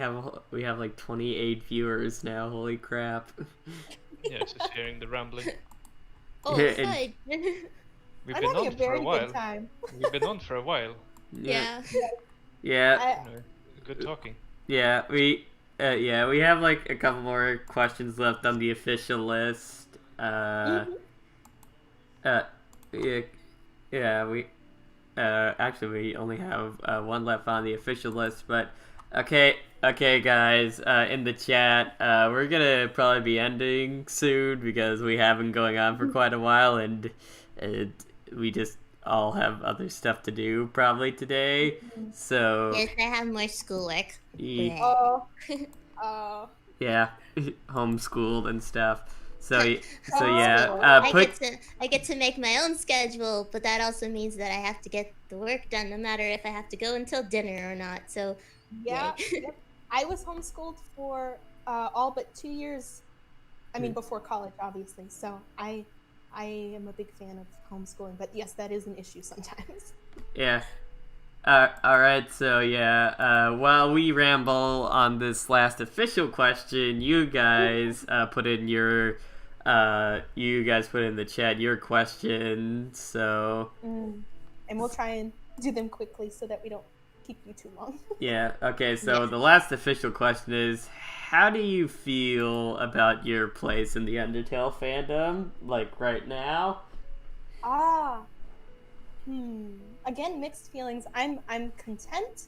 have like 28 viewers now. Holy crap! Yeah, just hearing the rambling. Oh, Yeah, fudge. We've I'm been having a on for very a while. good time. We've been on for a while. Yeah. Yeah. You know, good talking. Yeah. We have like a couple more questions left on the official list. Yeah. We actually we only have one left on the official list, but okay, guys, in the chat, we're gonna probably be ending soon because we have been going on for quite a while, and we just all have other stuff to do probably today. So Yes, I have more schoolwork. Oh. Oh. yeah, homeschooled and stuff. So Oh. yeah, I get to make my own schedule, but that also means that I have to get the work done, no matter if I have to go until dinner or not. So Yeah. yay. Yep. I was homeschooled for all but 2 years. I mean, before college, obviously. So I am a big fan of homeschooling, but yes, that is an issue sometimes. Yeah. All right. So yeah. While we ramble on this last official question, you guys put in your the chat your questions. So And we'll try and do them quickly so that we don't keep you too long. yeah. Okay. So the last official question is: how do you feel about your place in the Undertale fandom, like right now? Again, mixed feelings. I'm content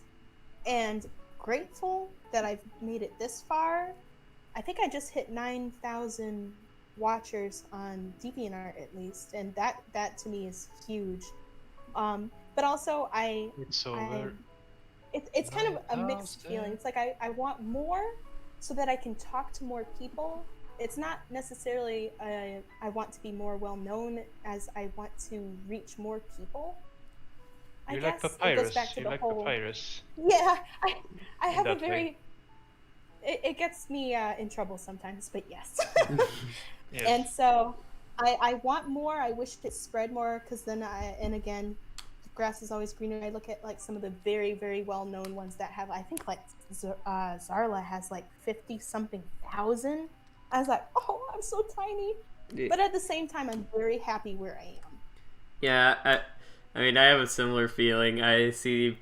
and grateful that I've made it this far. I think I just hit 9,000 watchers on DeviantArt at least, and that to me is huge. But also It's over. it's kind of a mixed 9,000. feeling. It's like I want more so that I can talk to more people. It's not necessarily I want to be more well known as I want to reach more people. I You're guess like it goes papyrus. back to You the like whole. papyrus. Yeah, I have a that way. very. It gets me in trouble sometimes, but yes. Yes. And so I want more. I wish it spread more because then and again, the grass is always greener. I look at like some of the very, very well known ones that have, I think like Zarla has like 50 something thousand. I was like, oh, I'm so tiny. But at the same time, I'm very happy where I am. Yeah, I mean, I have a similar feeling. I see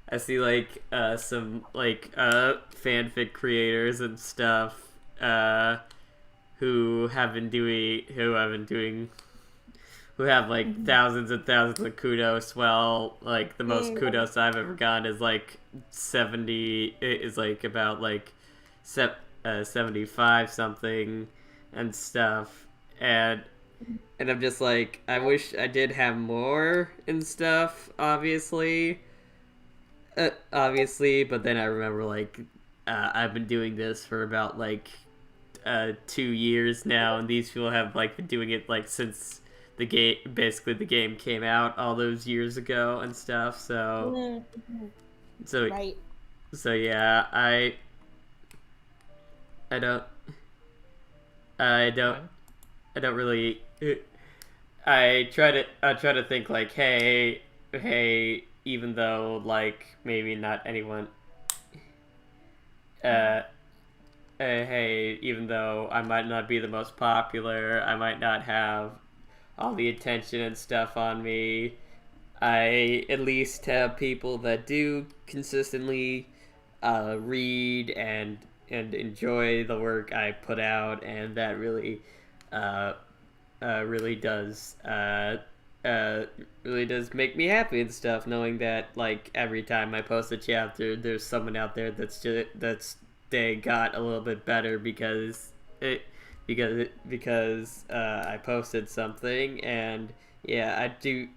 I see like some like fanfic creators and stuff who have like thousands and thousands of kudos. Well, like the most kudos I've ever gotten is like 70. Is like about like 75 something and stuff, and I'm just like, I wish I did have more and stuff. Obviously, but then I remember like I've been doing this for about like 2 years now, and these people have like been doing it like since the game came out all those years ago and stuff. So Right. so yeah, I don't really. I try to think like, hey, even though like maybe not anyone, hey, even though I might not be the most popular, I might not have all the attention and stuff on me, I at least have people that do consistently read and enjoy the work I put out, and that really really does make me happy and stuff, knowing that like every time I post a chapter, there's someone out there that's they got a little bit better because I posted something. And yeah, I do.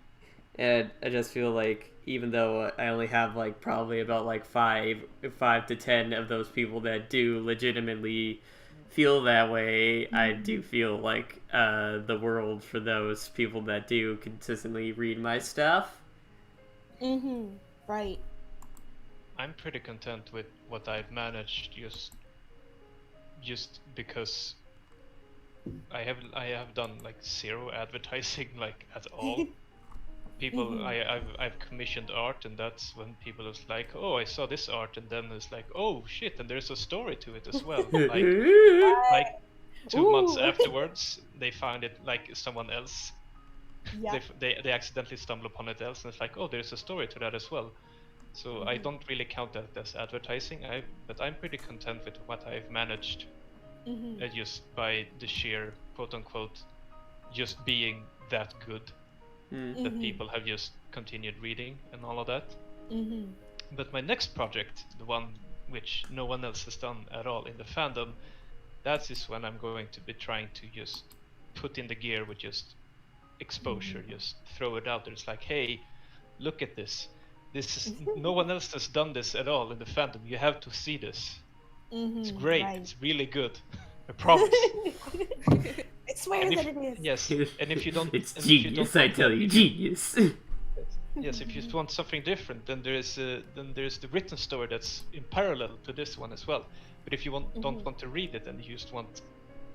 And I just feel like even though I only have like probably about like five to 10 of those people that do legitimately feel that way, I do feel like the world for those people that do consistently read my stuff. Right. I'm pretty content with what I've managed, just because I have done like zero advertising like at all. People, I've commissioned art, and that's when people is like, oh, I saw this art, and then it's like, oh shit, and there's a story to it as well. like 2 months afterwards, they found it like someone else. Yeah. They accidentally stumble upon it else, and it's like, oh, there's a story to that as well. So I don't really count that as advertising. But I'm pretty content with what I've managed, just by the sheer quote unquote, just being that good. That people have just continued reading and all of that. But my next project, the one which no one else has done at all in the fandom, that is when I'm going to be trying to just put in the gear with just exposure, just throw it out there. It's like, hey, look at this. This is no one else has done this at all in the fandom. You have to see this. It's great. Right. It's really good. I promise. I swear that it is. Yes, and if you don't, it's genius. I tell you, genius. Yes, if you want something different, then there's the written story that's in parallel to this one as well. But if you don't want to read it and you just want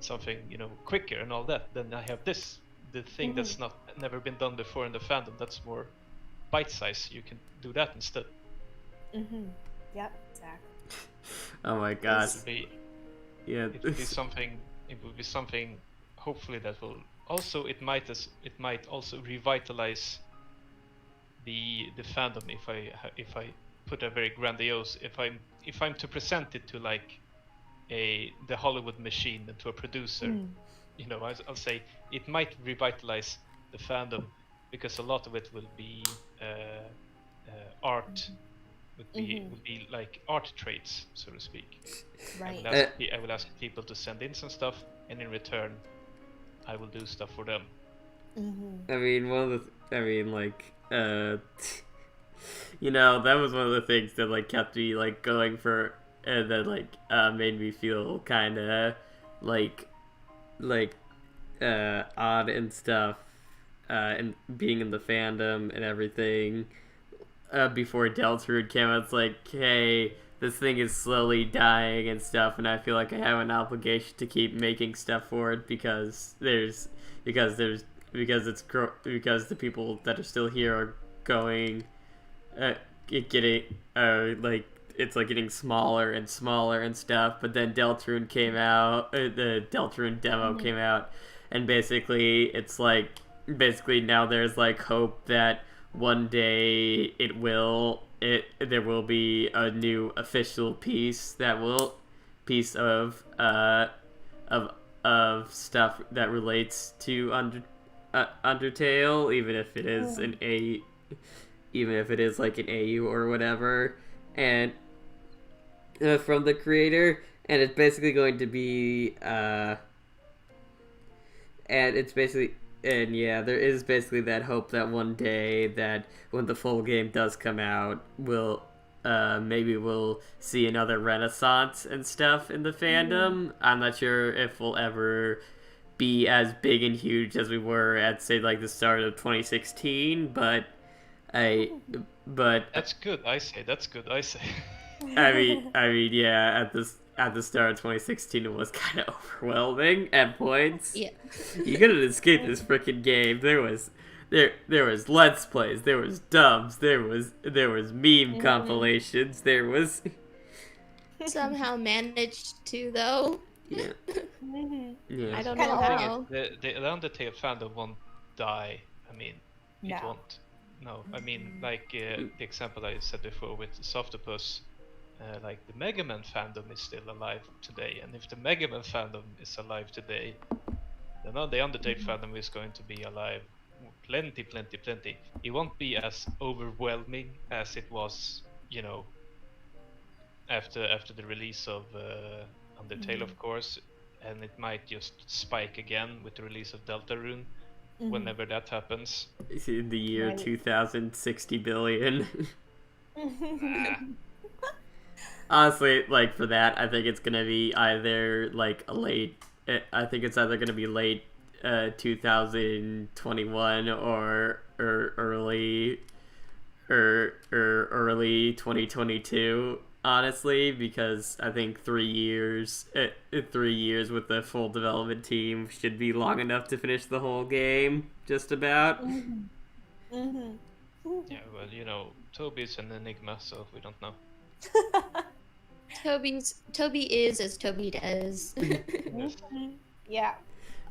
something, quicker and all that, then I have this, the thing that's never been done before in the fandom. That's more bite size. You can do that instead. Yep, exactly. Oh my god. It would be something. Hopefully, that will also. It might also revitalize the fandom if I put a very grandiose. If I'm to present it to like the Hollywood machine and to a producer, I'll say it might revitalize the fandom, because a lot of it will be art. Would be like art traits, so to speak. Right. I will ask people to send in some stuff, and in return, I will do stuff for them. I mean, that was one of the things that like kept me like going for, and that like made me feel kind of like odd and stuff, and being in the fandom and everything. Before Deltarune came out, it's like, hey, this thing is slowly dying and stuff, and I feel like I have an obligation to keep making stuff for it because the people that are still here are going, it's like getting smaller and smaller and stuff. But then Deltarune came out, the Deltarune demo came out, and basically now there's like hope that one day it will there will be a new official piece of stuff that relates to Undertale, even if it is even if it is like an AU or whatever, and from the creator, and it's basically going to be there is basically that hope that one day that when the full game does come out, maybe we'll see another renaissance and stuff in the fandom. I'm not sure if we'll ever be as big and huge as we were at, say, like the start of 2016, but That's good, I say. That's good, I say. I mean, yeah. At the start of 2016, it was kind of overwhelming at points. Yeah. You couldn't escape this freaking game. There was Let's Plays, there was dubs, there was meme compilations, there was. Somehow managed to, though. Yeah. Yeah. I don't Kinda know like how. The Undertale fandom won't die. I mean, it No. won't. No, I mean, like the example I said before with Softopus, like the Mega Man fandom is still alive today, and if the Mega Man fandom is alive today, then the Undertale fandom is going to be alive plenty. It won't be as overwhelming as it was, after the release of Undertale, of course, and it might just spike again with the release of Deltarune. Whenever that happens. In the year Right. 2060 billion. Honestly, like for that, I think it's gonna be either like I think it's either gonna be late 2021 or early 2022. Honestly, because I think 3 years with the full development team should be long enough to finish the whole game, just about. Yeah, well, Toby's an enigma, so we don't know. Toby is as Toby does. Yeah.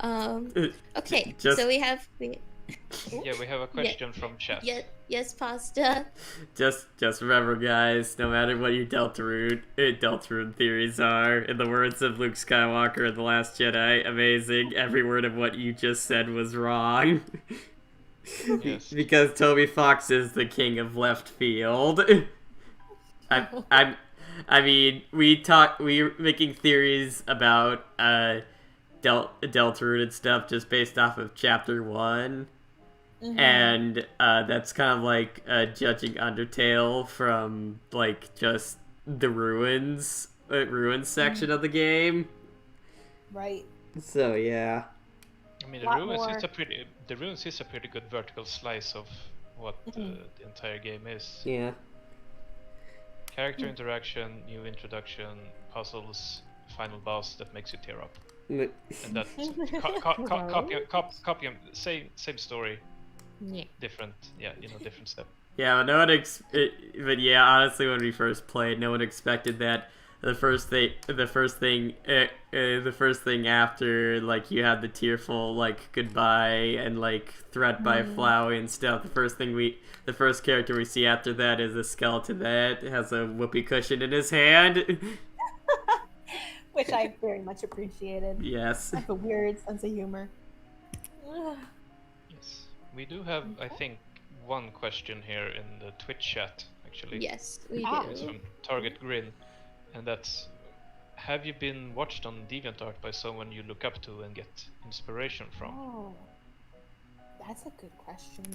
Okay, Just- so we have Yeah, we have a question from chat. yes, pasta. Just remember, guys, no matter what your Deltarune theories are, in the words of Luke Skywalker in The Last Jedi, amazing, every word of what you just said was wrong. Yes. Because Toby Fox is the king of left field. I mean, we're making theories about Deltarune and stuff just based off of Chapter 1. And that's kind of like judging Undertale from like just the ruins section of the game. Right. So yeah. I mean, Lot the ruins is a pretty good vertical slice of what the entire game is. Yeah. Character interaction, new introduction, puzzles, final boss that makes you tear up, But- and that copy same story, Yeah. different different step. Yeah, but but yeah, honestly, when we first played, no one expected that the first thing after like you had the tearful like goodbye and like threat by Flowey and stuff. The first character we see after that is a skeleton that has a whoopee cushion in his hand. Which I very much appreciated. Yes. I have a weird sense of humor. Yes, we do have, I think, one question here in the Twitch chat, actually. Yes, we Ah. do. It's from Target Grin, and that's: have you been watched on DeviantArt by someone you look up to and get inspiration from? Oh, that's a good question.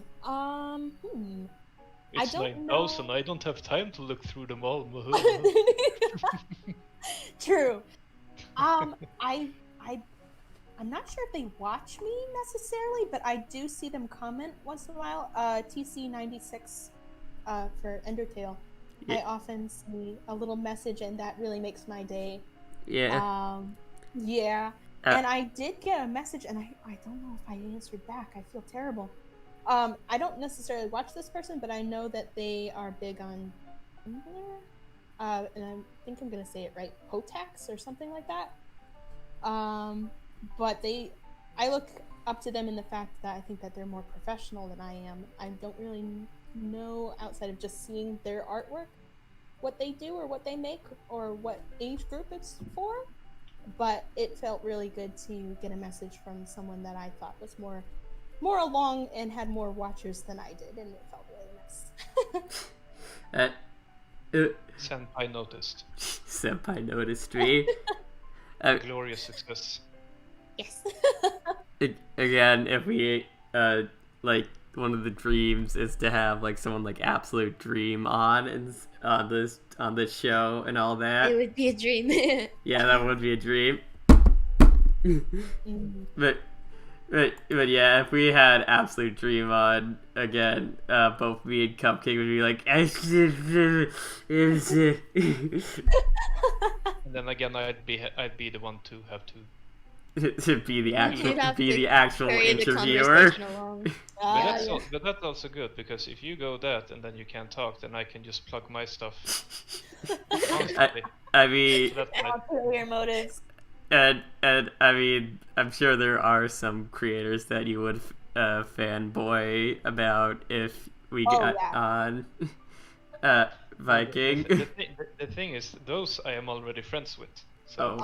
It's don't 9,000. know. I don't have time to look through them all. True. I'm not sure if they watch me necessarily, but I do see them comment once in a while. TC96 for Undertale. I Yeah. often see a little message, and that really makes my day. Yeah. Yeah. Uh, And I did get a message, and I don't know if I answered back. I feel terrible. I don't necessarily watch this person, but I know that they are big on Tumblr. And I think I'm gonna say it right, Potax or something like that. But I look up to them in the fact that I think that they're more professional than I am. I don't really know outside of just seeing their artwork what they do or what they make or what age group it's for. But it felt really good to get a message from someone that I thought was more along and had more watchers than I did, and it felt really nice. Senpai noticed. Senpai noticed me. Glorious success. Yes. Again, if we like, one of the dreams is to have like someone like Absolute Dream on this show and all that. It would be a dream. Yeah, that would be a dream. But yeah, if we had Absolute Dream on again, both me and Cupcake would be like, And then again, I'd be the one to have to. to be the You'd actual carry the interviewer. conversation along. But that's also good, because if you go that and then you can't talk, then I can just plug my stuff constantly. I mean, So that's nice. Ulterior motives. and I mean, I'm sure there are some creators that you would fanboy about if we got on Viking. The thing is, those I am already friends with. So.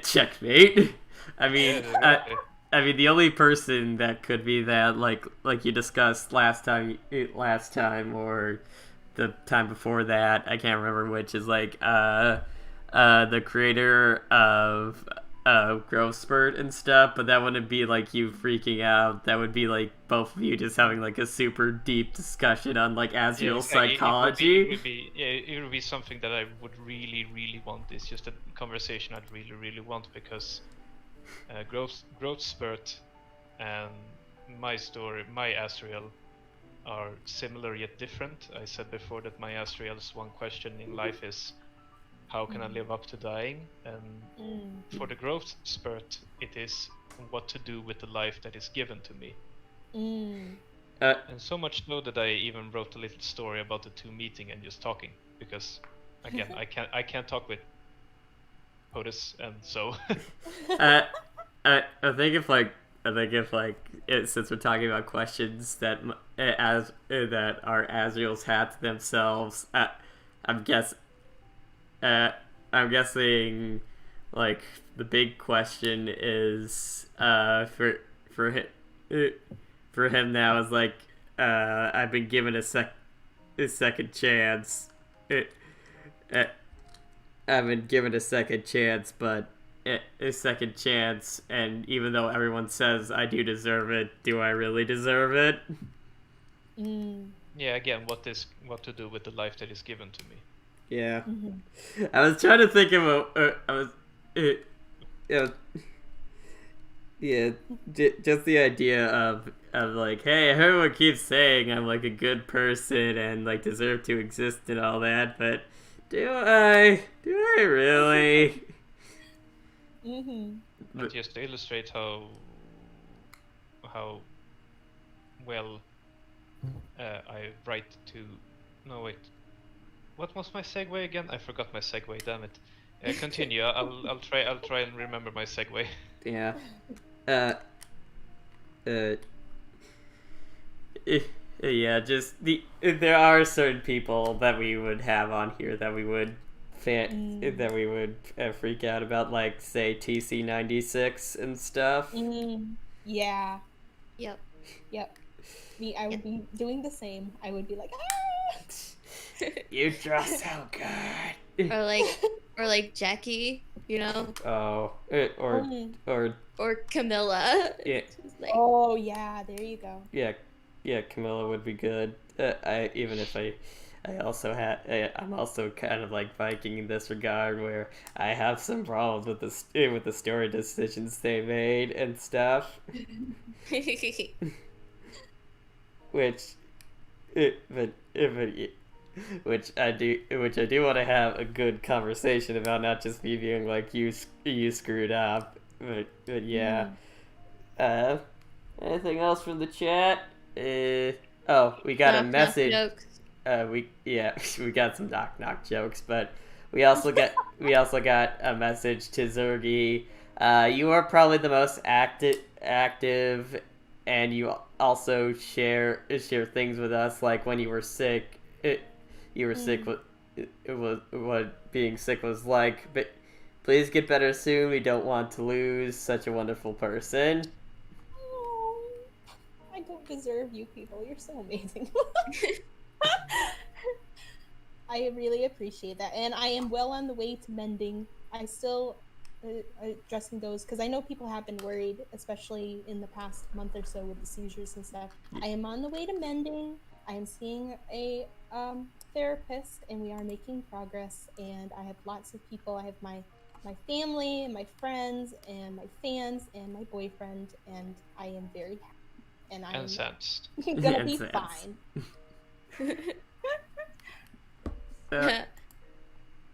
Checkmate. I mean, Yeah, I mean, the only person that could be that, like you discussed last time, or the time before that, I can't remember which, is like the creator of Growth Spurt and stuff, but that wouldn't be like you freaking out. That would be like both of you just having like a super deep discussion on like Asriel's psychology. It would be something that I would really, really want. It's just a conversation I'd really, really want, because Growth Spurt and my story, my Asriel, are similar yet different. I said before that my Asriel's one question in life is, how can I live up to dying? And for the Growth Spurt, it is what to do with the life that is given to me. And so much so that I even wrote a little story about the two meeting and just talking, because again, I can't talk with POTUS, and so. I think since we're talking about questions that that are Asriel's had to themselves, I'm guessing like the big question is for him now is like, I've been given a second chance. I've been given a second chance, but a second chance, and even though everyone says I do deserve it, do I really deserve it? Yeah, again, what to do with the life that is given to me. Yeah. I was trying to think of just the idea of like, hey, everyone keeps saying I'm like a good person and like deserve to exist and all that, but do I really? But just to illustrate how well I write to. No, wait. What was my segue again? I forgot my segue. Damn it. Continue. I'll try and remember my segue. Yeah. Yeah. Just there are certain people that we would have on here that we would freak out about, like say TC96 and stuff. Yeah. Yep. Me, I would be doing the same. I would be like, You draw so good. Or like Jackie, you know? Oh, or Camilla. Yeah. Like, oh yeah, there you go. Yeah, Camilla would be good. I'm also kind of like Viking in this regard, where I have some problems with the story decisions they made and stuff. Which I do want to have a good conversation about, not just me being like, you screwed up. But yeah. Anything else from the chat? We got a message. Jokes. We got some knock jokes, but we also got a message to Zeragii. You are probably the most active you also share things with us, like when you were sick. You were sick. It was what being sick was like. But please get better soon. We don't want to lose such a wonderful person. Oh, I don't deserve you people. You're so amazing. I really appreciate that, and I am well on the way to mending. I still addressing those because I know people have been worried, especially in the past month or so with the seizures and stuff. I am on the way to mending. I am seeing a therapist, and we are making progress. And I have lots of people. I have my family and my friends and my fans and my boyfriend, and I am very happy. And I am gonna be fine.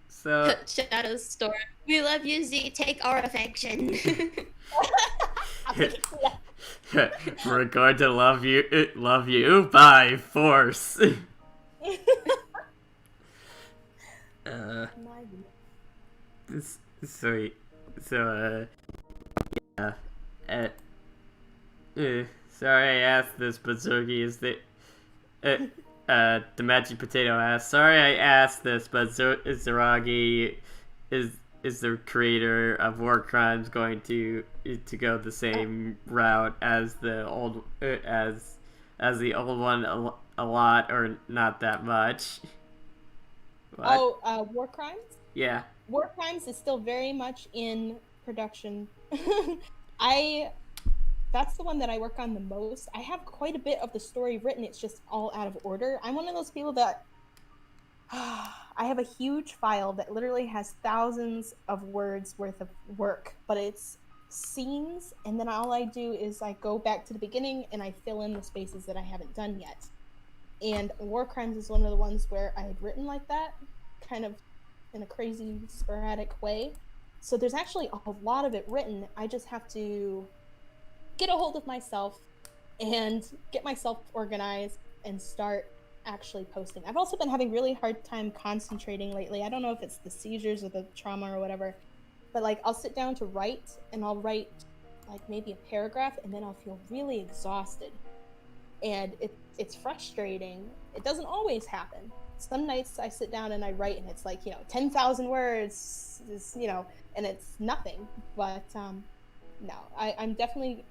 So Shadow's Storm. We love you, Z. Take our affection. we're going to love you by force. Sorry, I asked this, but Zeragii is the Magic Potato asked, sorry I asked this, but Zeragii is the creator of War Crimes going to go the same route as the old as the old one a lot, or not that much? What? War Crimes? Yeah. War Crimes is still very much in production. That's the one that I work on the most. I have quite a bit of the story written. It's just all out of order. I'm one of those people that I have a huge file that literally has thousands of words worth of work, but it's scenes, and then all I do is I go back to the beginning and I fill in the spaces that I haven't done yet. And War Crimes is one of the ones where I had written like that, kind of in a crazy, sporadic way. So there's actually a lot of it written. I just have to get a hold of myself and get myself organized and start actually posting. I've also been having really hard time concentrating lately. I don't know if it's the seizures or the trauma or whatever, but like I'll sit down to write and I'll write like maybe a paragraph and then I'll feel really exhausted. And it's frustrating. It doesn't always happen. Some nights I sit down and I write and it's like, 10,000 words, and it's nothing. But no, I'm definitely,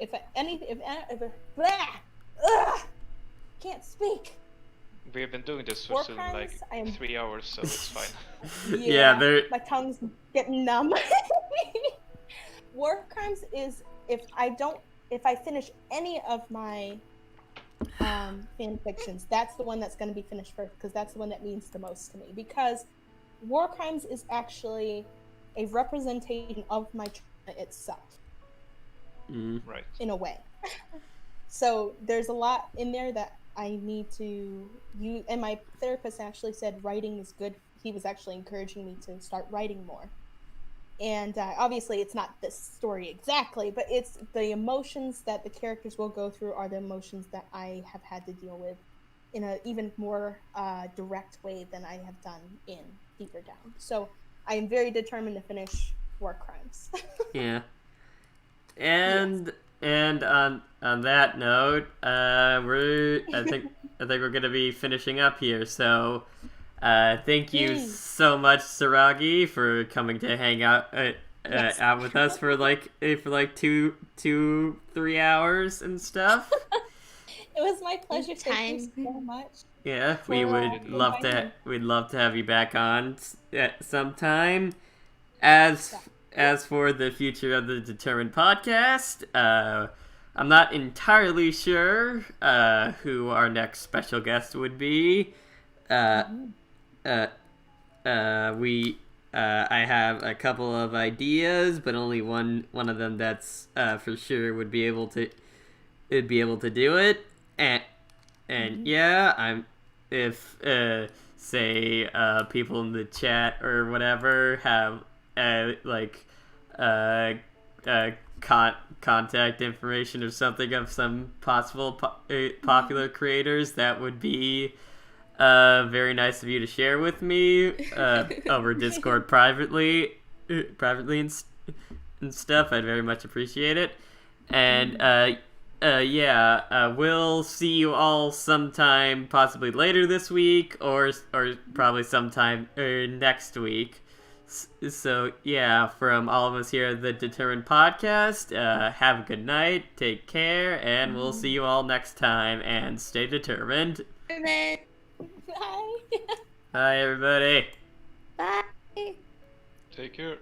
can't speak. We've been doing this for War soon, Crimes, like 3 hours, so it's fine. Yeah, my tongue's getting numb. War Crimes is if I finish any of my fan fictions, that's the one that's going to be finished first, because that's the one that means the most to me. Because War Crimes is actually a representation of my trauma itself. Right. In a way. So there's a lot in there that I need to use, and my therapist actually said writing is good. He was actually encouraging me to start writing more. And obviously it's not this story exactly, but it's the emotions that the characters will go through are the emotions that I have had to deal with in an even more direct way than I have done in Deeper Down. So I am very determined to finish War Crimes. Yeah. And on that note, I think we're gonna be finishing up here. So, thank you so much, Zeragii, for coming to hang out out with us for like 2-3 hours and stuff. It was my pleasure. Thank you so much. Yeah, we would love to. We'd love to have you back on sometime. As for the future of the Determined podcast, I'm not entirely sure who our next special guest would be. I have a couple of ideas, but only one of them that's for sure would be able to do it. And yeah, if say people in the chat or whatever have contact information or something of some possible popular creators, that would be very nice of you to share with me over Discord privately and stuff. I'd very much appreciate it. And we'll see you all sometime, possibly later this week, or probably sometime next week. So yeah, from all of us here at the Determined Podcast, have a good night, take care, and we'll see you all next time, and stay determined. And then, Bye. Bye, everybody. bye. Take care.